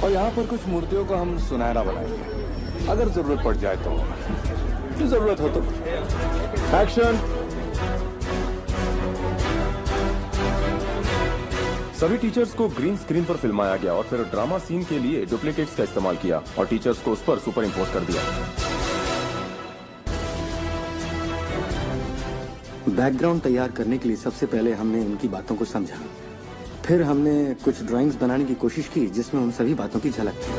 और यहाँ पर कुछ मूर्तियों को हम सुनहरा बनाएंगे, अगर जरूरत पड़ जाए तो, जरूरत हो तो। एक्शन। सभी टीचर्स को ग्रीन स्क्रीन पर फिल्माया गया और फिर ड्रामा सीन के लिए डुप्लीकेट्स का इस्तेमाल किया और टीचर्स को उस पर सुपर इम्पोज कर दिया। बैकग्राउंड तैयार करने के लिए सबसे पहले हमने उनकी बातों को समझा, फिर हमने कुछ ड्राइंग्स बनाने की कोशिश की जिसमें उन सभी बातों की झलक थी।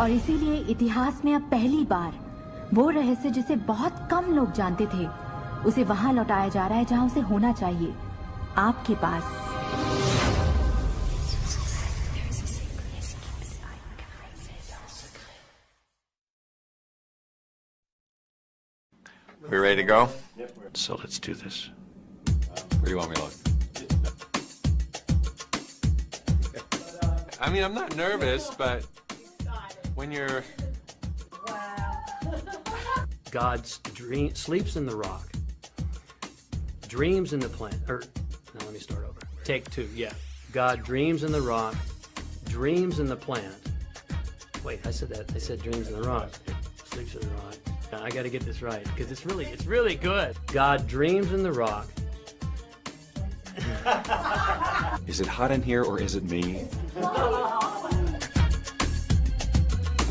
और इसीलिए इतिहास में अब पहली बार वो रहस्य जिसे बहुत कम लोग जानते थे, उसे वहां लौटाया जा रहा है जहां उसे होना चाहिए, आपके पास। We ready to go? So let's do this. Where do you want me to look? I mean, I'm not nervous, but when you're... God sleeps in the rock, dreams in the plant. Now let me start over. Take 2, yeah. God dreams in the rock, dreams in the plant. Wait, I said that. I said dreams in the rock. Sleeps in the rock. I got to get this right because it's really good. God dreams in the rock. Is it hot in here or is it me?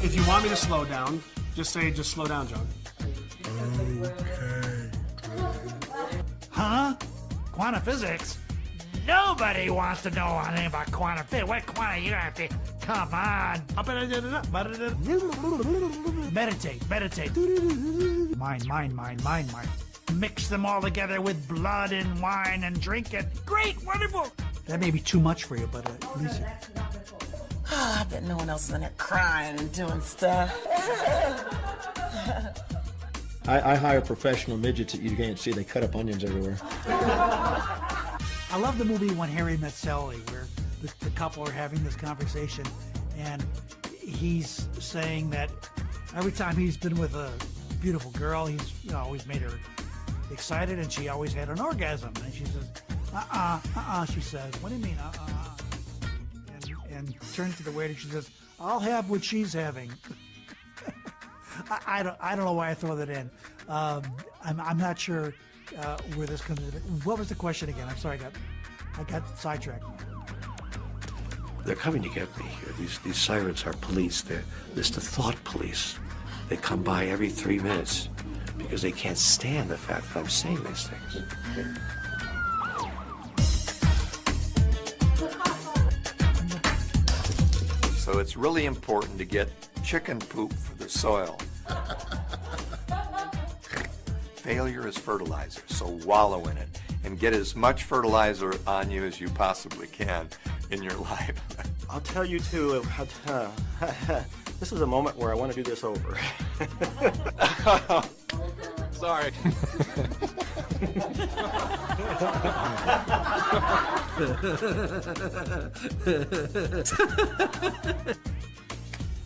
If you want me to slow down, just slow down, John. Okay. Huh? Quantum physics? Nobody wants to know anything about quantum physics. What quantum? You have to come on. Meditate. Mind. Mix them all together with blood and wine and drink it. Great, wonderful. That may be too much for you, but Lisa. I bet no one else is in there crying and doing stuff. I hire professional midgets that you can't see. They cut up onions everywhere. I love the movie When Harry Met Sally, where the couple are having this conversation, and he's saying that every time he's been with a beautiful girl, he's always made her excited, and she always had an orgasm. And she says, she says, what do you mean, and turns to the waiter, she says, I'll have what she's having. I don't know why I throw that in. I'm not sure where this comes in. What was the question again? I'm sorry, I got sidetracked. They're coming to get me here. These sirens are police. They're the thought police. They come by every 3 minutes because they can't stand the fact that I'm saying these things. So it's really important to get chicken poop for the soil. Failure is fertilizer, so wallow in it and get as much fertilizer on you as you possibly can in your life. I'll tell you too, this is a moment where I want to do this over. Sorry.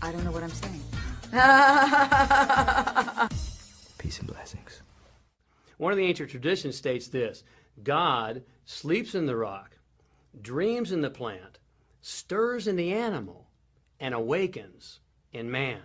I don't know what I'm saying. Peace and blessings. One of the ancient traditions states this: God sleeps in the rock, dreams in the plant, stirs in the animal, and awakens in man.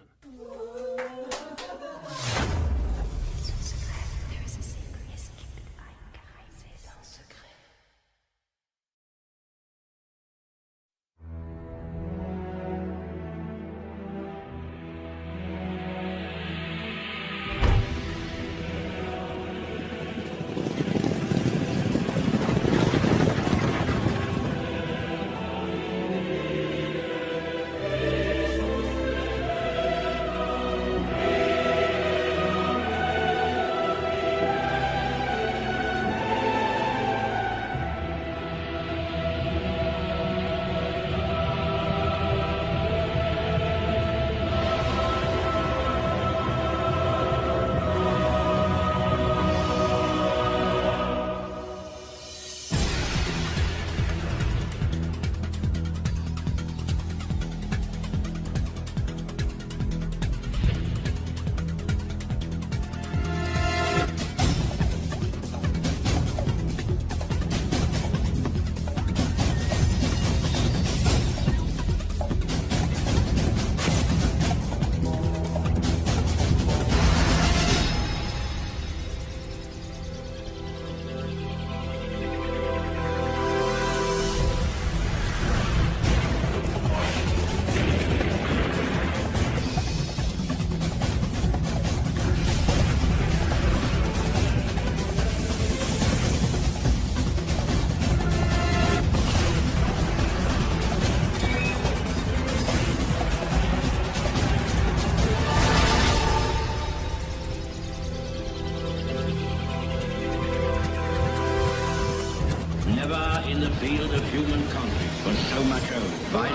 Never in the field of human conflict was so much owed by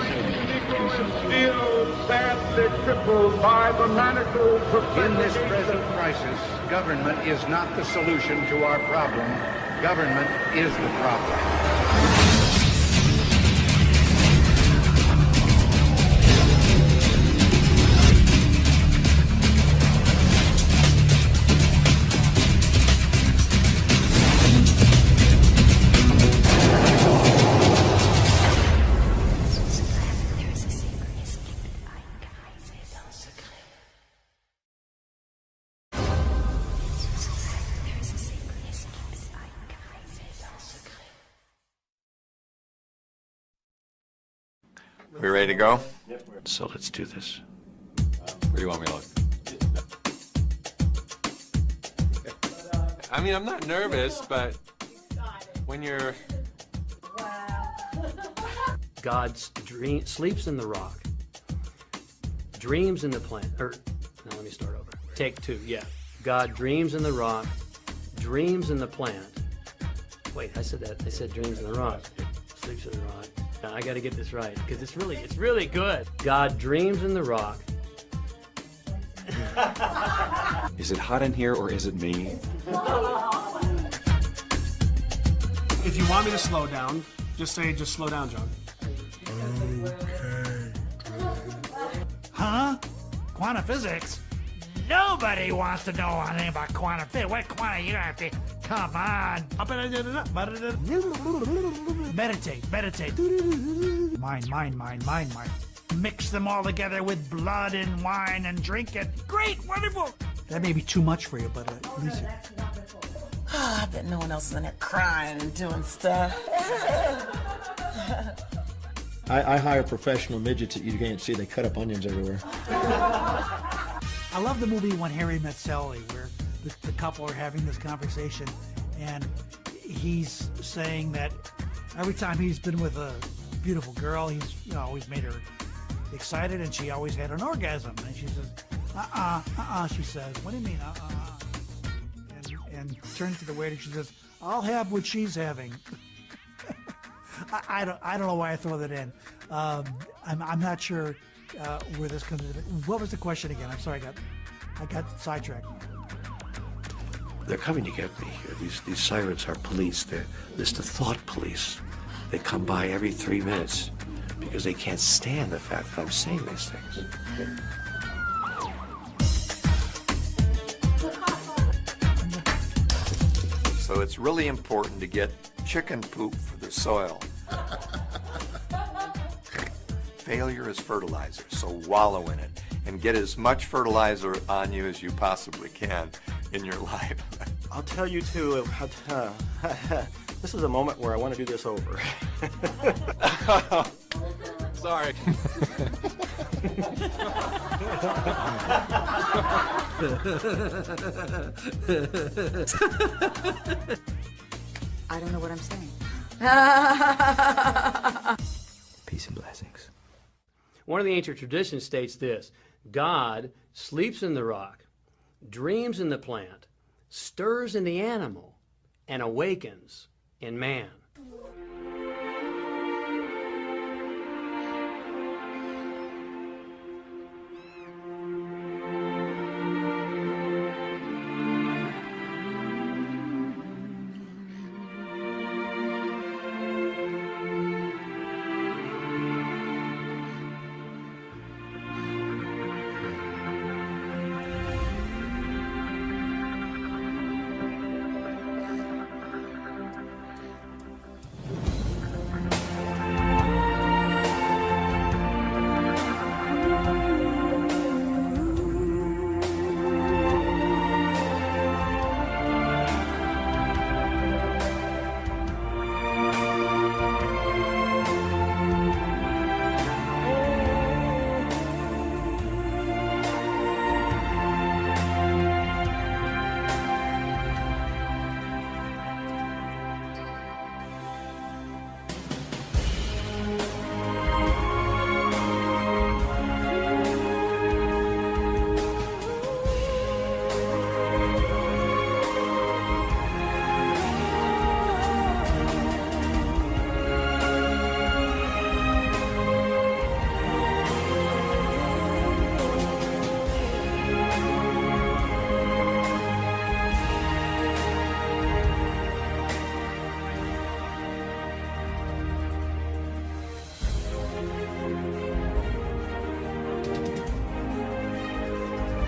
Still sadly crippled by the manacles of In this present crisis, government is not the solution to our problem. Government is the problem. We ready to go? So let's do this. Where do you want me to look? I mean, I'm not nervous, but when you're... God sleeps in the rock, dreams in the plant. No, let me start over. Take two, yeah. God dreams in the rock, dreams in the plant. Wait, I said that. I said dreams in the rock, sleeps in the rock. I got to get this right because it's really good. God dreams in the rock. Is it hot in here or is it me? If you want me to slow down, just slow down, John. Huh? Quantum physics? Nobody wants to know anything about quantum physics. What quantum? You don't have to. Come on. Meditate. Mind. Mix them all together with blood and wine and drink it. Great, wonderful. That may be too much for you, but listen. Oh, I bet no one else is in there crying and doing stuff. I hire professional midgets that you can't see. They cut up onions everywhere. I love the movie When Harry Met Sally, where the couple are having this conversation, and he's saying that every time he's been with a beautiful girl, he's always made her excited, and she always had an orgasm. And she says, she says, what do you mean, And turns to the waiter, she says, I'll have what she's having. I don't know why I throw that in. I'm not sure where this comes in. What was the question again? I'm sorry, I got sidetracked. They're coming to get me here. These sirens are police. They're the thought police. They come by every 3 minutes because they can't stand the fact that I'm saying these things. So it's really important to get chicken poop for the soil. Failure is fertilizer, so wallow in it and get as much fertilizer on you as you possibly can in your life. I'll tell you too, this is a moment where I want to do this over. Sorry. I don't know what I'm saying. Peace and blessings. One of the ancient traditions states this: God sleeps in the rock, dreams in the plant, stirs in the animal, and awakens in man.